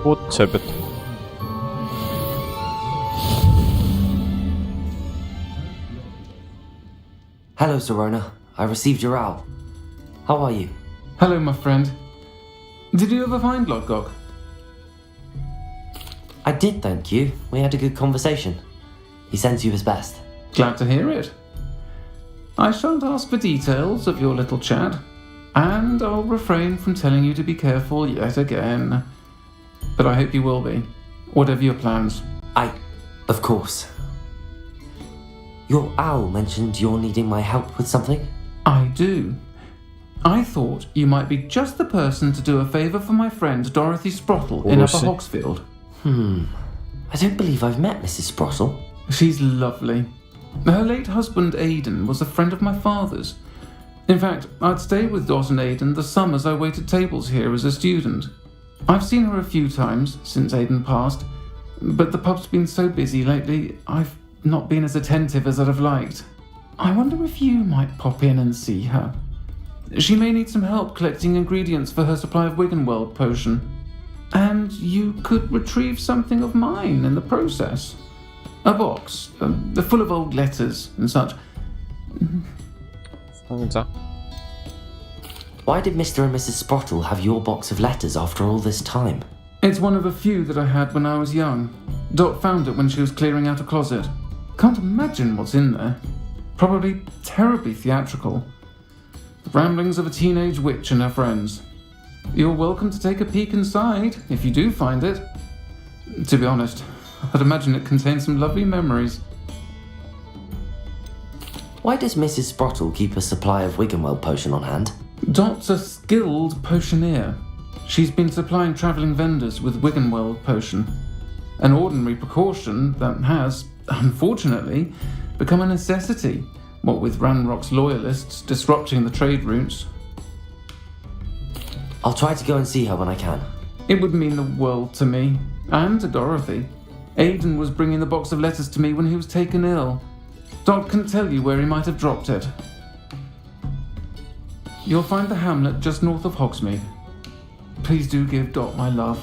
꽃 재배. Hello, Serona. I received your owl. How are you? Hello, my friend. Did you ever find Lodgok? I did, thank you. We had a good conversation. He sends you his best. Glad to hear it. I shan't ask for details of your little chat, and I'll refrain from telling you to be careful yet again. But I hope you will be, whatever your plans. Of course. Your owl mentioned you're needing my help with something? I do. I thought you might be just the person to do a favour for my friend Dorothy Sprottle in Upper Hogsfield. I don't believe I've met Mrs. Sprottle. She's lovely. Her late husband Aidan was a friend of my father's. In fact, I'd stayed with Dot and Aidan the summers I waited tables here as a student. I've seen her a few times since Aidan passed, but the pub's been so busy lately, I've not been as attentive as I'd have liked. I wonder if you might pop in and see her. She may need some help collecting ingredients for her supply of Wiggenweld potion. And you could retrieve something of mine in the process. A box, full of old letters and such. 상자. Why did Mr. and Mrs. Sprottle have your box of letters after all this time? It's one of a few that I had when I was young. Dot found it when she was clearing out a closet. Can't imagine what's in there. Probably terribly theatrical. The ramblings of a teenage witch and her friends. You're welcome to take a peek inside, if you do find it. To be honest, I'd imagine it contains some lovely memories. Why does Mrs. Sprottle keep a supply of Wiggenweld potion on hand? Dot's a skilled potioneer. She's been supplying travelling vendors with Wiggenweld potion. An ordinary precaution that has, unfortunately, become a necessity, what with Ranrock's loyalists disrupting the trade routes. I'll try to go and see her when I can. It would mean the world to me, and to Dorothy. Aidan was bringing the box of letters to me when he was taken ill. Dot can tell you where he might have dropped it. You'll find the hamlet just north of Hogsmeade. Please do give Dot my love.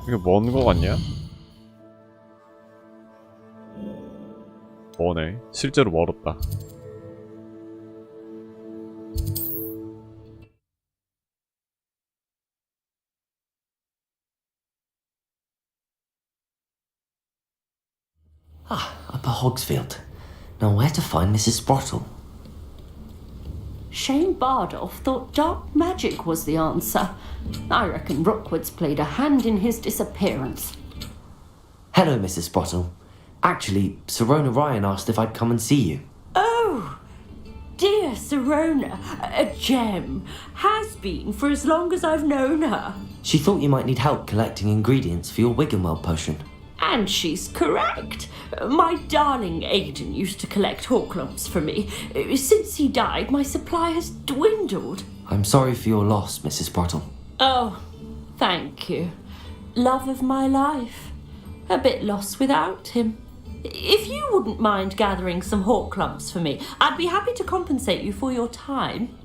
이게 먼 거 같냐? 머네. 실제로 멀었다. Upper Hogsfield. Now where to find Mrs. Sprottle? Shane Bardolph thought dark magic was the answer. I reckon Rookwood's played a hand in his disappearance. Hello, Mrs. Sprottle. Actually, Serona Ryan asked if I'd come and see you. Oh, dear Serona, a gem. Has been for as long as I've known her. She thought you might need help collecting ingredients for your Wiggenweld potion. And she's correct. My darling Aidan used to collect Horklumps for me. Since he died, my supply has dwindled. I'm sorry for your loss, Mrs. Sprottle. Oh, thank you. Love of my life. A bit lost without him. If you wouldn't mind gathering some Horklumps for me, I'd be happy to compensate you for your time.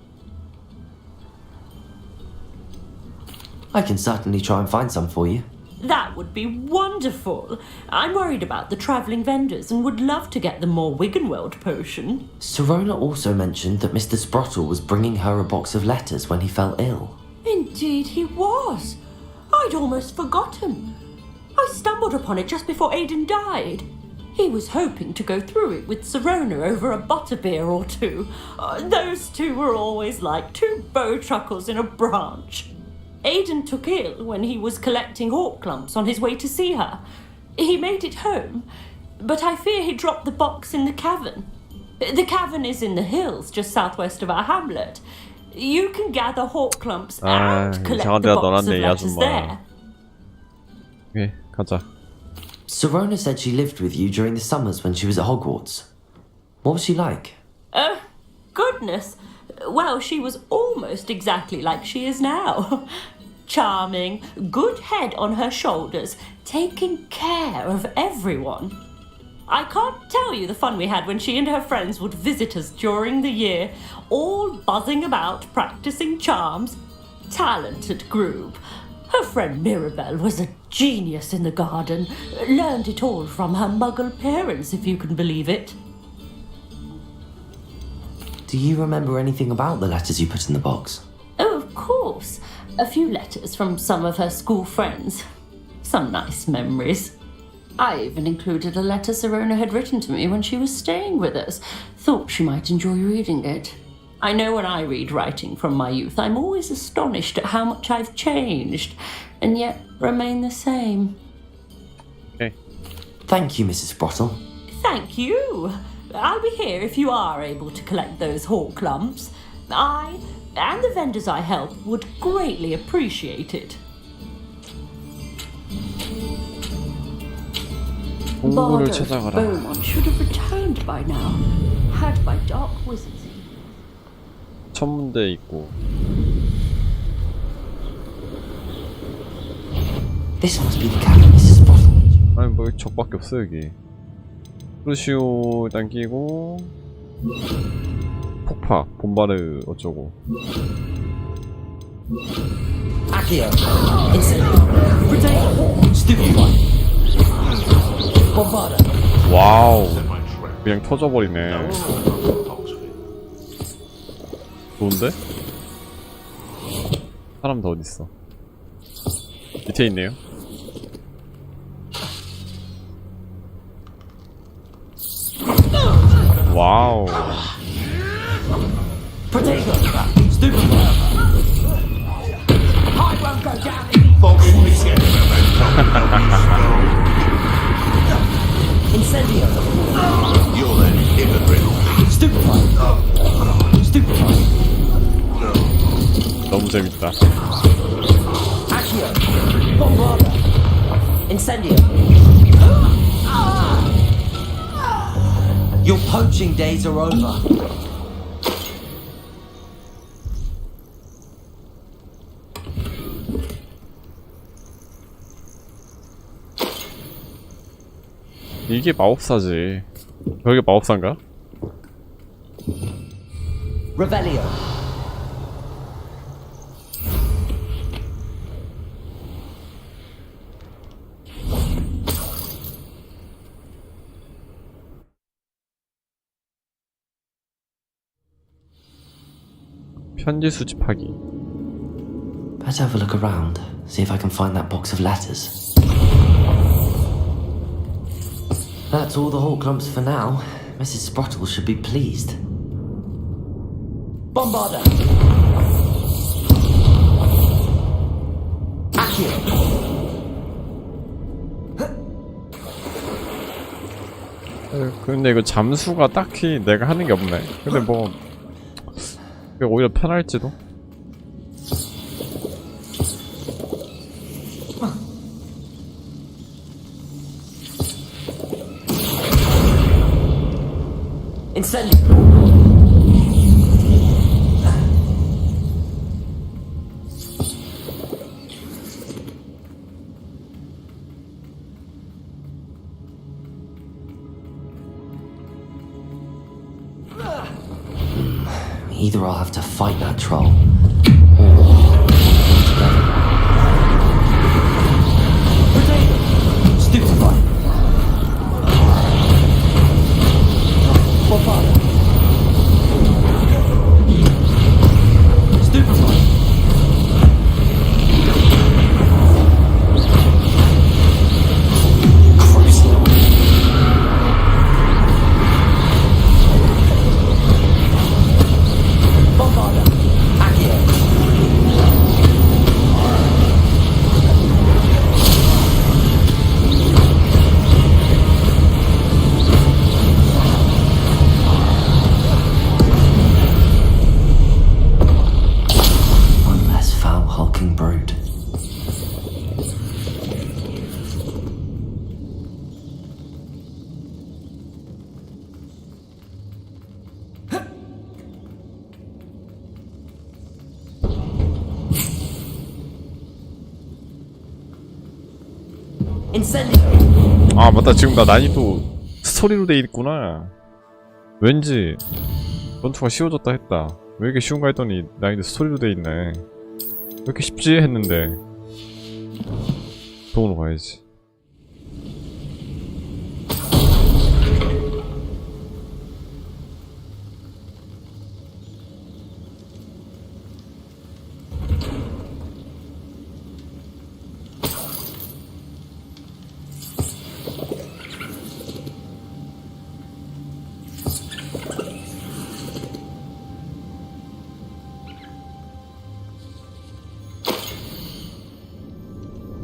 I can certainly try and find some for you. That would be wonderful. I'm worried about the travelling vendors and would love to get them more Wiggenweld potion. Serona also mentioned that Mr. Sprottle was bringing her a box of letters when he fell ill. Indeed he was. I'd almost forgotten. I stumbled upon it just before Aidan died. He was hoping to go through it with Serona over a butterbeer or two. Those two were always like two bowtruckles in a branch. Aidan took ill when he was collecting Horklumps on his way to see her. He made it home, but I fear he dropped the box in the cavern. The cavern is in the hills just southwest of our hamlet. You can gather Horklumps and collect the box of letters there. Okay, 가자. Serona said she lived with you during the summers when she was at Hogwarts. What was she like? Oh, goodness. Well, she was almost exactly like she is now. Charming, good head on her shoulders, taking care of everyone. I can't tell you the fun we had when she and her friends would visit us during the year, all buzzing about, practicing charms. Talented group. Her friend Mirabelle was a genius in the garden. Learned it all from her muggle parents, if you can believe it. Do you remember anything about the letters you put in the box? Oh, of course. A few letters from some of her school friends. Some nice memories. I even included a letter Serona had written to me when she was staying with us. Thought she might enjoy reading it. I know when I read writing from my youth, I'm always astonished at how much I've changed, and yet remain the same. Okay. Thank you, Mrs. Sprottle. Thank you. I'll be here if you are able to collect those hawk lumps. I, and the vendors I help, would greatly appreciate it. 동굴을 찾아가라. Beaumont should have returned by now, had my dark wizards. 천문대 있고. This must be the cabin, Mrs. Sprottle. 아니 뭐 적밖에 없어 여기. 크루시오 일단 끼고 폭파, 봄바르 어쩌고. Accio. Incendio. Potato. Stupid one. Bombarda. 와우. 그냥 터져버리네. 좋은데? 사람 더 어딨어? 밑에 있네요. 와우. Potato. Stupid one. I won't go down. Incendio. You're an hypocrite. Stupid one. Stupid one. 너무 재밌다. Accio. Bombarda. Incendio. Your poaching days are over. 이게 마법사지. 저게 마법사인가? Revelio. 편지 수집하기. Better have a look around, see if I can find that box of letters. That's all the whole clumps for now. Mrs. Sprottle should be pleased. Bombarda. Accio. 근데 이거 잠수가 딱히 내가 하는 게 없네. 근데 뭐 오히려 편할지도. Incendio. Either I'll have to fight that troll, Potato. Stupid one. Bombarda. Stupid one. Bombarda. Accio. one less foul hulking brood. Incendio. 아 맞다, 지금 나 난이도 스토리로 돼 있구나. 왠지 전투가 쉬워졌다 했다. 왜 이렇게 쉬운가 했더니 난이도 스토리로 돼 있네. 왜 이렇게 쉽지 했는데 동으로 가야지.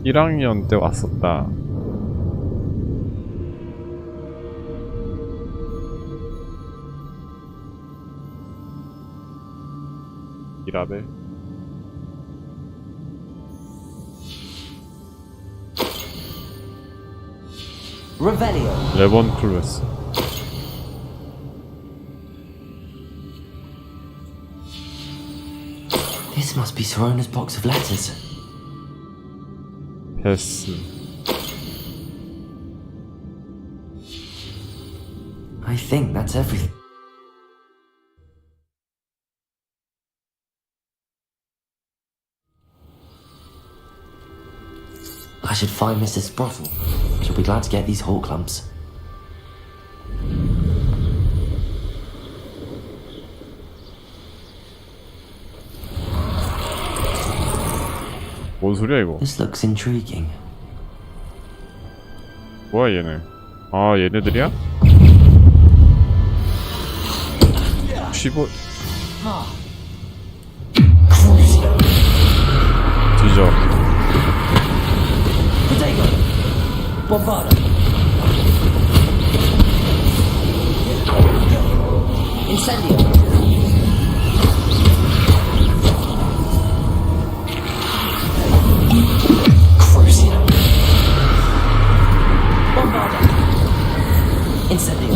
1학년 때 왔었다. 미라벨? Revelio. 레번 클루스. This must be Sorona's box of letters. 패스. I think that's everything. I should find Mrs. Sprottle. She'll be glad to get these hawk clumps. 뭔 소리야 이거? This looks intriguing. 뭐야 얘네? 아 얘네들이야? 15... 뒤져. Potato. Bombarda. Incendio. Crucio. Bombarda. Incendio.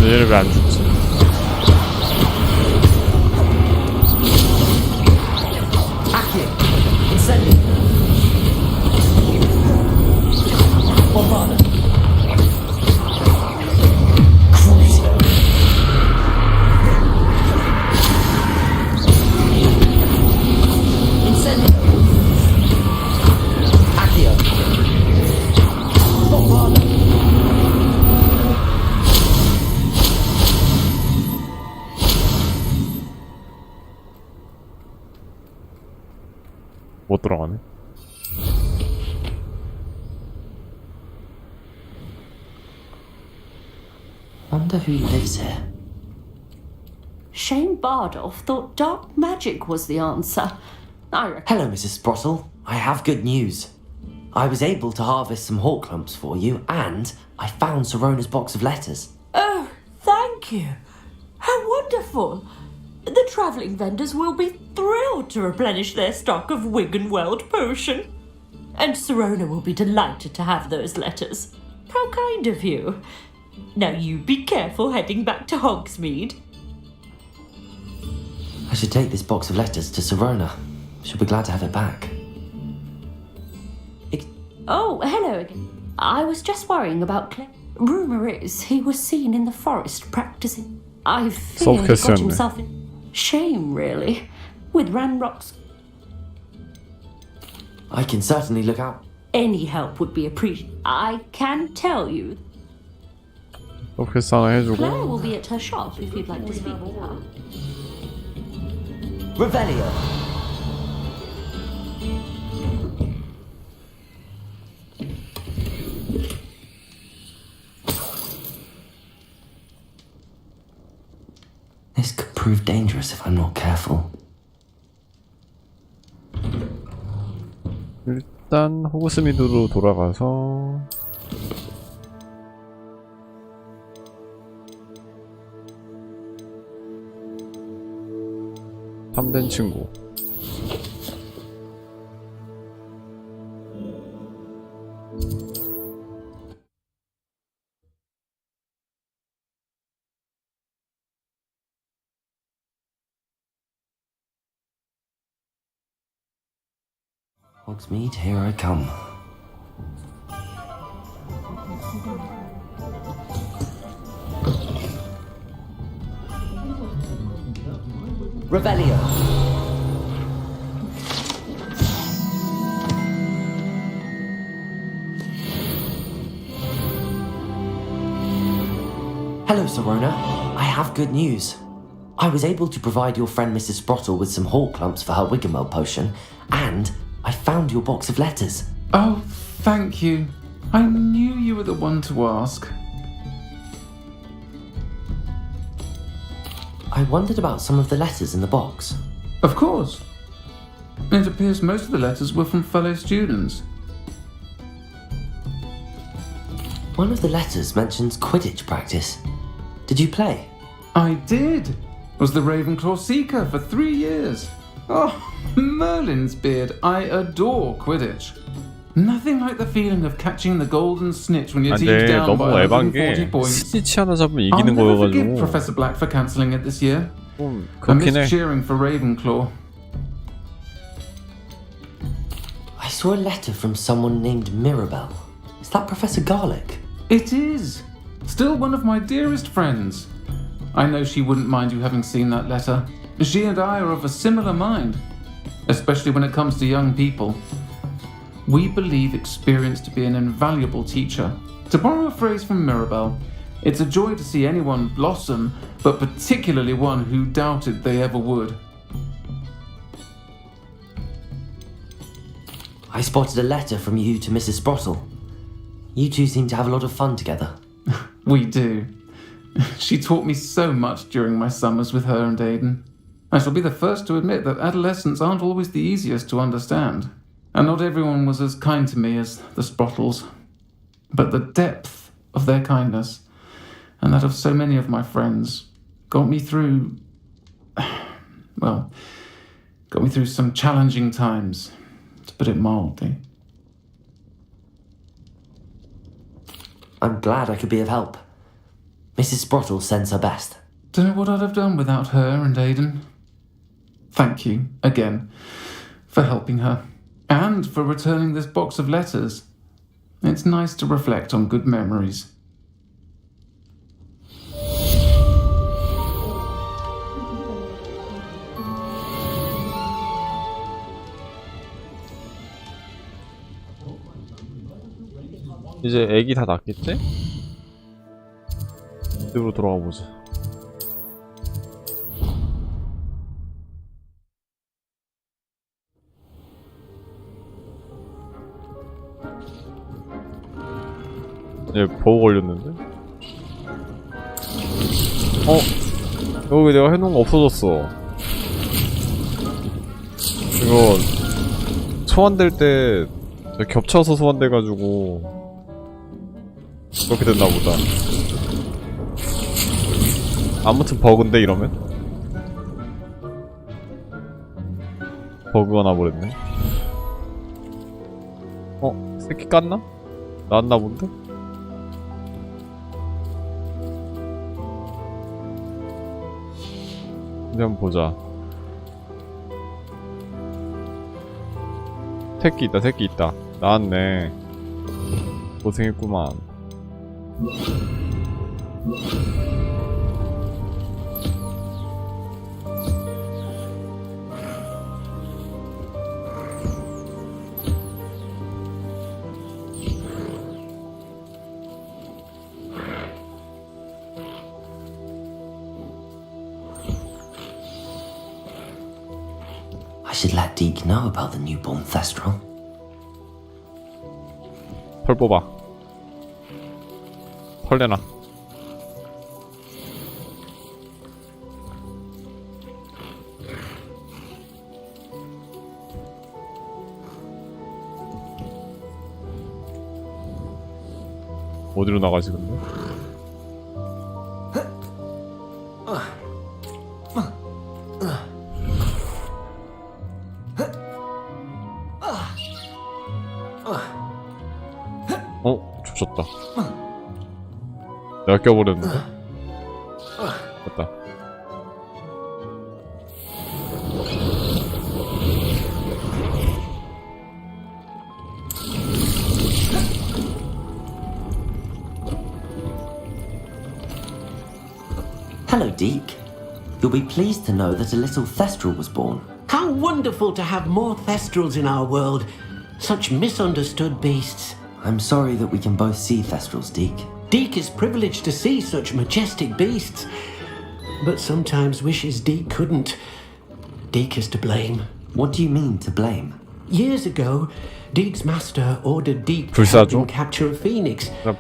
얘네 왜 안 죽지? Accio. Incendio. Bombarda. Crucio. Incendio. Accio. Bombarda. 못 들어가네. Wonder who lives here. Shane Bardolph thought dark magic was the answer. Hello, Mrs. Sprottle. I have good news. I was able to harvest some hawk clumps for you, and I found Sorona's box of letters. Oh, thank you. How wonderful. The travelling vendors will be thrilled to replenish their stock of Wiggenweld potion. And Sirona will be delighted to have those letters. How kind of you. Now you be careful heading back to Hogsmeade. I should take this box of letters to Sirona. She'll be glad to have it back. Oh, hello again. I was just worrying about Clay. Rumour is he was seen in the forest practicing. I fear he got himself in shame, really, with Ranrock's. I can certainly look out. Any help would be appreciated. I can tell you. 패스 하나 해주고. Claire will be at her shop if you'd like to speak with her. Revelio. This could prove dangerous if I'm not careful. 일단 호그스미드로 돌아가서 참된 친구. Hogsmeade, here I come. Revelio. Hello, Sirona. I have good news. I was able to provide your friend Mrs. Sprottle with some hawk clumps for her Wiggenweld potion, and I found your box of letters. Oh, thank you. I knew you were the one to ask. I wondered about some of the letters in the box. Of course. It appears most of the letters were from fellow students. One of the letters mentions Quidditch practice. Did you play? I did. Was the Ravenclaw Seeker for 3 years. Oh, Merlin's beard. I adore Quidditch. Nothing like the feeling of catching the golden snitch when your team's down 너무 by 에반 140 게 points. 스니치 하나 잡으면 I'll 이기는 never forgive 거여가지고 Professor Black for cancelling it this year. I 그렇긴 해. missed cheering for Ravenclaw. I saw a letter from someone named Mirabelle. Is that Professor Garlick? It is. Still one of my dearest friends. I know she wouldn't mind you having seen that letter. She and I are of a similar mind, especially when it comes to young people. We believe experience to be an invaluable teacher. To borrow a phrase from Mirabelle, it's a joy to see anyone blossom, but particularly one who doubted they ever would. I spotted a letter from you to Mrs. Sprottle. You two seem to have a lot of fun together. We do. She taught me so much during my summers with her and Aidan. I shall be the first to admit that adolescents aren't always the easiest to understand, and not everyone was as kind to me as the Sprottles. But the depth of their kindness, and that of so many of my friends, got me through some challenging times, to put it mildly. I'm glad I could be of help. Mrs. Sprottle sends her best. Don't know what I'd have done without her and Aidan. Thank you, again, for helping her, and for returning this box of letters. It's nice to reflect on good memories. 이제 애기 다 낳겠지? 집으로 돌아가 보자. 얘 버그 걸렸는데? 여기 내가 해놓은 거 없어졌어. 이거 소환될 때 겹쳐서 소환돼가지고 그렇게 됐나 보다. 아무튼 버그인데 이러면? 버그가 나버렸네. 새끼 깠나? 나왔나 본데? 이제 한번 보자. 새끼 있다, 새끼 있다. 나왔네. 고생했구만. I should let Deke know about the newborn Thestral. 털 뽑아. 털 내놔. 어디로 나가지 근데? 조졌다. 내가 껴버렸는데? 됐다. Hello, Deke. You'll be pleased to know that a little Thestral was born. How wonderful to have more Thestrals in our world. Such misunderstood beasts. I'm sorry that we can both see Thestrals, Deke. Deke is privileged to see such majestic beasts, but sometimes wishes Deke couldn't. Deke is to blame. What do you mean, to blame? Years ago, Deke's master ordered Deke to help him capture a phoenix, the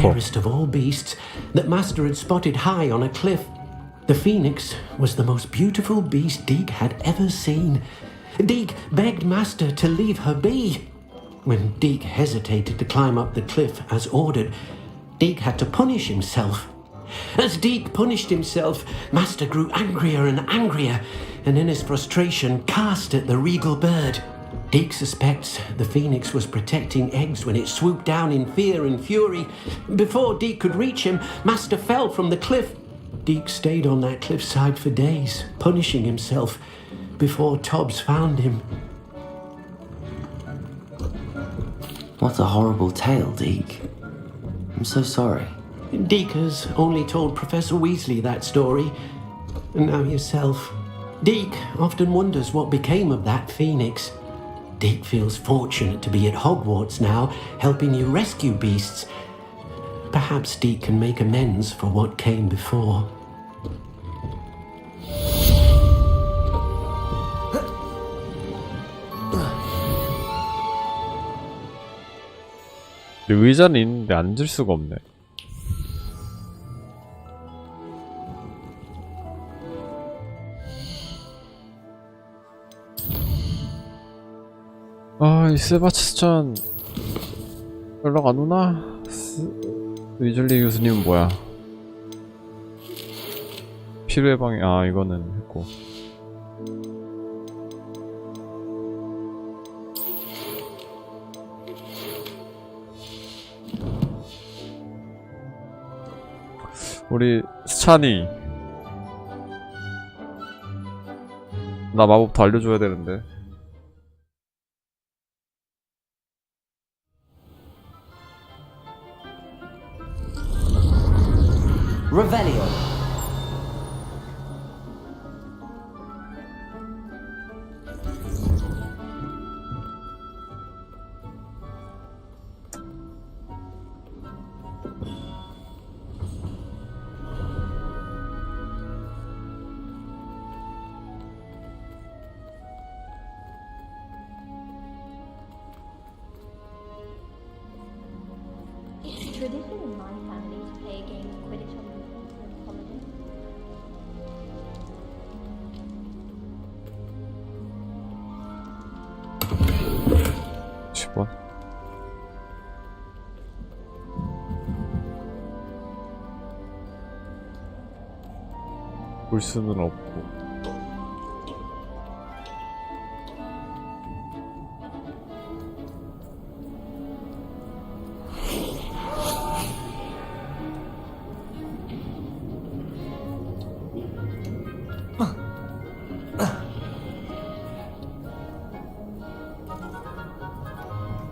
rarest of all beasts, that master had spotted high on a cliff. The phoenix was the most beautiful beast Deke had ever seen, Deek begged Master to leave her be. When Deek hesitated to climb up the cliff as ordered, Deek had to punish himself. As Deek punished himself, Master grew angrier and angrier, and in his frustration cast at the regal bird. Deek suspects the phoenix was protecting eggs when it swooped down in fear and fury. Before Deek could reach him, Master fell from the cliff. Deek stayed on that cliffside for days, punishing himself, before Tobbs found him. What a horrible tale, Deke. I'm so sorry. Deek has only told Professor Weasley that story, and now yourself. Deek often wonders what became of that phoenix. Deek feels fortunate to be at Hogwarts now, helping you rescue beasts. Perhaps Deek can make amends for what came before. 의자는 있는데 앉을 수가 없네. 아, 이 세바스찬 연락 안 오나? 위즐리 교수님은 뭐야? 피로 예방이, 아, 이거는 했고. 우리 스찬이 나 마법 더 알려줘야 되는데. Revelio. It's tradition in my family to play a game of Quidditch on the holiday. 10번. 볼 수는 없고.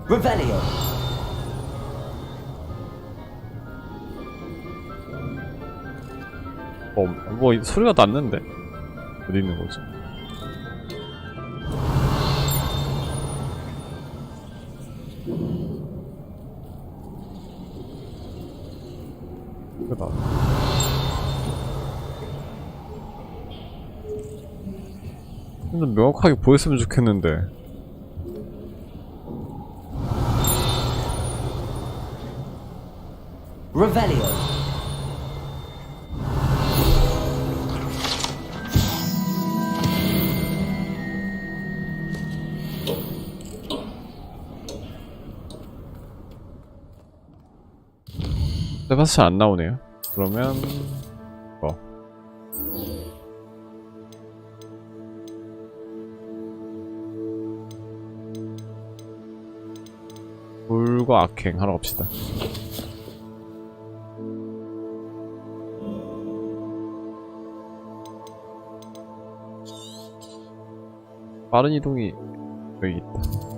Revelio. 뭐 소리가 났는데 어디 있는 거지? 그다. 좀 명확하게 보였으면 좋겠는데. Revelio. 세바스찬 안 나오네요. 그러면 불과 악행 하러 갑시다. 빠른 이동이 여기 있다.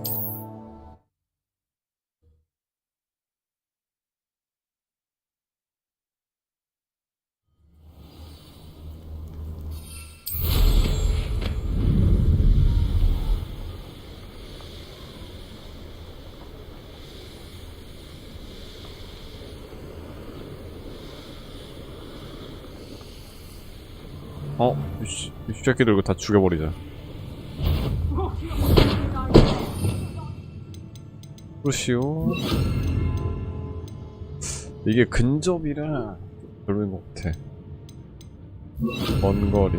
이 새끼들 이거 다 죽여버리자. 그러시오. 이게 근접이라 별로인 것 같아. 먼 거리.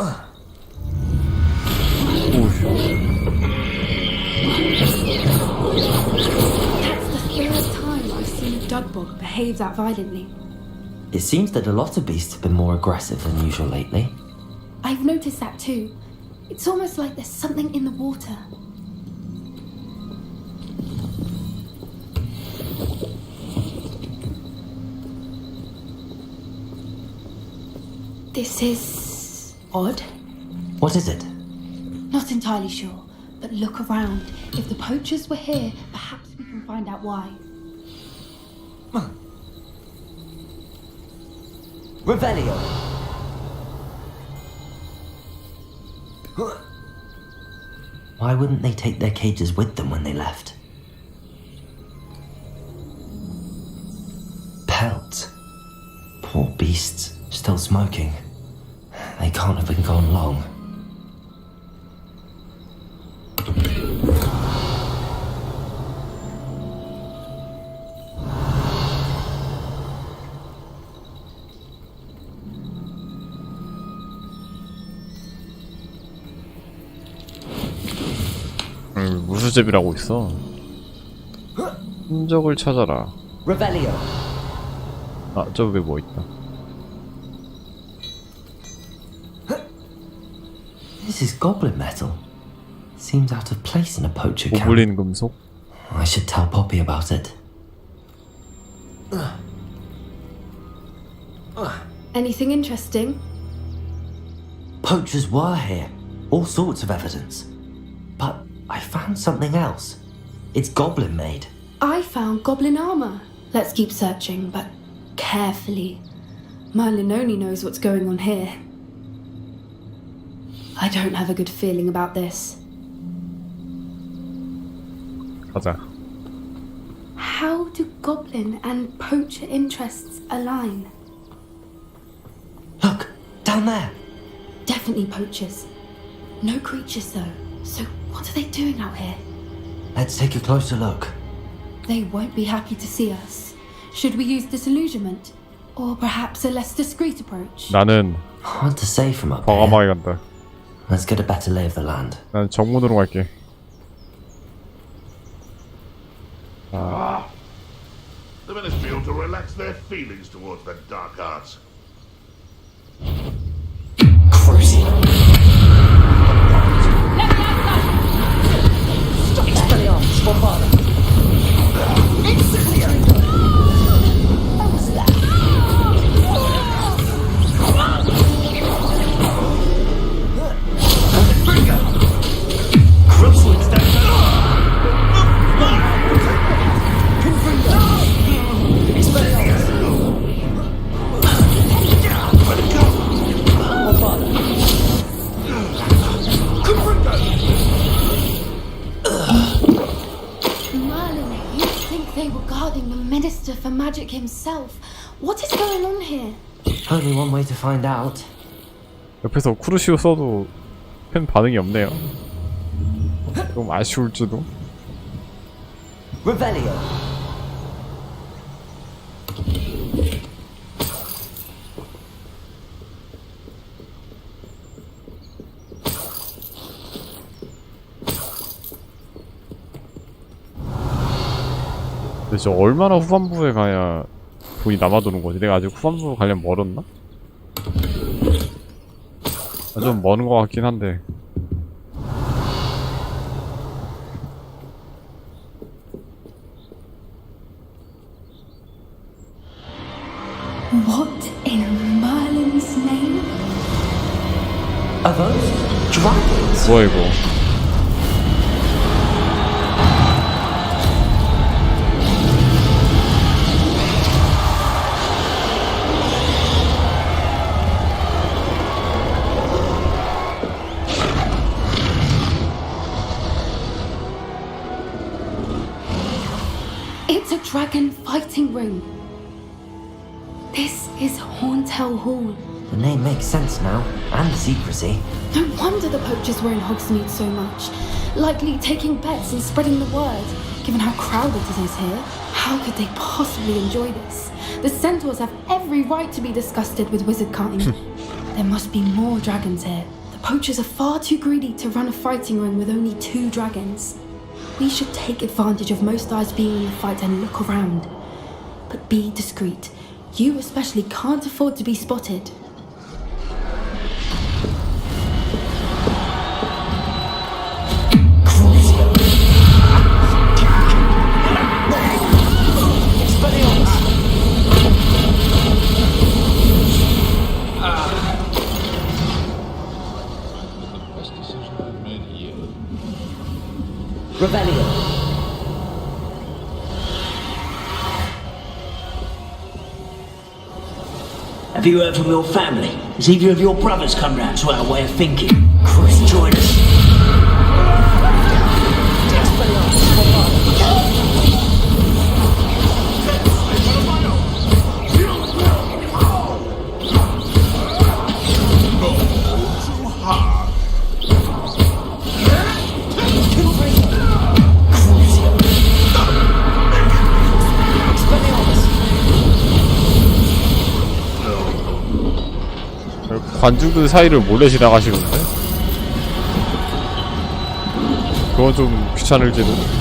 That's the third time I've seen a dugbog behave that violently. It seems that a lot of beasts have been more aggressive than usual lately. I've noticed that too. It's almost like there's something in the water. This is odd. What is it? Not entirely sure, but look around. If the poachers were here, perhaps we can find out why. Revelio! Why wouldn't they take their cages with them when they left? Pelts. Poor beasts, still smoking. They can't have been gone long. 무수제비라고 있어. 흔적을 찾아라. Revelio. 아, 저 위에 뭐 있다. This is goblin metal. Seems out of place in a poacher camp. 고블린 금속? I should tell Poppy about it. Anything interesting? Poachers were here. All sorts of evidence. But I found something else. It's goblin made. I found goblin armor. Let's keep searching, but carefully. Merlin only knows what's going on here. I don't have a good feeling about this. 가자. How do goblin and poacher interests align? Look, down there. Definitely poachers. No creatures though. So what are they doing out here? Let's take a closer look. They won't be happy to see us. Should we use disillusionment? Or perhaps a less discreet approach? 나는 Hard to say from up here. 과감하게 간다. Let's get a better lay of the land. 난 정문으로 갈게. The Ministry ought to relax their feelings towards the dark arts. Cruising. Expelliarmus, bombardum. Incendiary. What was that? Cruising step. Merlin, you'd think they were guarding the Minister for Magic himself. What is going on here? Only one way to find out. 옆에서 쿠르시오 써도 팬 반응이 없네요. 좀 아쉬울지도. Revelio. 근데 저 얼마나 후반부에 가야 돈이 남아도는 거지? 내가 아직 후반부로 가려면 멀었나? 아, 좀 먼 거 같긴 한데. What in Merlin's name? Are those dragons? 뭐야 이거? It's a dragon fighting ring. This is Hauntel Hall. The name makes sense now, and the secrecy. No wonder the poachers were in Hogsmeade so much. Likely taking bets and spreading the word, given how crowded it is here. How could they possibly enjoy this? The centaurs have every right to be disgusted with wizard kind. There must be more dragons here. The poachers are far too greedy to run a fighting ring with only 2 dragons. We should take advantage of most eyes being in the fight and look around. But be discreet. You especially can't afford to be spotted. Revelio. Have you heard from your family? Has either of your brothers come round to our way of thinking? Join us. 관중들 사이를 몰래 지나가시는데? 그건 좀 귀찮을지도.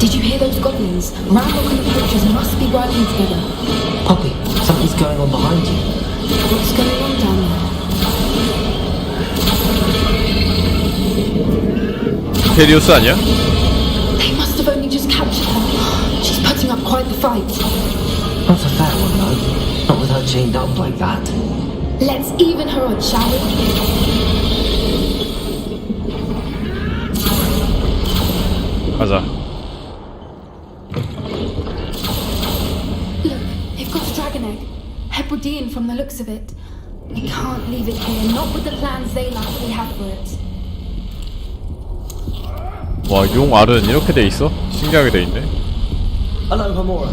Did you hear those goblins? Ranrock and the poachers must be working together. Poppy, something's going on behind you. What's going on down there? 페리우스 아니야? They must have only just captured her. She's putting up quite the fight. Not a fair one, though. Not with her chained up like that. Let's even her odds, shall we? 가자. Look, they've got a dragon egg. Hebridean from the looks of it. We can't leave it here, not with the plans they likely have for it. 와, 용 알은 이렇게 돼 있어? 신기하게 돼 있네. Hello, Homora.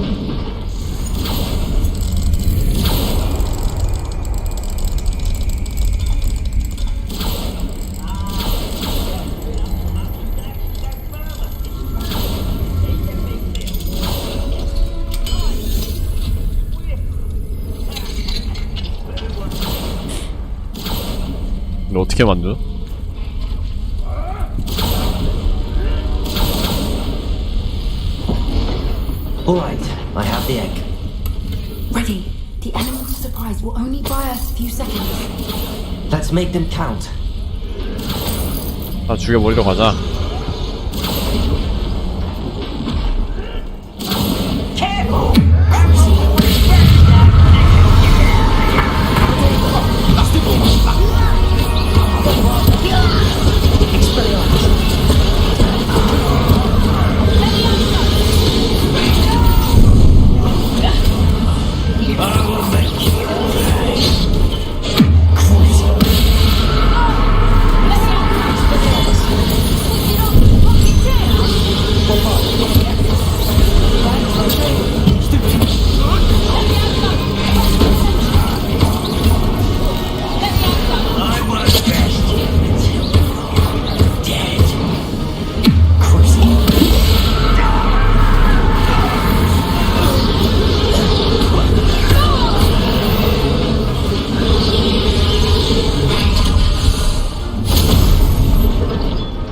이거 어떻게 만들어? Alright, I have the egg. Ready. The animal surprise will only buy us a few seconds. Let's make them count. 다 죽여버리러 가자. Careful!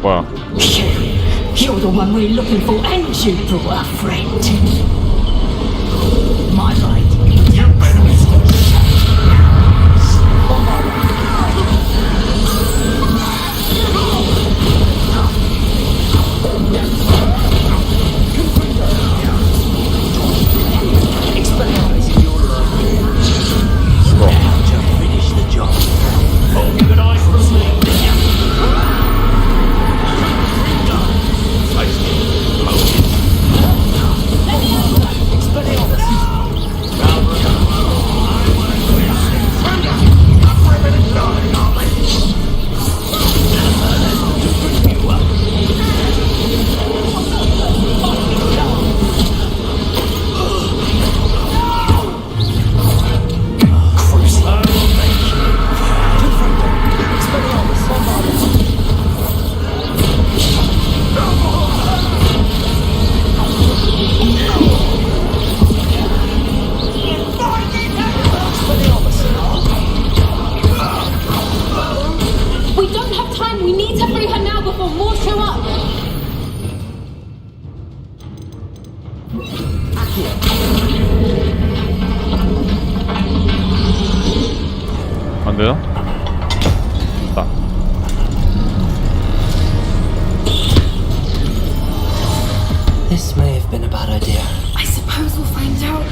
뭐야? You're the one we're looking for, and you brought a friend. My right. You better be Finish the job. Oh, good eye for us, mate. can! We need to free her now before more show up! 안 돼요? 됐다. This may have been a bad idea. I suppose we'll find out.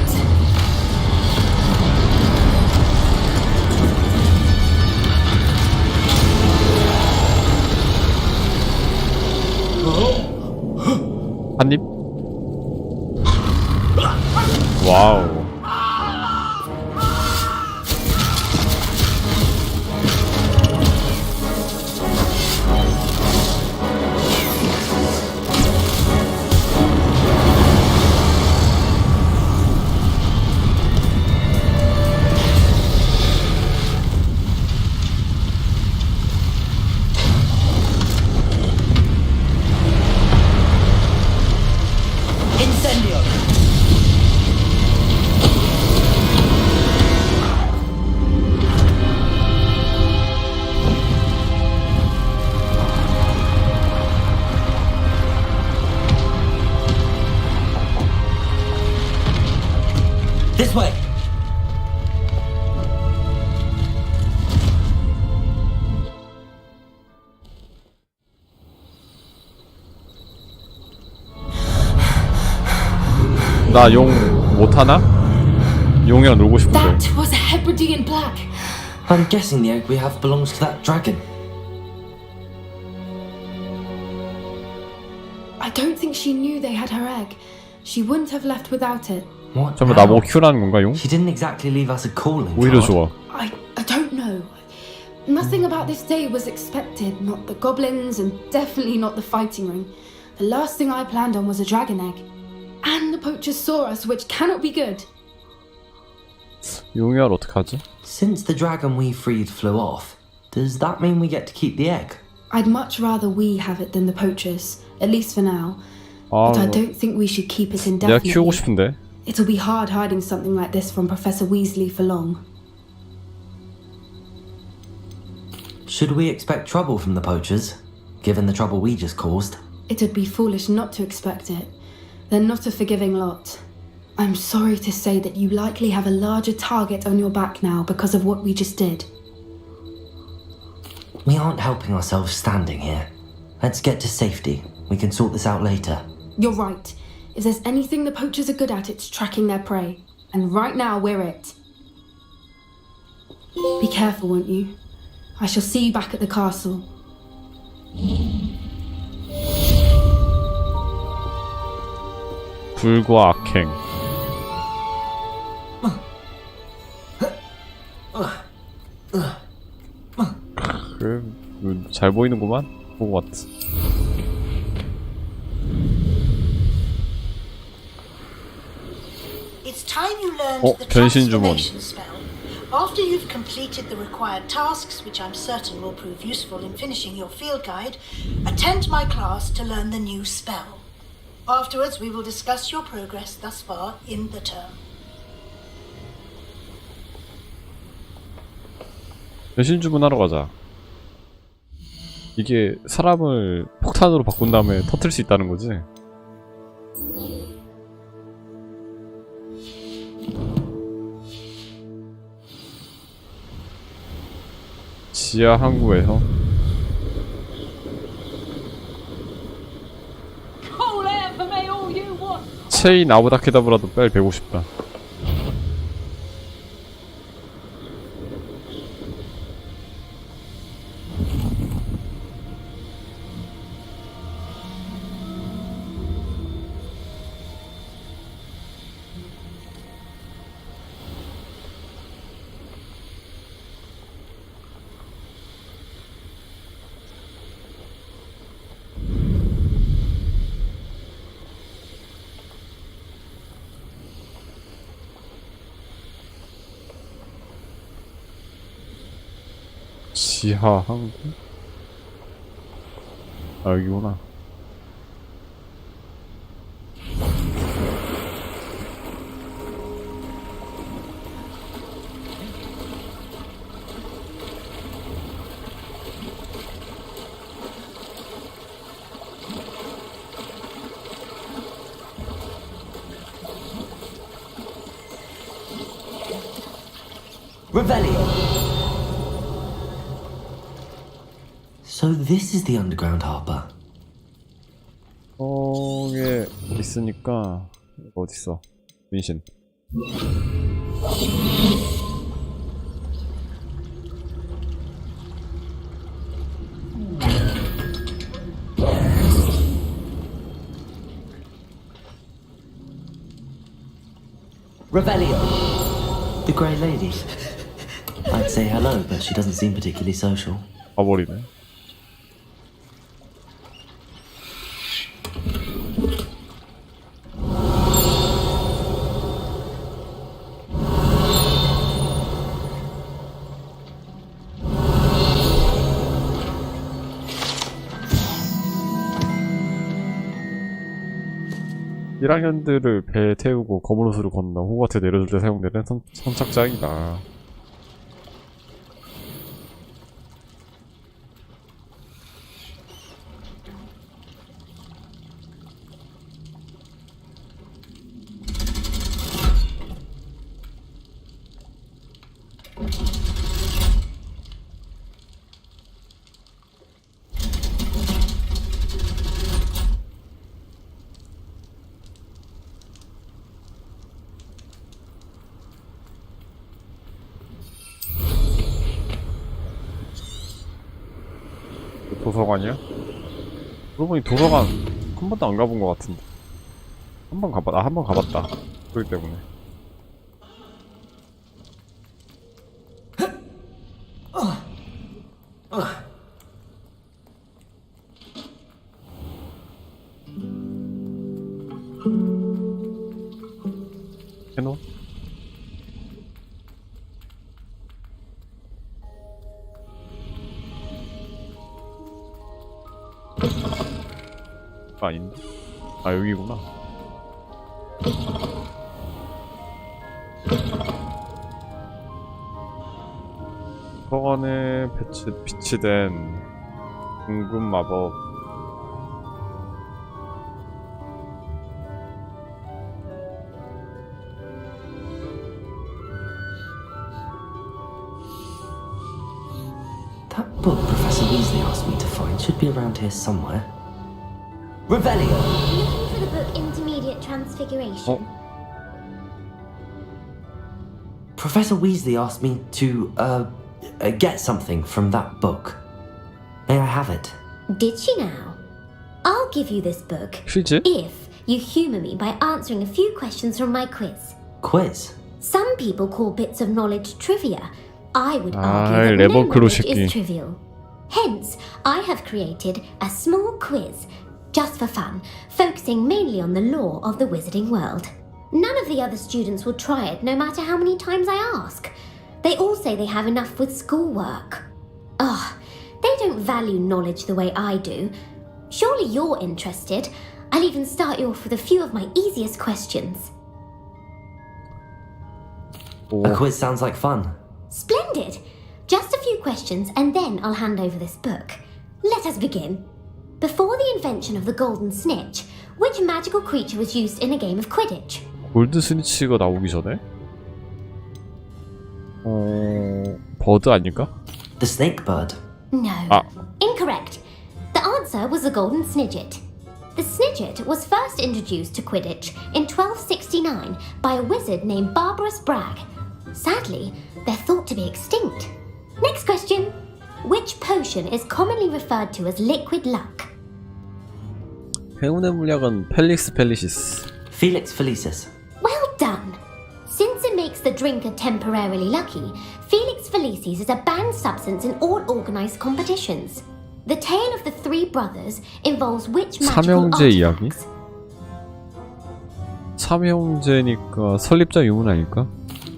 한 입? 와우. Incendio! This way! 나 용 못하나? 용이랑 놀고 싶은데. That was a Hebridean black. I'm guessing the egg we have belongs to that dragon. I don't think she knew they had her egg. She wouldn't have left without it. What? 전부 나보고 키우라는 건가, 용? She didn't exactly leave us a calling 오히려 card. 좋아. I don't know. Nothing about this day was expected. Not the goblins and definitely not the fighting ring. The last thing I planned on was a dragon egg. And the poachers saw us, which cannot be good. 용이알 어떡하지? Since the dragon we freed flew off, does that mean we get to keep the egg? I'd much rather we have it than the poachers, at least for now. 아, But I don't think we should keep it 내가 키우고 indefinitely. 싶은데. It'll be hard hiding something like this from Professor Weasley for long. Should we expect trouble from the poachers, given the trouble we just caused? It'd be foolish not to expect it. They're not a forgiving lot. I'm sorry to say that you likely have a larger target on your back now because of what we just did. We aren't helping ourselves standing here. Let's get to safety. We can sort this out later. You're right. If there's anything the poachers are good at, it's tracking their prey. And right now, we're it. Be careful, won't you? I shall see you back at the castle. 불과 악행. 그래, 잘 보이는구만. 호그와트. It's time you learned the 변신 주문. transformation spell. After you've completed the required tasks, which I'm certain will prove useful in finishing your field guide, attend my class to learn the new spell. Afterwards, we will discuss your progress thus far in the term. 변신 주문하러 가자. 이게 사람을 폭탄으로 바꾼 다음에 터뜨릴 수 있다는 거지? 지하 항구에서 체인 아브다케다브라도 빨리 배고 싶다. 지하 항구? 아, 여기구나. Revelio! So this is the underground harbor. 거기에 있으니까 이거 어딨어? 민신. Revelio! The Grey Lady. I'd say hello, but she doesn't seem particularly social. 가버리네. 일학년들을 배에 태우고 검은 호수를 건너 호그와트에 내려줄 때 사용되는 선착장이다. 도서관이야? 그러고 보니 도서관 한 번도 안 가본 것 같은데. 한 번 가봤다. 그렇기 때문에. 해놓? 아닌데? 아 여기구나. 서관에 비치된 둥근 마법. That book Professor Weasley asked me to find should be around here somewhere. Revelio! Looking for the book Intermediate Transfiguration. Professor Weasley asked me to, get something from that book. May I have it? Did she now? I'll give you this book She if you humour me by answering a few questions from my quiz. Quiz? Some people call bits of knowledge trivia. I would Ah, argue that no 레버크루 knowledge 새끼. is trivial. Hence, I have created a small quiz, just for fun, focusing mainly on the lore of the wizarding world. None of the other students will try it, no matter how many times I ask. They all say they have enough with schoolwork. Ugh, they don't value knowledge the way I do. Surely you're interested. I'll even start you off with a few of my easiest questions. A quiz sounds like fun. Splendid! Just a few questions and then I'll hand over this book. Let us begin. Before the invention of the golden snitch, which magical creature was used in a game of Quidditch? 골드 스니치가 나오기 전에? 버드 아닐까? The snake bird. No. Ah. Incorrect. The answer was the golden snidget. The snidget was first introduced to Quidditch in 1269 by a wizard named Barbarous Bragg. Sadly, they're thought to be extinct. Next question. Which potion is commonly referred to as liquid luck? 행운의 물약은 펠릭스 펠리시스. Felix Felicis. Well done. Since it makes the drinker temporarily lucky, Felix Felicis is a banned substance in all organized competitions. The tale of the three brothers involves which magical 삼형제 이야기? artifacts? 삼형제니까 설립자 유문 아닐까?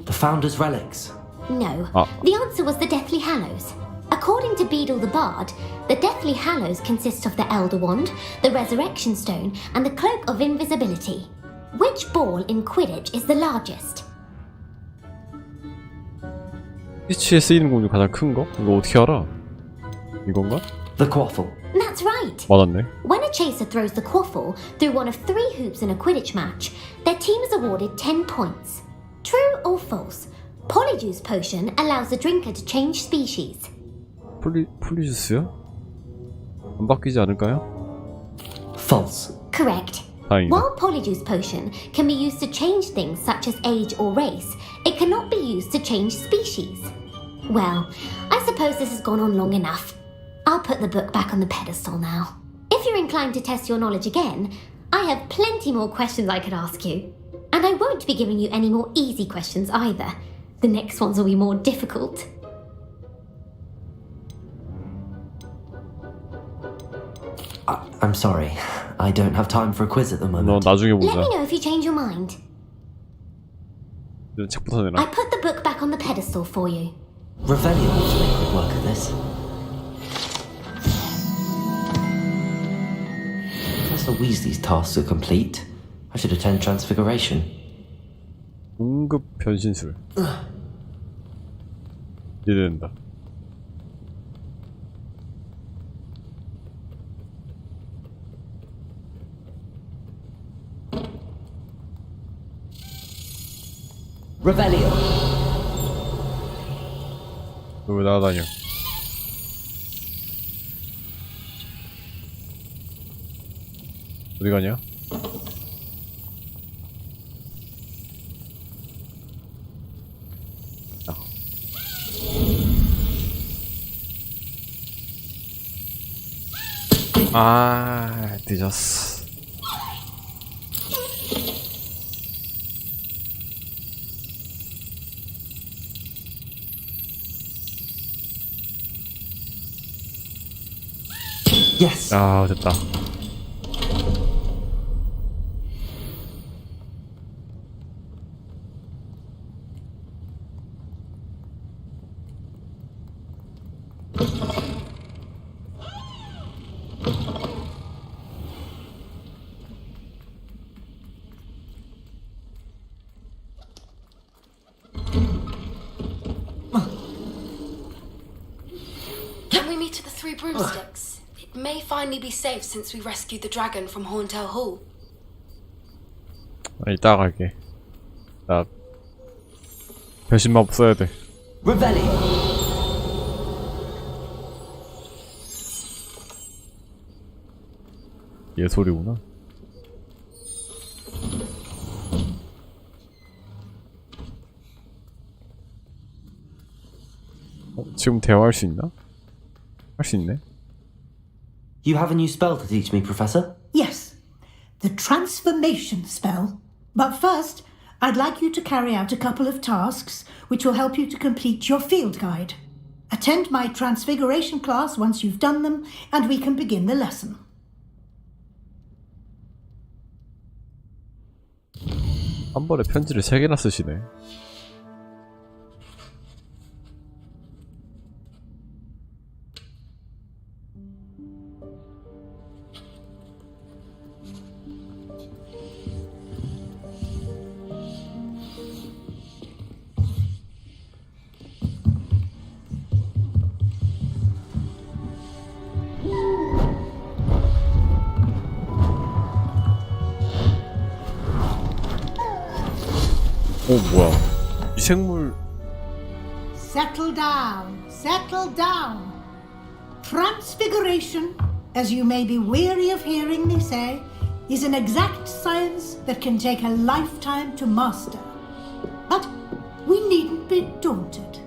The Founder's Relics. No. Ah. The answer was the Deathly Hallows. According to Beadle the Bard, the Deathly Hallows consists of the Elder Wand, the Resurrection Stone, and the Cloak of Invisibility. Which ball in Quidditch is the largest? 스위치에 쓰이는 공중 가장 큰 거? 이거 어떻게 알아? 이건가? The Quaffle. That's right. 맞았네. When a chaser throws the quaffle through one of 3 hoops in a Quidditch match, their team is awarded 10 points. True or false? Polyjuice potion allows the drinker to change species. 폴리주스요? 안 바뀌지 않을까요? False. Correct. 다행이다. While Polyjuice potion can be used to change things such as age or race, it cannot be used to change species. Well, I suppose this has gone on long enough. I'll put the book back on the pedestal now. If you're inclined to test your knowledge again, I have plenty more questions I could ask you. And I won't be giving you any more easy questions either. The next ones will be more difficult. I'm sorry. I don't have time for a quiz at the moment. 너 나중에 Let 보자. me know if you change your mind. 책부터 내놔. I put the book back on the pedestal for you. Revelio ought to make quick work of this. Professor Weasley's tasks are complete. I should attend Transfiguration. 응급 변신술. 기대된다. Revelio. 너 왜 나가다녀? 어디 가냐? 아, 늦었어. Yes. 아, 됐다. Can we meet at the Three Broomsticks? It may finally be safe since we rescued the dragon from Horntail Hall. 아, 이따가 갈게. 나 변신마법 써야 돼. Revelio. 얘 소리구나. 지금 대화할 수 있나? 할 수 있네. You have a new spell to teach me, Professor? Yes, the transformation spell. But first, I'd like you to carry out a couple of tasks which will help you to complete your field guide. Attend my transfiguration class once you've done them, and we can begin the lesson. 한 번에 편지를 3개나 쓰시네. 오, 뭐야. 이 생물. Settle down, settle down. Transfiguration, as you may be weary of hearing me say, is an exact science that can take a lifetime to master. But we needn't be daunted.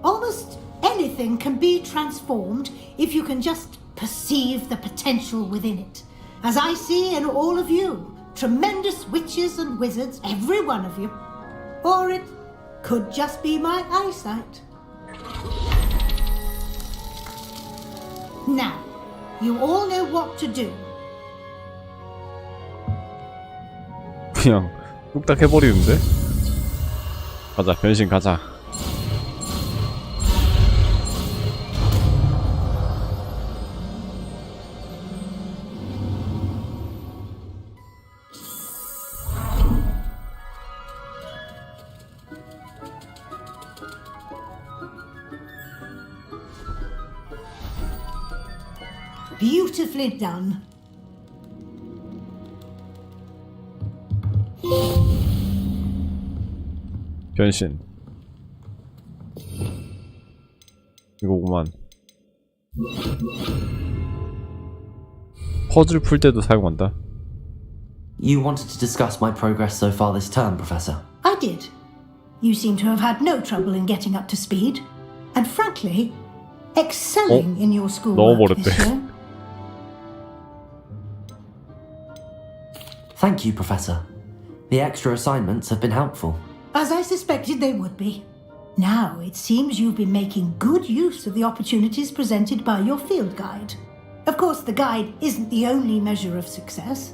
Almost anything can be transformed if you can just perceive the potential within it. As I see in all of you, tremendous witches and wizards, every one of you. Or it could just be my eyesight. Now, you all know what to do. 그냥 뚝딱 해버리는데? 가자, 변신 가자. Beautifully done. 변신. 이거구만. 퍼즐 풀 때도 사용한다. You wanted to discuss my progress so far this term, Professor? I did. You seem to have had no trouble in getting up to speed. And frankly, excelling in your schoolwork this year. Thank you, Professor. The extra assignments have been helpful. As I suspected they would be. Now it seems you've been making good use of the opportunities presented by your field guide. Of course, the guide isn't the only measure of success.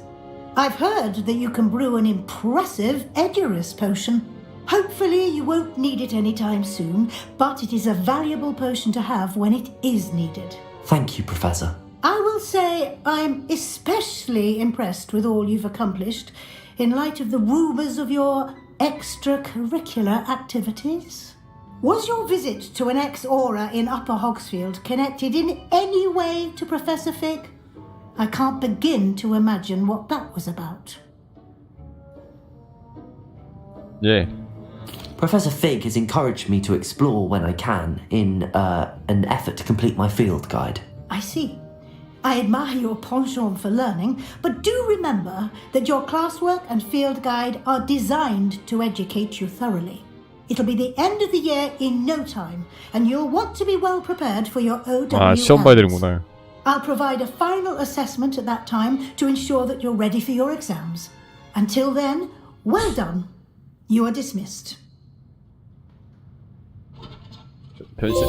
I've heard that you can brew an impressive Edurus potion. Hopefully you won't need it anytime soon, but it is a valuable potion to have when it is needed. Thank you, Professor. I will say I'm especially impressed with all you've accomplished in light of the rumours of your extracurricular activities. Was your visit to an ex-aura in Upper Hogsfield connected in any way to Professor Fig? I can't begin to imagine what that was about. Yeah. Professor Fig has encouraged me to explore when I can in an effort to complete my field guide. I see. I admire your penchant for learning, but do remember that your classwork and field guide are designed to educate you thoroughly. It'll be the end of the year in no time, and you'll want to be well prepared for your OWLs. 시험 봐야 되는구나. I'll provide a final assessment at that time to ensure that you're ready for your exams. Until then, well done. You are dismissed. 변신.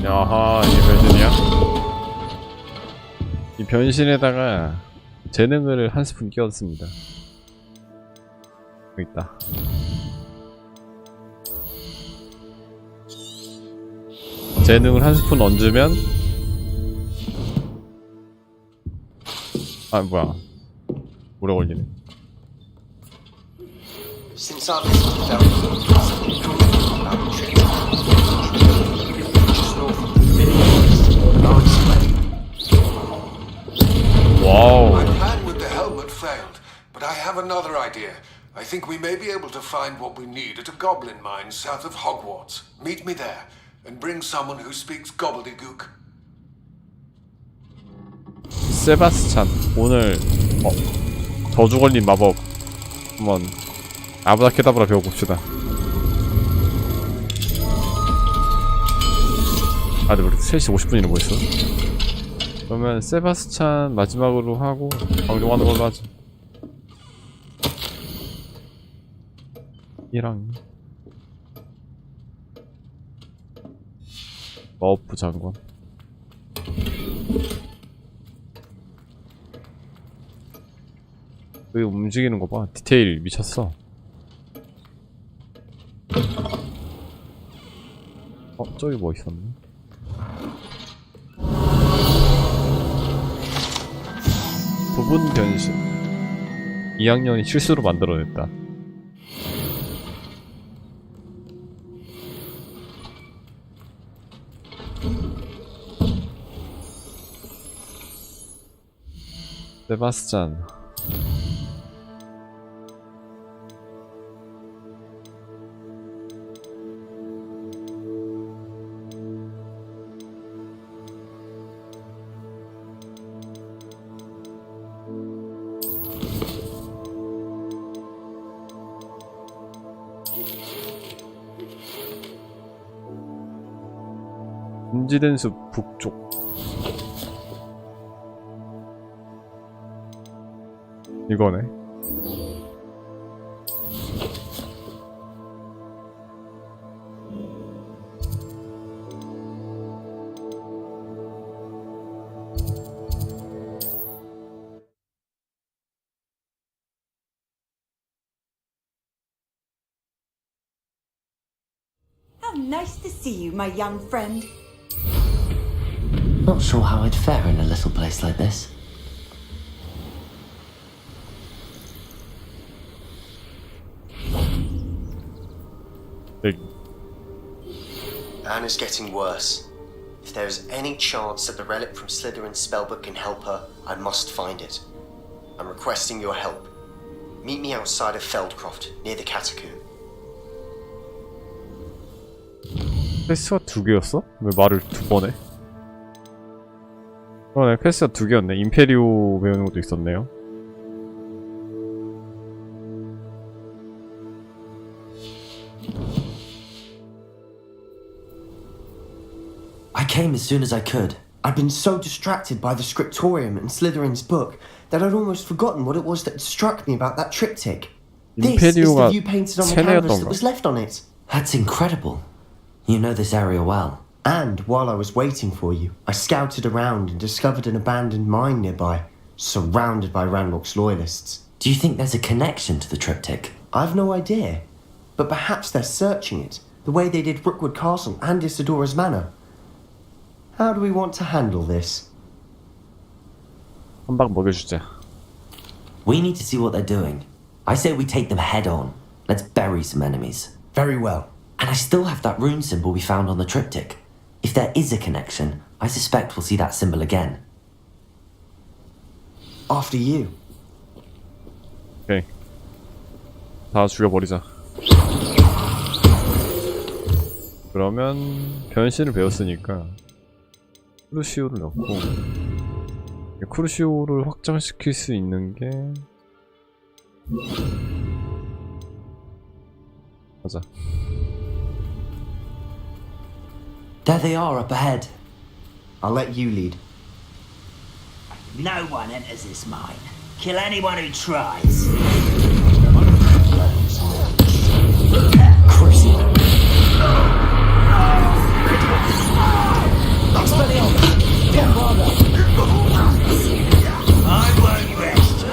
야하, 이게 변신이야? 이 변신에다가 재능을 한 스푼 끼웠습니다. 여기 있다. 재능을 한 스푼 얹으면 아 뭐야 오래 걸리네. Since our visit to Belgium, our trip just north of the village, large spread. Wow. My plan with the helmet failed, but I have another idea. I think we may be able to find what we need at a goblin mine south of Hogwarts. Meet me there, and bring someone who speaks gobbledygook. 세바스찬 오늘 저주 걸린 마법 한번 아브라케다브라 배워봅시다. 아 근데 우리 3시 50분이나 뭐 있어? 그러면 세바스찬 마지막으로 하고 방종하는 걸로 하자. 이랑 마법부 장관 여기 움직이는 거 봐. 디테일 미쳤어. 저기 뭐 있었네. 부분 변신 2학년이 실수로 만들어냈다. 세바스찬 금지된 숲 북쪽 이거네. How nice to see you, my young friend. Not sure how I'd fare in a little place like this. Anne is getting worse. If there is any chance that the relic from Slytherin's spellbook can help her, I must find it. I'm requesting your help. Meet me outside of Feldcroft, near the Catacomb. 퀘스트가 2개였어? 왜 말을 2번 해? 네, 퀘스트가 2개였네. 임페리오 배우는 것도 있었네요. I came as soon as I could. I'd been so distracted by the scriptorium and Slytherin's book that I'd almost forgotten what it was that struck me about that triptych. This is the view painted on the canvas that was left on it. That's incredible. You know this area well. And while I was waiting for you, I scouted around and discovered an abandoned mine nearby, surrounded by Ranrock's loyalists. Do you think there's a connection to the triptych? I've no idea. But perhaps they're searching it, the way they did Rookwood Castle and Isidora's Manor. How do we want to handle this? 한 방 먹여주자. We need to see what they're doing. I say we take them head on. Let's bury some enemies. Very well. And I still have that rune symbol we found on the triptych. If there is a connection, I suspect we'll see that symbol again. After you. 오케이. 다 죽여버리자. 그러면 변신을 배웠으니까 크루시오를 넣고 크루시오를 확장시킬 수 있는 게 가자. There they are up ahead. I'll let you lead. No one enters this mine. Kill anyone who tries. I won't rest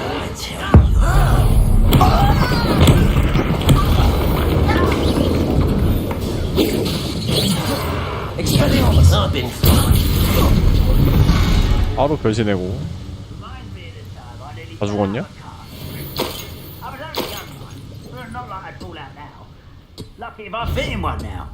I've been 바로 변신해고. 다 죽었냐? Lucky if I fit in one now.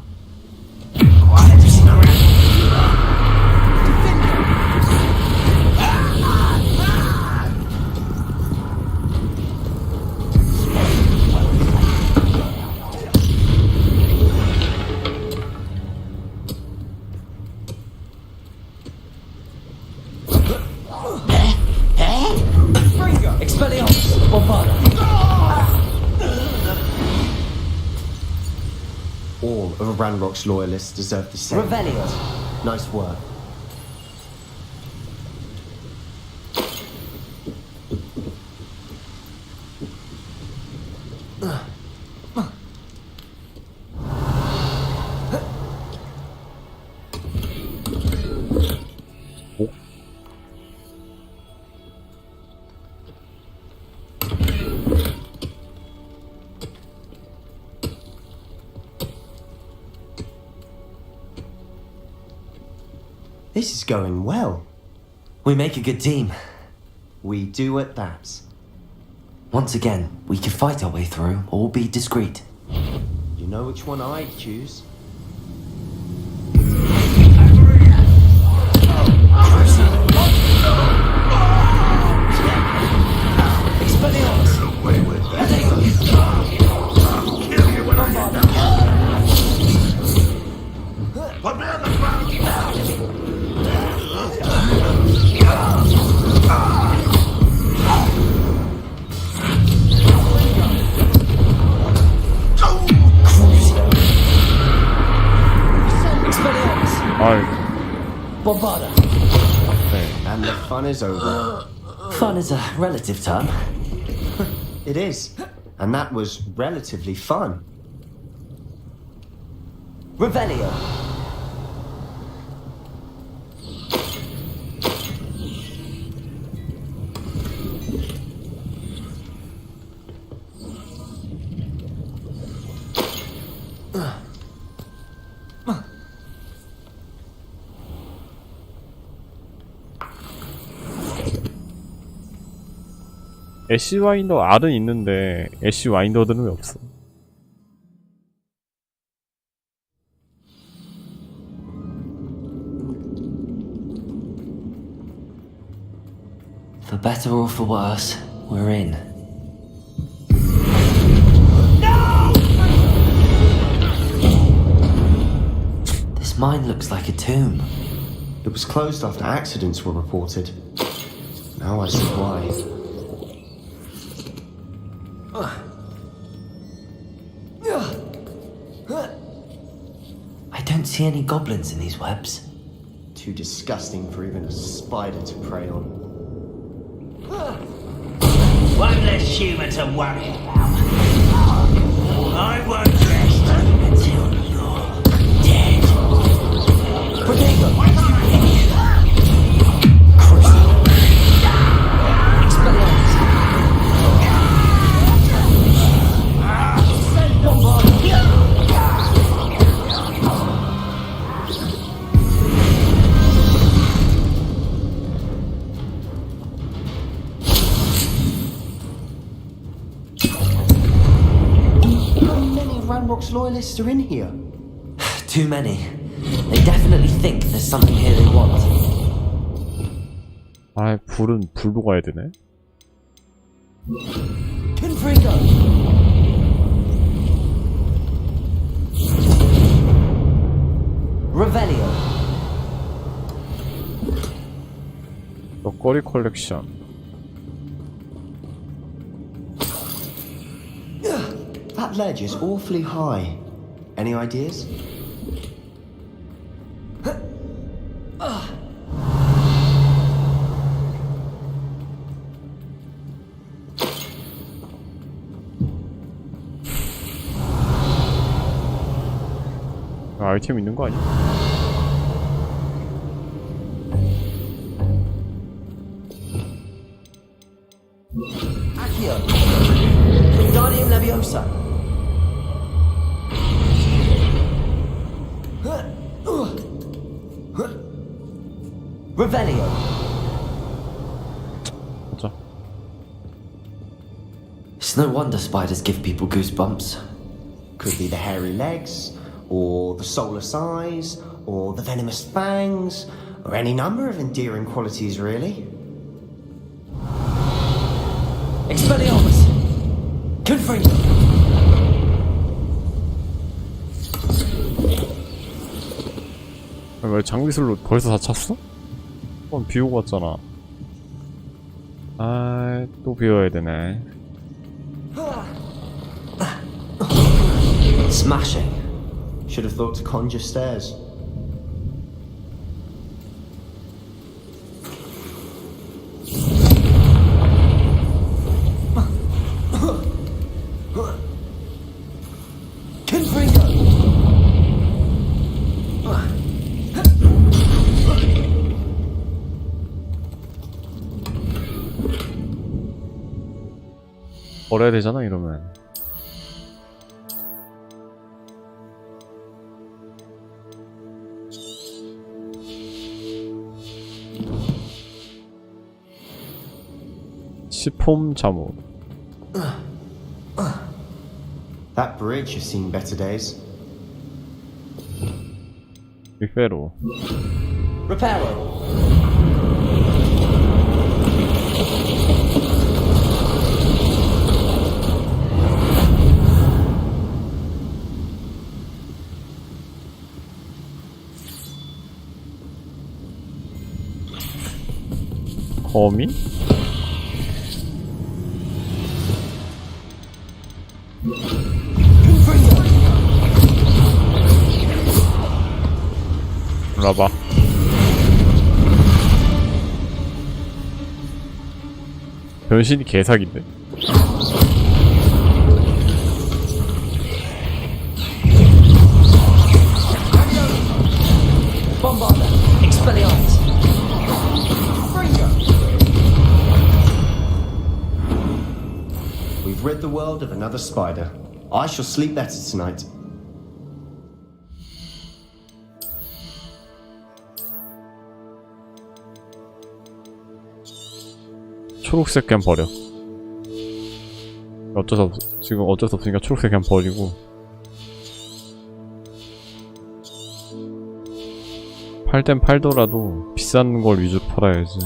All of Ranrock's loyalists deserve the same. Revelio. Nice work. This is going well. We make a good team. We do at that. Once again, we could fight our way through or be discreet. You know which one I'd choose. And the fun is over. Fun is a relative term. It is. And that was relatively fun. Revelio. 애쉬 와인더 R은 있는데 애쉬 와인더들은 왜 없어? For better or for worse, we're in. This mine looks like a tomb. It was closed after accidents were reported. Now I see why. I don't see any goblins in these webs. Too disgusting for even a spider to prey on. One less human to worry about. I won't rest until you're dead. Protego! Ranrock's loyalists are in here. Too many. They definitely think there's something here they want. 아, 불은 불로 가야 되네. Confringo! Revelio. 먹거리 컬렉션. That ledge is awfully high. Any ideas? 아이템 있는 거 아니야? Accio. Wingardium Leviosa. Revelio. 맞아. It's no wonder spiders give people goosebumps. Could be the hairy legs, or the soulless eyes, or the venomous fangs, or any number of endearing qualities, really. Expelliarmus! Confringo! 왜 장비술로 벌써 다 찼어? 한번 비우고 왔잖아. 아, 또 비워야 되네. Smashing. Should have thought to conjure stairs. 버려야 되잖아 이러면. 시폼 잠옷. That bridge has seen better days. 리페로. Reparo. 거미? 올라봐. 변신이 개사기인데. We've rid the world of another spider. I shall sleep better tonight. 초록색 그냥 버려. 지금 어쩔 수 없으니까 초록색 그냥 버리고. 팔 땐 팔더라도 비싼 걸 위주로 팔아야지.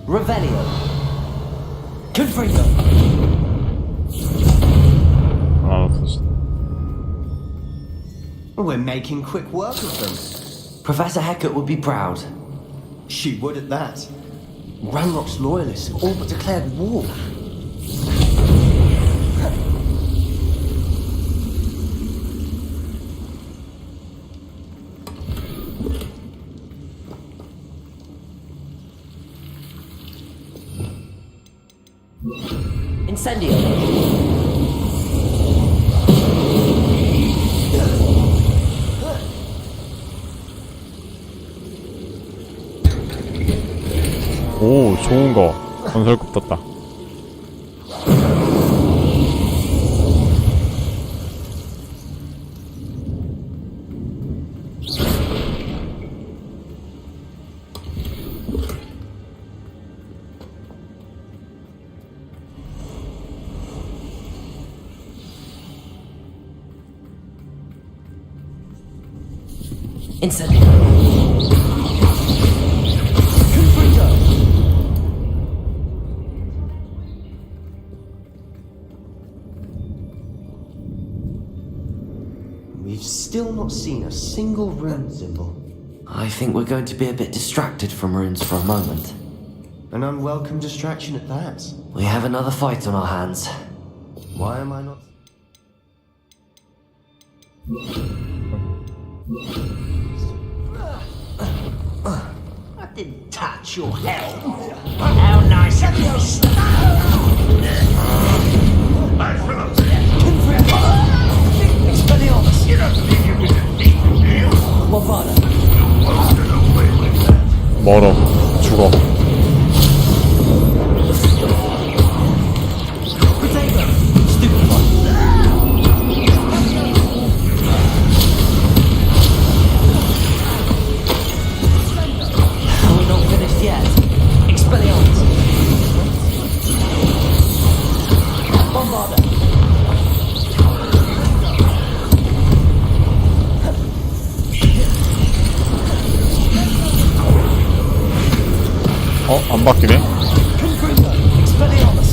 Revelio. Confringo. We're making quick work of them. Professor Hecat would be proud. She would at that. Ranrock's loyalists have all but declared war. Incendio. 오, 좋은 거. 건설급 떴다. Incendio. We've still not seen a single rune symbol. I think we're going to be a bit distracted from runes for a moment. An unwelcome distraction at that. We have another fight on our hands. Why am I not? I didn't touch your helm. How nice of you. Expelliarmus. You don't think you can defeat me? Movada. 멀어. 죽어. Potato. Stupid one. We're not finished yet. Expelliarmus. Bombarda. 안 바뀌네? Confringo. Expelliarmus.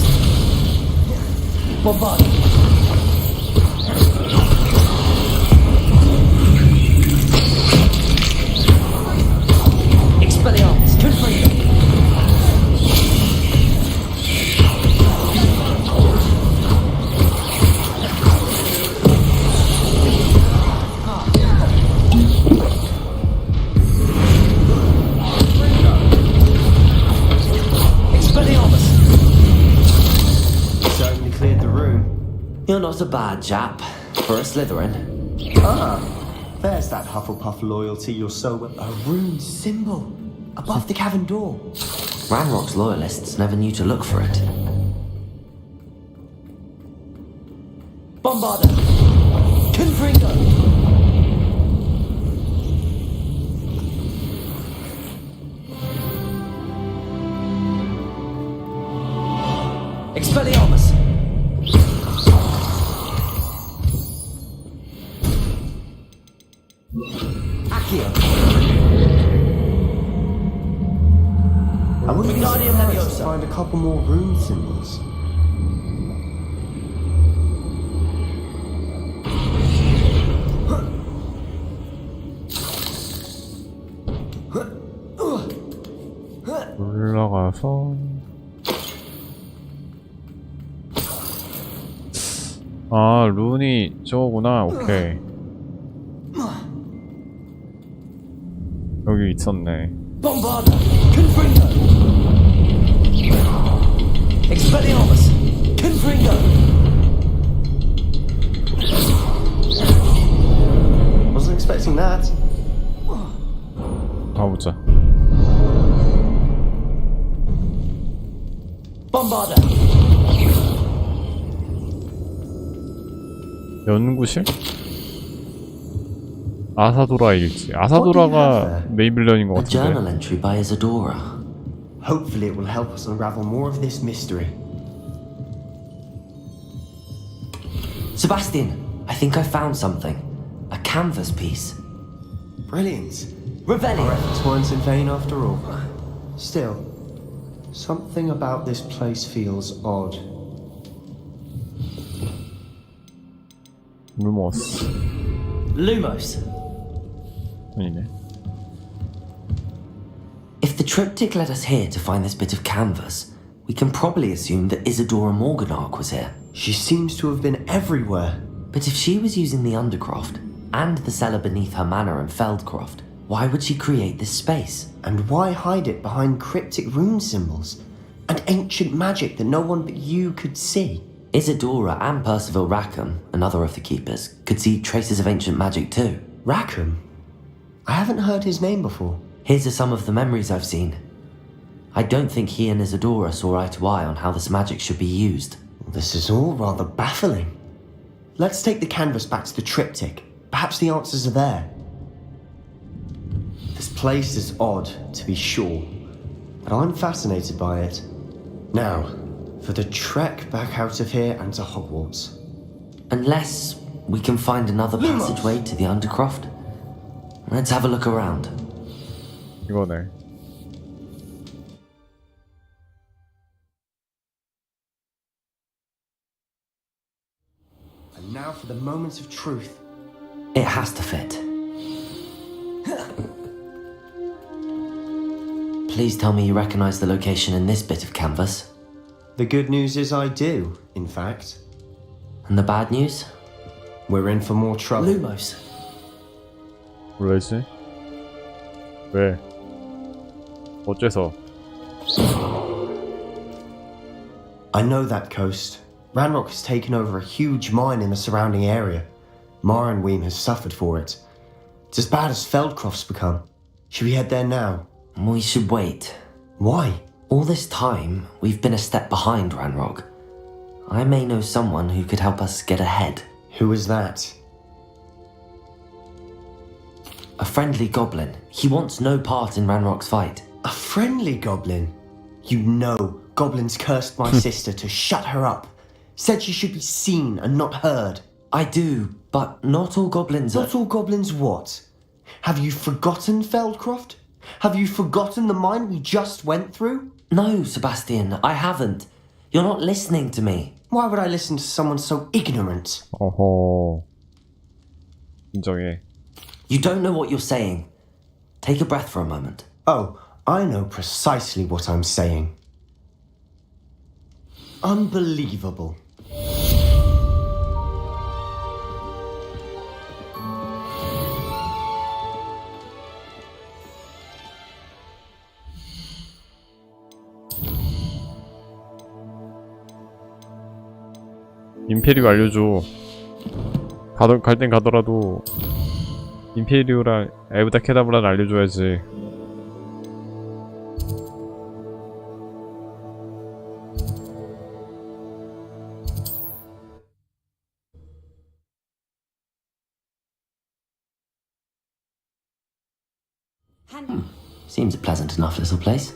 Bombarda. Expelliarmus. Confringo. Expelliarmus. Certainly cleared the room. You're not a bad chap for a Slytherin. Ah, there's that Hufflepuff loyalty you're so... A rune symbol above the cavern door. Ranrock's loyalists never knew to look for it. Bombarda. Confringo. Expelliarmus. Accio. I wouldn't be Wingardium surprised Leviosa. to find a couple more rune symbols. 올라가서 아, 룬이 저거구나. 오케이. 여기 있었네. Bombarda. Confringo. Expelliarmus. Confringo. Wasn't expecting that. 가보자. Bombarda. 연구실? 아사도라 일지. 아사도라가 메이블런인 것 A journal 같은데. entry by Isadora. Hopefully it will help us unravel more of this mystery. Sebastian, I think I found something. A canvas piece. Brilliant. Revelio. Our efforts weren't in vain after all. Still, Something about this place feels odd. 루머스. Lumos. 아니네. If the triptych led us here to find this bit of canvas, we can probably assume that Isadora Morganark was here. She seems to have been everywhere. But if she was using the Undercroft, and the cellar beneath her manor in Feldcroft, why would she create this space? And why hide it behind cryptic rune symbols? And ancient magic that no one but you could see? Isadora and Percival Rackham, another of the keepers, could see traces of ancient magic too. Rackham? I haven't heard his name before. Here's some of the memories I've seen. I don't think he and Isadora saw eye to eye on how this magic should be used. This is all rather baffling. Let's take the canvas back to the triptych. Perhaps the answers are there. This place is odd, to be sure, but I'm fascinated by it. Now, for the trek back out of here and to Hogwarts. Unless we can find another passageway to the Undercroft. Let's have a look around. 이거네. And now for the moments of truth. It has to fit. Please tell me you recognize the location in this bit of canvas. The good news is I do, in fact. And the bad news? We're in for more trouble. Lumos. 왜지? 왜? 어째서? I know that coast. Ranrock has taken over a huge mine in the surrounding area. Mornweem has suffered for it. It's as bad as Feldcroft's become. Should we head there now? We should wait. Why? All this time, we've been a step behind Ranrock. I may know someone who could help us get ahead. Who is that? A friendly goblin. He wants no part in Ranrock's fight. A friendly goblin? You know, goblins cursed my sister to shut her up. Said she should be seen and not heard. I do, but not all goblins are... Not all goblins what? Have you forgotten Feldcroft? Have you forgotten the mine we just went through? No, Sebastian, I haven't. You're not listening to me. Why would I listen to someone so ignorant? 어허. 인정해. You don't know what you're saying. Take a breath for a moment. Oh, I know precisely what I'm saying. Unbelievable. 임페리오 알려줘. 갈 땐 가더라도 임페리오랑 에브다 케다브라를 알려줘야지. Seems a pleasant enough little place.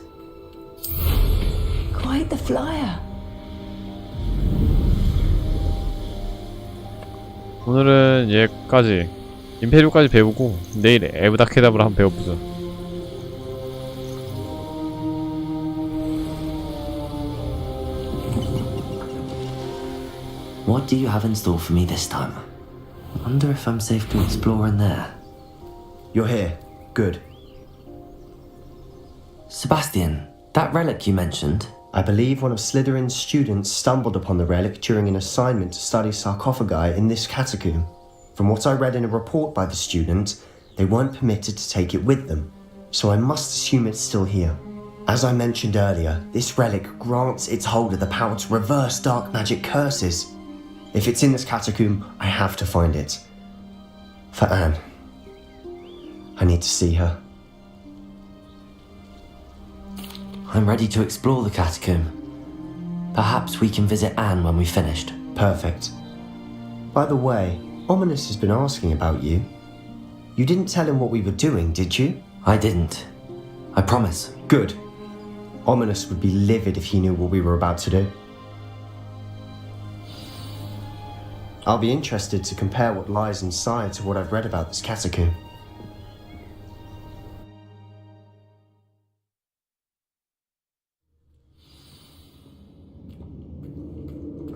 Quite the flyer. 오늘은 얘까지 임페리오까지 배우고 내일 에브다 케다브라 한번 배워보자. What do you have in store for me this time? I wonder if I'm safe to explore in there. You're here. Good. Sebastian, that relic you mentioned... I believe one of Slytherin's students stumbled upon the relic during an assignment to study sarcophagi in this catacomb. From what I read in a report by the student, they weren't permitted to take it with them, so I must assume it's still here. As I mentioned earlier, this relic grants its holder the power to reverse dark magic curses. If it's in this catacomb, I have to find it. For Anne. I need to see her. I'm ready to explore the catacomb. Perhaps we can visit Anne when we've finished. Perfect. By the way, Ominous has been asking about you. You didn't tell him what we were doing, did you? I didn't. I promise. Good. Ominous would be livid if he knew what we were about to do. I'll be interested to compare what lies inside to what I've read about this catacomb.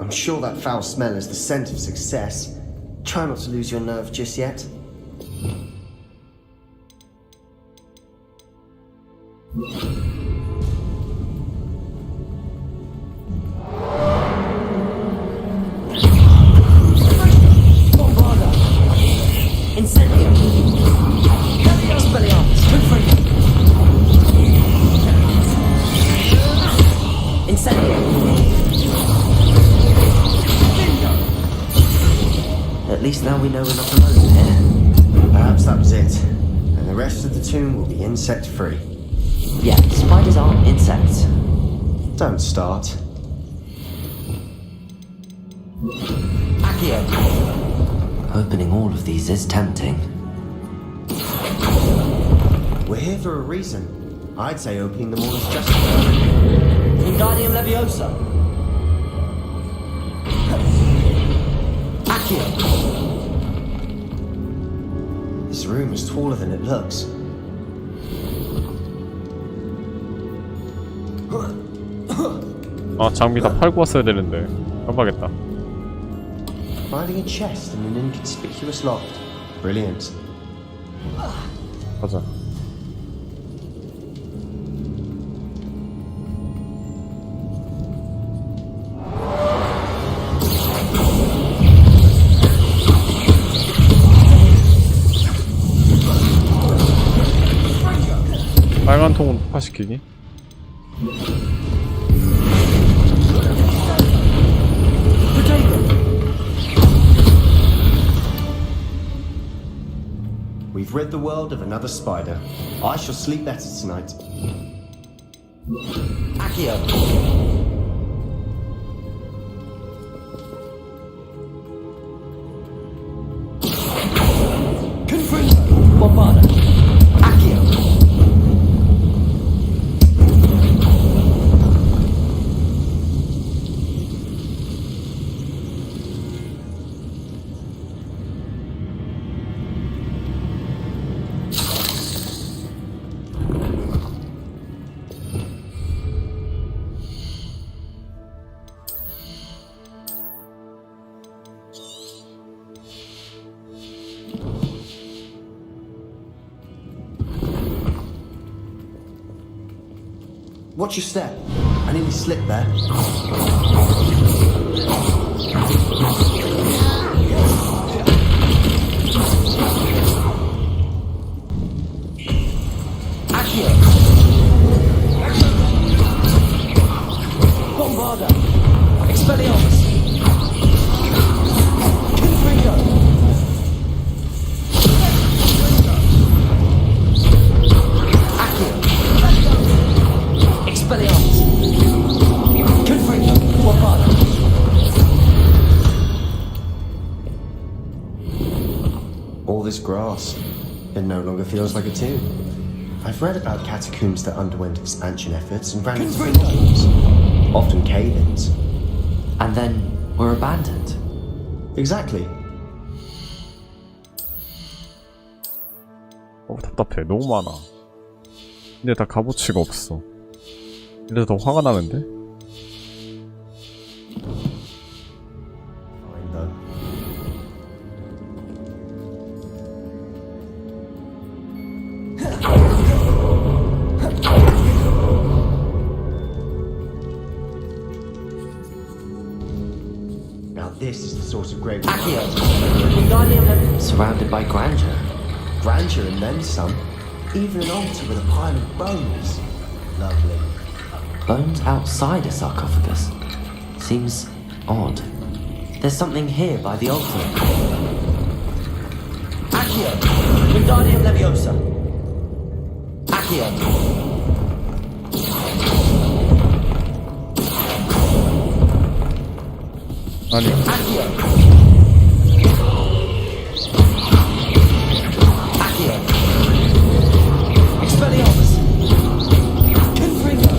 I'm sure that foul smell is the scent of success. Try not to lose your nerve just yet. Incendio! Expelliarmus! Incendio! At least now we know we're not alone here. Perhaps that was it. And the rest of the tomb will be insect-free. Yeah, spiders aren't insects. Don't start. Accio! Opening all of these is tempting. We're here for a reason. I'd say opening them all is justified. Wingardium Leviosa! Accio! This room is taller than it looks. 아, 장비 다 팔고 왔어야 되는데 깜빡했다. Finding a chest in an inconspicuous loft. Brilliant. 가자. 빨간 통은 폭파시키기? We've rid the world of another spider. I shall sleep better tonight. Accio! Confringo! Bombarda! Accio! Watch your step. I nearly slipped there. Accio! Bombarda! Expelliarmus! Confringo! Accio! Expelliarmus! Confringo! Bombarda! All this grass. It no longer feels like a tomb. I've read about catacombs that underwent expansion efforts and ran into problems. Often cave-ins. And then were abandoned. Exactly. 답답해. 너무 많아. 근데 다 값어치가 없어. 이래서 더 화가 나는데? Now this is the sort of grave. Surrounded by grandeur. Grandeur and then some. Even an altar with a pile of bones. Lovely. Bones outside a sarcophagus. Seems odd. There's something here by the altar. Accio! Wingardium Leviosa! Accio! 아니. Accio! Accio! Expelliarmus! Confringo!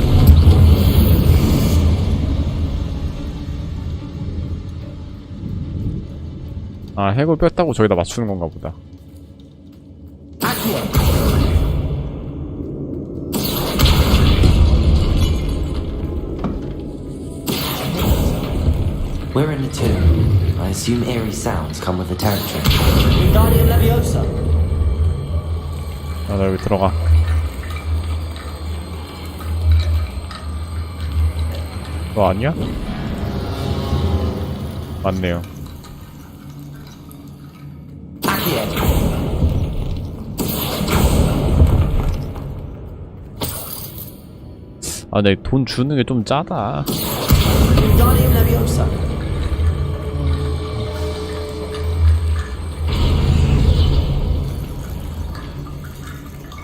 아, 핵을 뺐다고 저기다 맞추는 건가 보다. Accio! We're in a tomb. I assume eerie sounds come with the territory. Wingardium Leviosa. 나 여기 들어가. 너 아니야? 맞네요. 아, 내 돈 주는 게 좀 짜다. Wingardium Leviosa.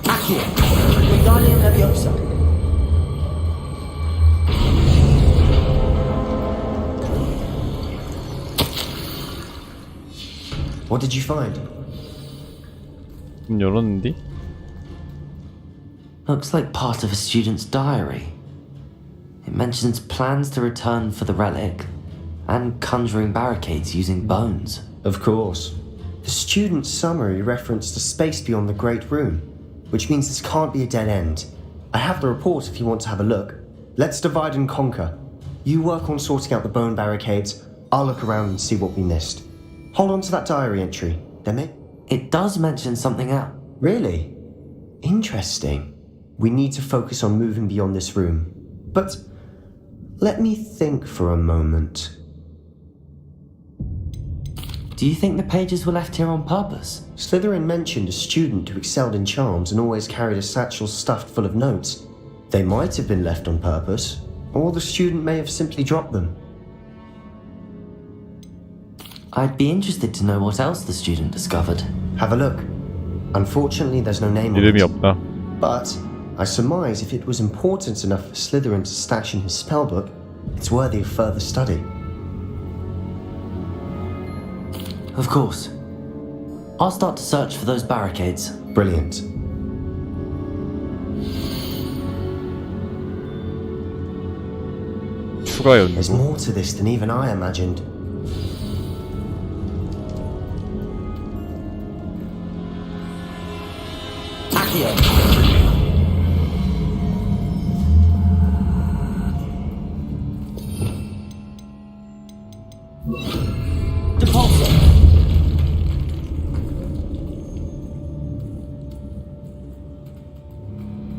Accio. Wingardium Leviosa. What did you find? 문 열었는데? Looks like part of a student's diary. It mentions plans to return for the relic and conjuring barricades using bones. Of course. The student's summary referenced a space beyond the Great Room, which means this can't be a dead end. I have the report if you want to have a look. Let's divide and conquer. You work on sorting out the bone barricades. I'll look around and see what we missed. Hold on to that diary entry, Demi. It does mention something else. Really? Interesting. We need to focus on moving beyond this room. But let me think for a moment. Do you think the pages were left here on purpose? Slytherin mentioned a student who excelled in charms and always carried a satchel stuffed full of notes. They might have been left on purpose, or the student may have simply dropped them. I'd be interested to know what else the student discovered. Have a look. Unfortunately, there's no name on 이름이 it. 없다. But I surmise if it was important enough for Slytherin to stash in his spellbook, it's worthy of further study. Of course. I'll start to search for those barricades. Brilliant. 추가 연구. There's more to this than even I imagined. Accio.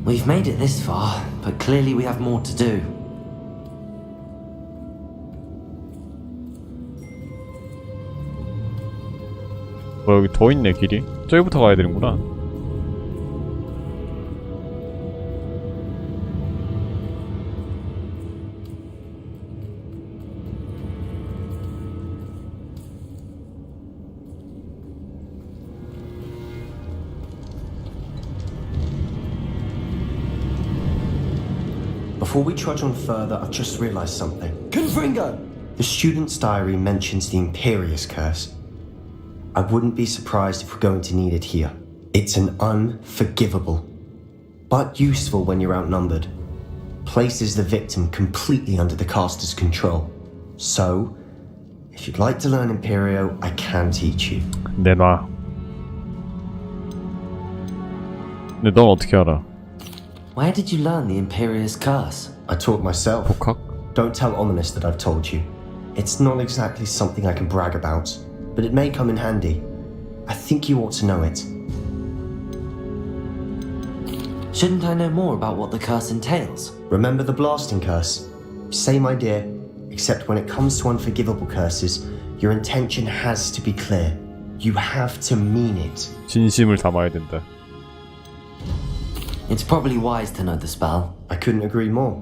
We've made it this far, but clearly we have more to do. 여기 더 있네 길이. 저기부터 가야 되는구나. Before we trudge on further, I've just realized something. Confringo! The student's diary mentions the Imperious Curse. I wouldn't be surprised if we're going to need it here. It's an unforgivable, but useful when you're outnumbered. Places the victim completely under the caster's control. So, if you'd like to learn Imperio, I can teach you. 내놔. 근데 넌 어떻게 알아? Where did you learn the Imperious Curse? I taught myself. 복학? Don't tell Ominous that I've told you. It's not exactly something I can brag about, but it may come in handy. I think you ought to know it. Shouldn't I know more about what the curse entails? Remember the blasting curse? Same idea, except when it comes to unforgivable curses, your intention has to be clear. You have to mean it. 진심을 담아야 된다. It's probably wise to know the spell. I couldn't agree more.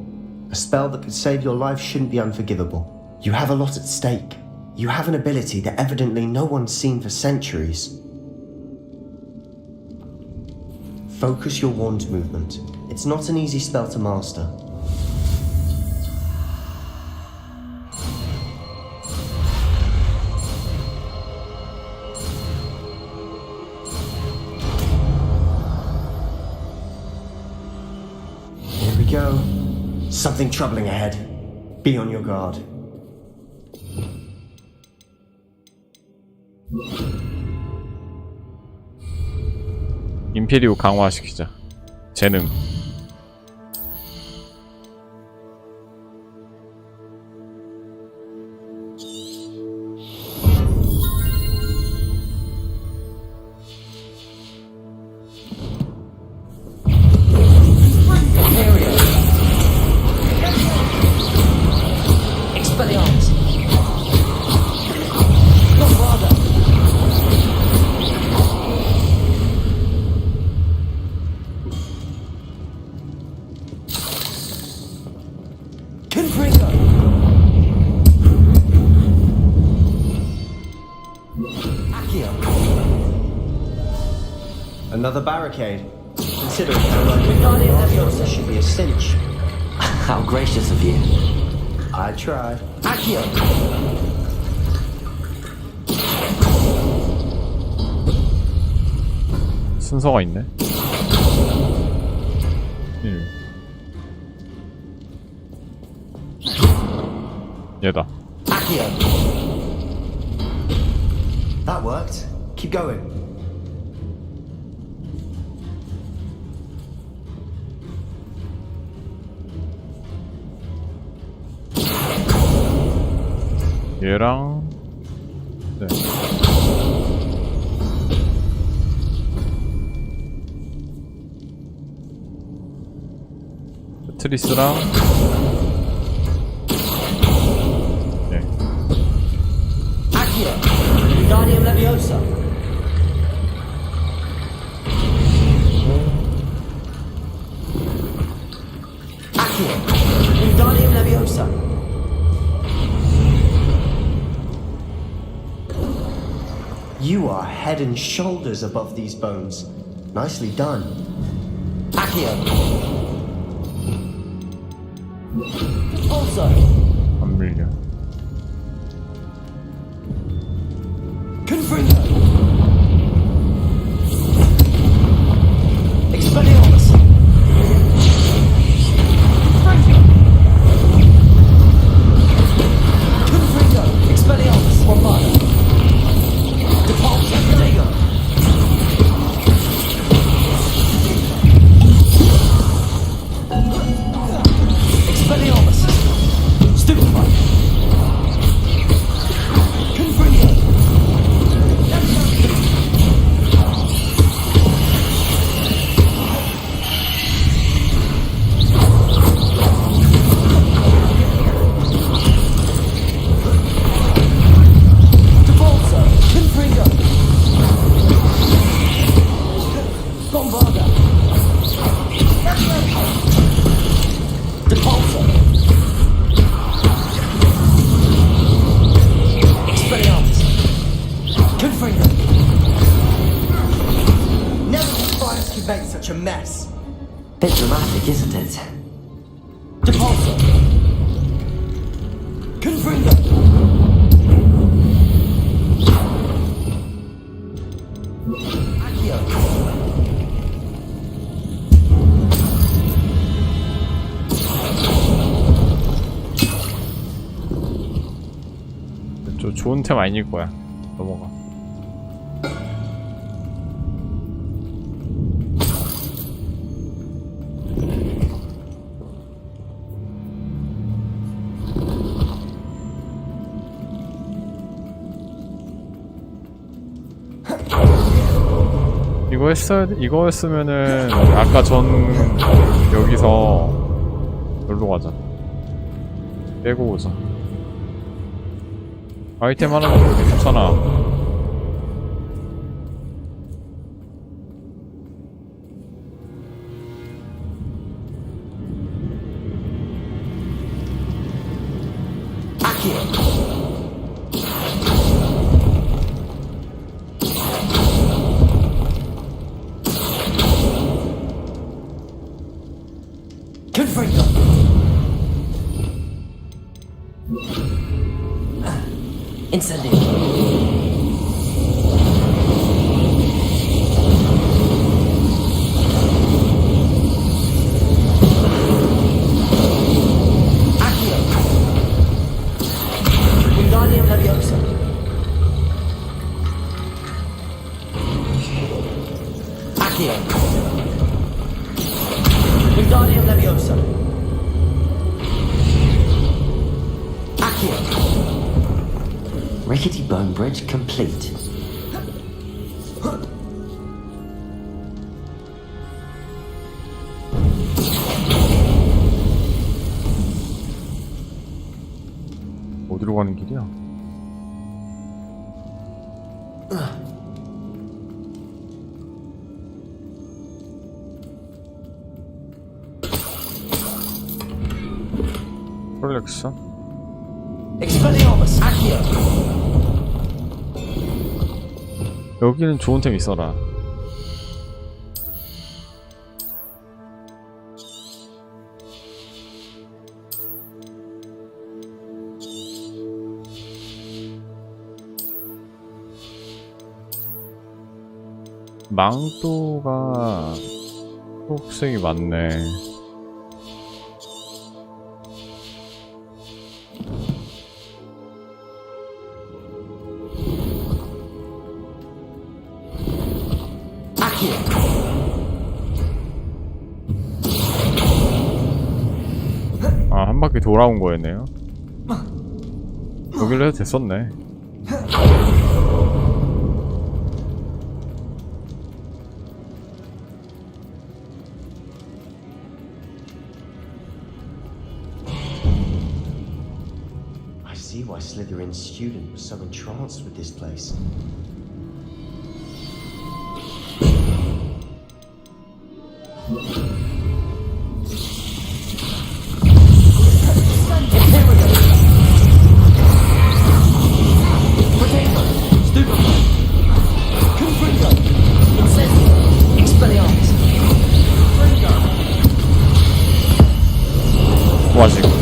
A spell that could save your life shouldn't be unforgivable. You have a lot at stake. You have an ability that evidently no one's seen for centuries. Focus your wand movement. It's not an easy spell to master. Here we go. Something troubling ahead. Be on your guard. 임페리오 강화시키자. 재능. Another barricade. Considering how long we've got it, this should be a cinch. How gracious of you. I tried. Accio! 순서가 있네. 1. 얘다. Accio! That worked. Keep going. 얘랑 네. 트리스랑 네. Accio! Wingardium Leviosa! Accio! Wingardium Leviosa! You are head and shoulders above these bones. Nicely done. Accio! Also! 안 밀려. Confringo! Expelliarmus! Confringo! Expelliarmus! Bombada! Depulso! Dago! Expelliarmus! Stupefy! Confringo! Depulso! Confringo! Bombarda! Depulso! Expelliarmus! Confringo! Never surprised you make such a mess. Bit dramatic, isn't it? Depulso. Confringo! Accio. 저 좋은 템 아닐 거야. 넘어가. 이거 했어야 돼. 이거 했으면은 아까 전 여기서 여기로 가자. 빼고 오자. 아이템 하나 먹으면 괜찮아. Confringo! Incendio! Accio! Wingardium Leviosa! Accio! Wingardium Leviosa! Accio! Rickety bone bridge complete. 어디로 가는 길이야? 컬렉션? Expelliarmus! Accio! 여기는 좋은 템 있어라. 망토가 초록색이 많네. 아, 한 바퀴 돌아온 거였네요. 여기로 해도 됐었네. I see why Slytherin's student was so entranced with this place. 뭐야 지금?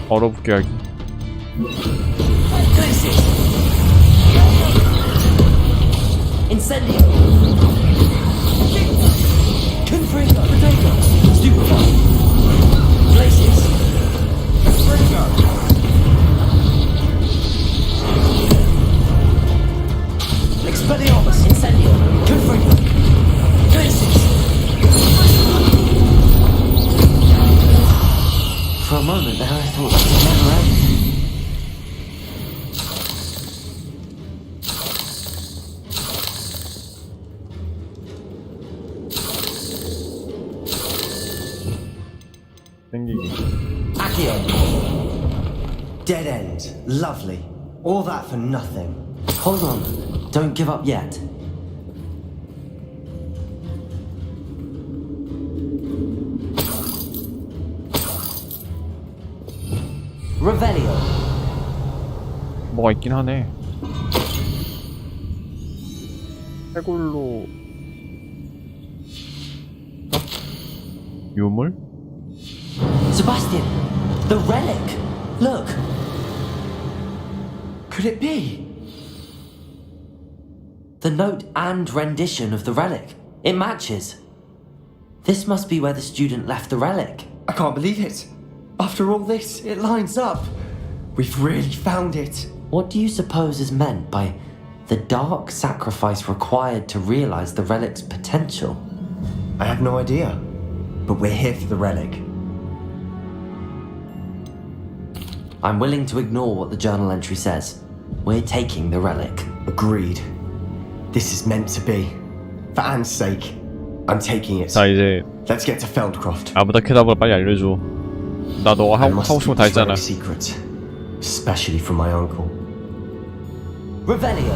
얼어붙게 하기. Incendio. Confringo. Potato. Stupefy. Glacius. Confringo. Expelliarmus. Incendio. Confringo. Glacius. For a moment there, I thought it would never end. Accio. Dead end. Lovely. All that for nothing. Hold on. Don't give up yet. Revelio. 뭐가 있긴 하네. 해골로 유물? Sebastian, the relic. Look. Could it be? The note and rendition of the relic. It matches. This must be where the student left the relic. I can't believe it. After all this, it lines up. We've really found it. What do you suppose is meant by the dark sacrifice required to realize the relic's potential? I have no idea. But we're here for the relic. I'm willing to ignore what the journal entry says. We're taking the relic. Agreed. This is meant to be. For Anne's sake, I'm taking it. 자 이제 Let's get to Feldcroft. 아브다케다브라 빨리 알려줘. 나 너가 하고 싶은 거 다 했잖아. Secrets, especially from my uncle. Revelio.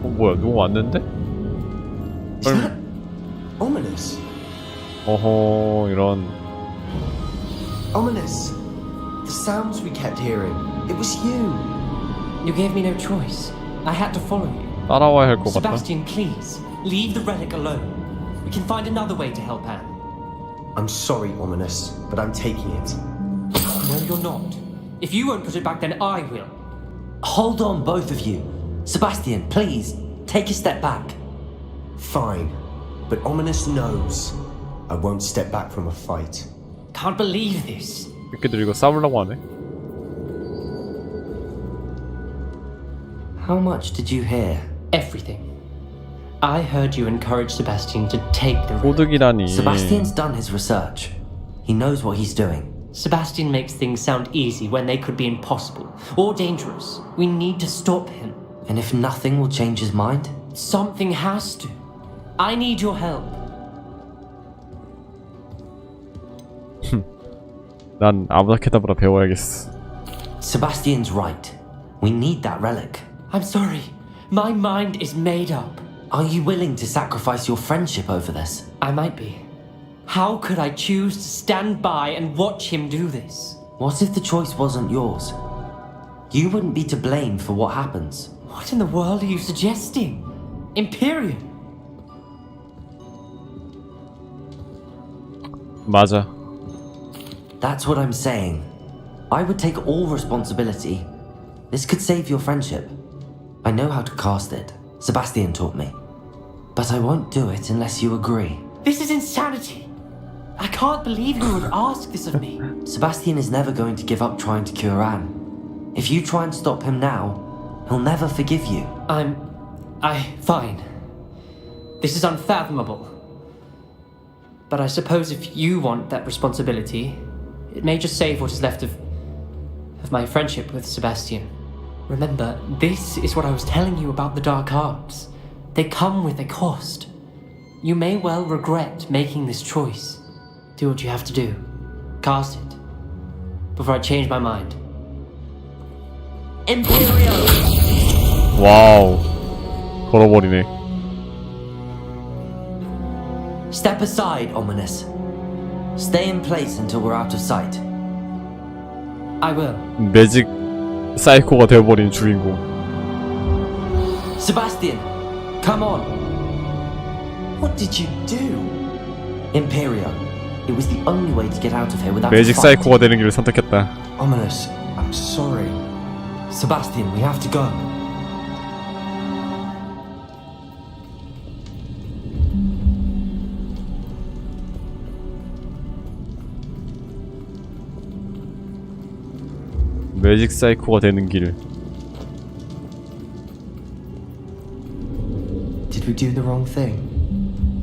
뭐야 누구 왔는데? Is that ominous? 어허 이런. Ominous. The sounds we kept hearing. It was you. You gave me no choice. I had to follow you. 따라와야 할 것 같다. Sebastian, please leave the relic alone. We can find another way to help Anne. I'm sorry, Ominous, but I'm taking it. No, you're not. If you won't put it back, then I will. Hold on, both of you. Sebastian, please, take a step back. Fine, but Ominous knows I won't step back from a fight. Can't believe this. 새끼들 이거 싸우려고 하네. How much did you hear? Everything. I heard you encourage Sebastian to take the relic. 도둑이라니. Sebastian's done his research. He knows what he's doing. Sebastian makes things sound easy when they could be impossible or dangerous. We need to stop him. And if nothing will change his mind? Something has to. I need your help. 난 아브다케다브라 배워야겠어. Sebastian's right. We need that relic. I'm sorry. My mind is made up. Are you willing to sacrifice your friendship over this? I might be. How could I choose to stand by and watch him do this? What if the choice wasn't yours? You wouldn't be to blame for what happens. What in the world are you suggesting? Imperium? 맞아. That's what I'm saying. I would take all responsibility. This could save your friendship. I know how to cast it. Sebastian taught me. But I won't do it unless you agree. This is insanity. I can't believe you would ask this of me. Sebastian is never going to give up trying to cure Anne. If you try and stop him now, he'll never forgive you. Fine. This is unfathomable. But I suppose if you want that responsibility, it may just save what is left of my friendship with Sebastian. Remember, this is what I was telling you about the dark arts. They come with a cost. You may well regret making this choice. Do what you have to do. Cast it. Before I change my mind. Imperium! 와우. 걸어버리네. Step aside, Ominous. Stay in place until we're out of sight. I will. 매직 사이코가 되어버린 주인공. Sebastian, come on. What did you do? Imperium. It was the only way to get out of here without a 매직 fight. 사이코가 되는 길을 선택했다. Ominous, I'm sorry. Sebastian, we have to go. 매직 사이코가 되는 길. Did we do the wrong thing?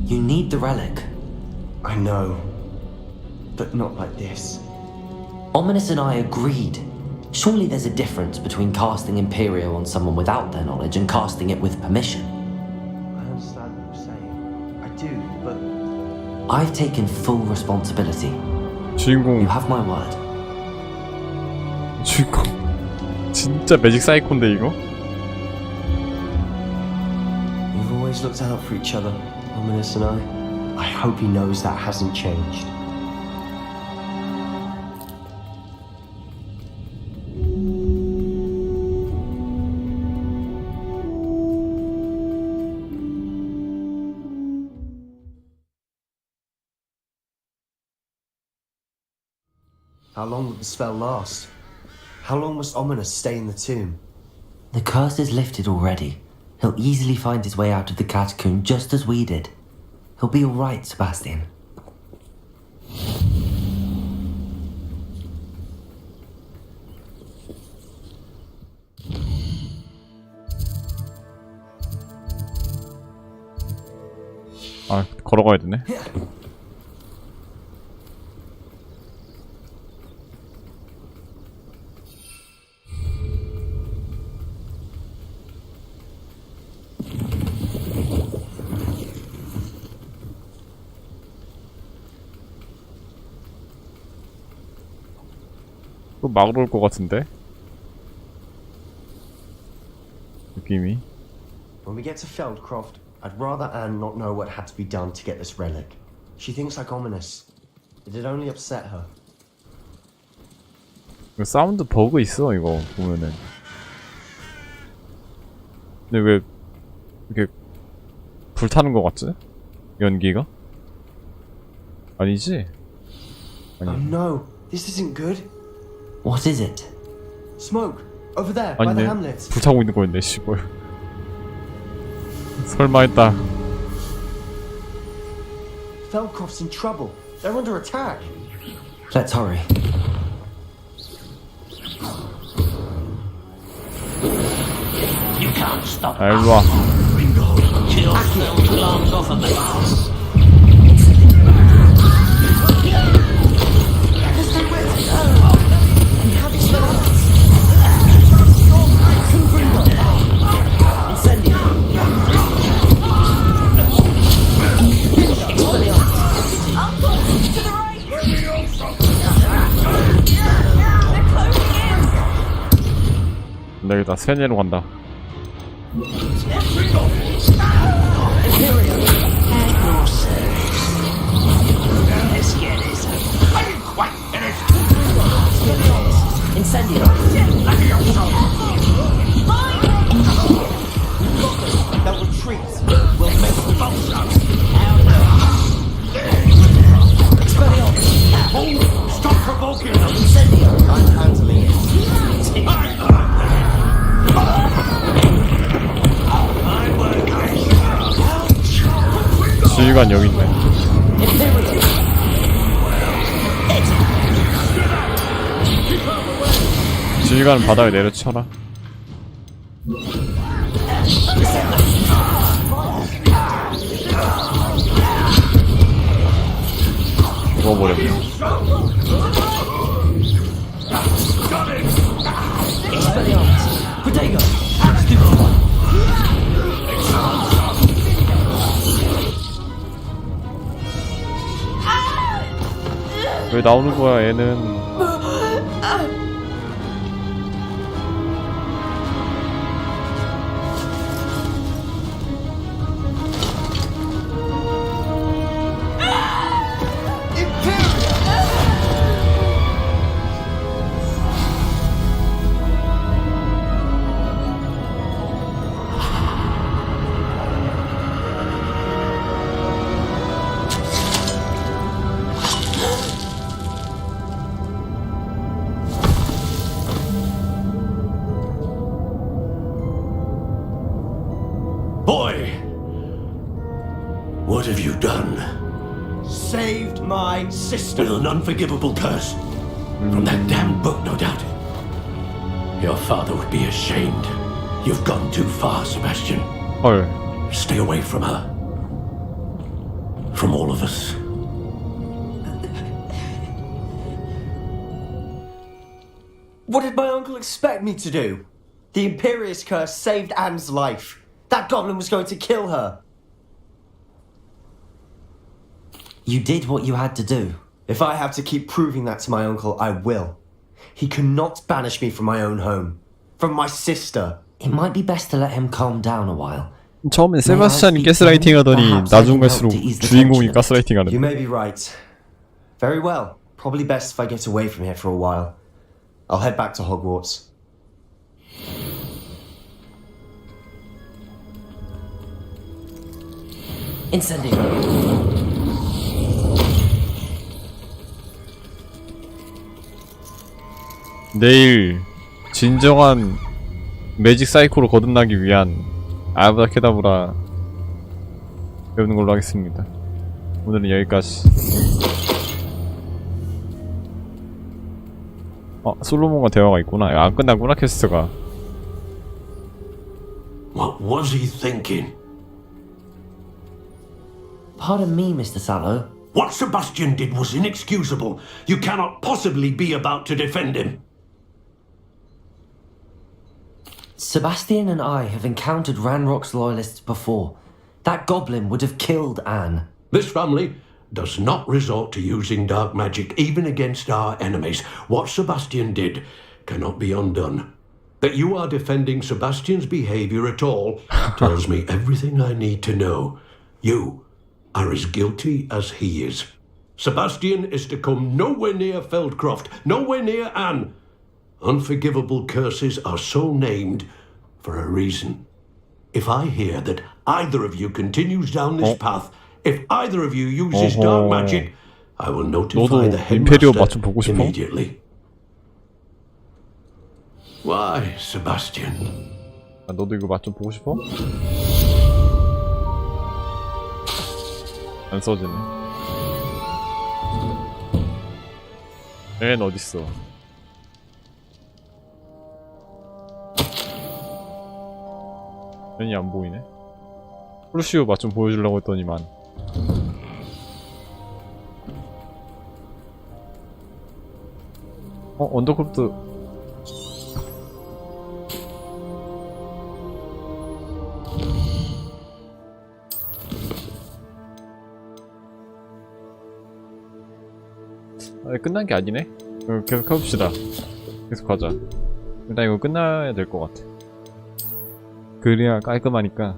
You need the relic. I know. But not like this. Ominous and I agreed. Surely there's a difference between casting Imperio on someone without their knowledge and casting it with permission. I understand what you're saying. I do, but... I've taken full responsibility. 주인공. You have my word. 주인공. 진짜 매직 사이코인데 이거? We've always looked out for each other, Ominous and I. I hope he knows that hasn't changed. How long will the spell last? How long must Ominous stay in the tomb? The curse is lifted already. He'll easily find his way out of the catacomb just as we did. He'll be alright, Sebastian. 아, 걸어가야 되네. 또 막으러 올 것 같은데? 느낌이. When we get to Feldcroft, I'd rather Anne not know what had to be done to get this relic. She thinks like Ominous. It'd only upset her. 이거 사운드 버그 있어 이거 보면은. 근데 왜 이렇게 불타는 것 같지? 연기가? 아니지? 아니. Oh no, this isn't good. What is it? Smoke over there by the 아니네. hamlet. 불타고 있는 거였네 씨발. 설마 했다. Feldcroft's in trouble. They're under attack. Let's hurry. You can't stop 아, 일로 와. Kill still belongs off of me. 안되겠다. 세네로 간다. Stop provoking them! I'm handling it. 지휘관 여기 있네. 지휘관은 바닥에 내려쳐라. 죽어버렸네. 왜 나오는 거야 얘는. Boy, what have you done? Saved my sister. With an unforgivable curse. From that damned book, no doubt. Your father would be ashamed. You've gone too far, Sebastian. 헐. Stay away from her. From all of us. What did my uncle expect me to do? The Imperious curse saved Anne's life. That goblin was going to kill her. You did what you had to do. If I have to keep proving that to my uncle, I will. He cannot banish me from my own home. From my sister. It might be best to let him calm down a while. 처음엔 세바스찬이 가스라이팅 하더니 나중 갈수록 주인공이 가스라이팅 하는. You may be right. Very well. Probably best if I get away from here for a while. I'll head back to Hogwarts. Incendio. 내일 진정한 매직 사이코로 거듭나기 위한 아브라 케다브라 배우는 걸로 하겠습니다. 오늘은 여기까지. 솔로몬과 대화가 있구나. 안 끝나구나 퀘스트가. What was he thinking? Pardon me, Mr. Sallow. What Sebastian did was inexcusable. You cannot possibly be about to defend him. Sebastian and I have encountered Ranrock's loyalists before. That goblin would have killed Anne. This family does not resort to using dark magic even against our enemies. What Sebastian did cannot be undone. That you are defending Sebastian's behavior at all tells me everything I need to know. You are as guilty as he is. Sebastian is to come nowhere near Feldcroft, nowhere near Anne. Unforgivable curses are so named for a reason. If I hear that either of you continues down this path, if either of you uses dark magic, I will notify the headmaster immediately. Why, Sebastian? 너도 이거 맛 좀 보고 싶어? 안 써지네. 앤 어딨어? 앤이 안 보이네. 플루시오 맛 좀 보여주려고 했더니만. 언더크래프트. 끝난 게 아니네? 계속 해봅시다. 계속 가자. 일단 이거 끝나야 될 것 같아. 그래야 깔끔하니까.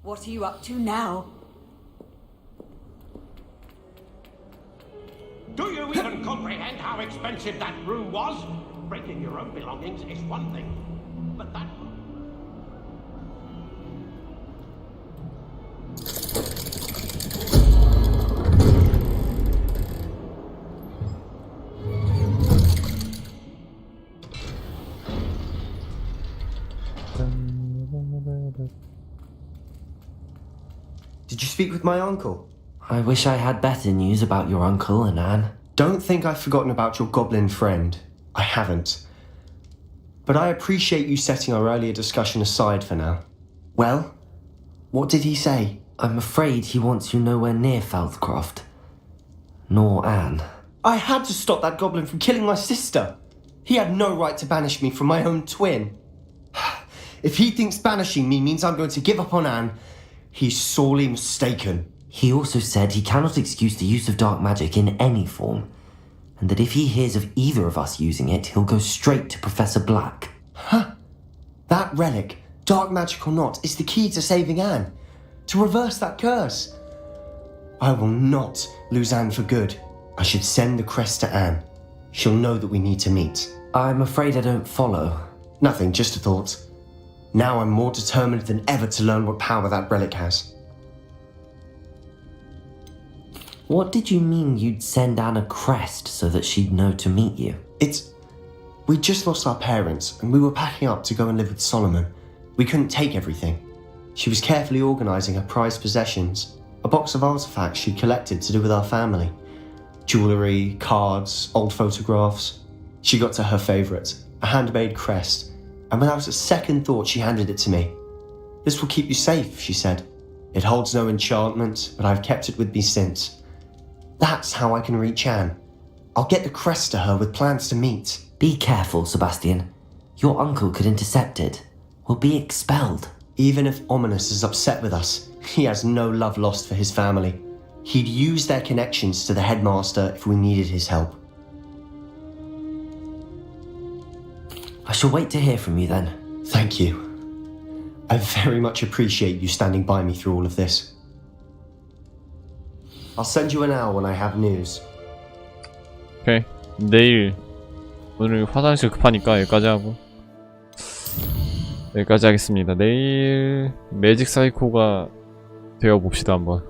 What are you up to now? Do you even comprehend how expensive that room was? Breaking your own belongings is one thing, but that... Did you speak with my uncle? I wish I had better news about your uncle and Anne. Don't think I've forgotten about your goblin friend. I haven't. But I appreciate you setting our earlier discussion aside for now. Well, what did he say? I'm afraid he wants you nowhere near Falthcroft. Nor Anne. I had to stop that goblin from killing my sister. He had no right to banish me from my own twin. If he thinks banishing me means I'm going to give up on Anne, he's sorely mistaken. He also said he cannot excuse the use of dark magic in any form, and that if he hears of either of us using it, he'll go straight to Professor Black. Huh? That relic, dark magic or not, is the key to saving Anne. To reverse that curse. I will not lose Anne for good. I should send the crest to Anne. She'll know that we need to meet. I'm afraid I don't follow. Nothing, just a thought. Now I'm more determined than ever to learn what power that relic has. What did you mean you'd send Anne a crest so that she'd know to meet you? We just lost our parents, and we were packing up to go and live with Solomon. We couldn't take everything. She was carefully organising her prized possessions, a box of artefacts she'd collected to do with our family. Jewellery, cards, old photographs. She got to her favourite, a handmade crest, and without a second thought she handed it to me. This will keep you safe, she said. It holds no enchantment, but I've kept it with me since. That's how I can reach Anne. I'll get the crest to her with plans to meet. Be careful, Sebastian. Your uncle could intercept it. We'll be expelled. Even if Ominous is upset with us, he has no love lost for his family. He'd use their connections to the headmaster if we needed his help. I shall wait to hear from you then. Thank you. I very much appreciate you standing by me through all of this. I'll send you an hour when I have news. 오케이. 내일. 오늘 화장실 급하니까 여기까지 하고. 여기까지 하겠습니다. 내일 매직 사이코가 되어봅시다 한번.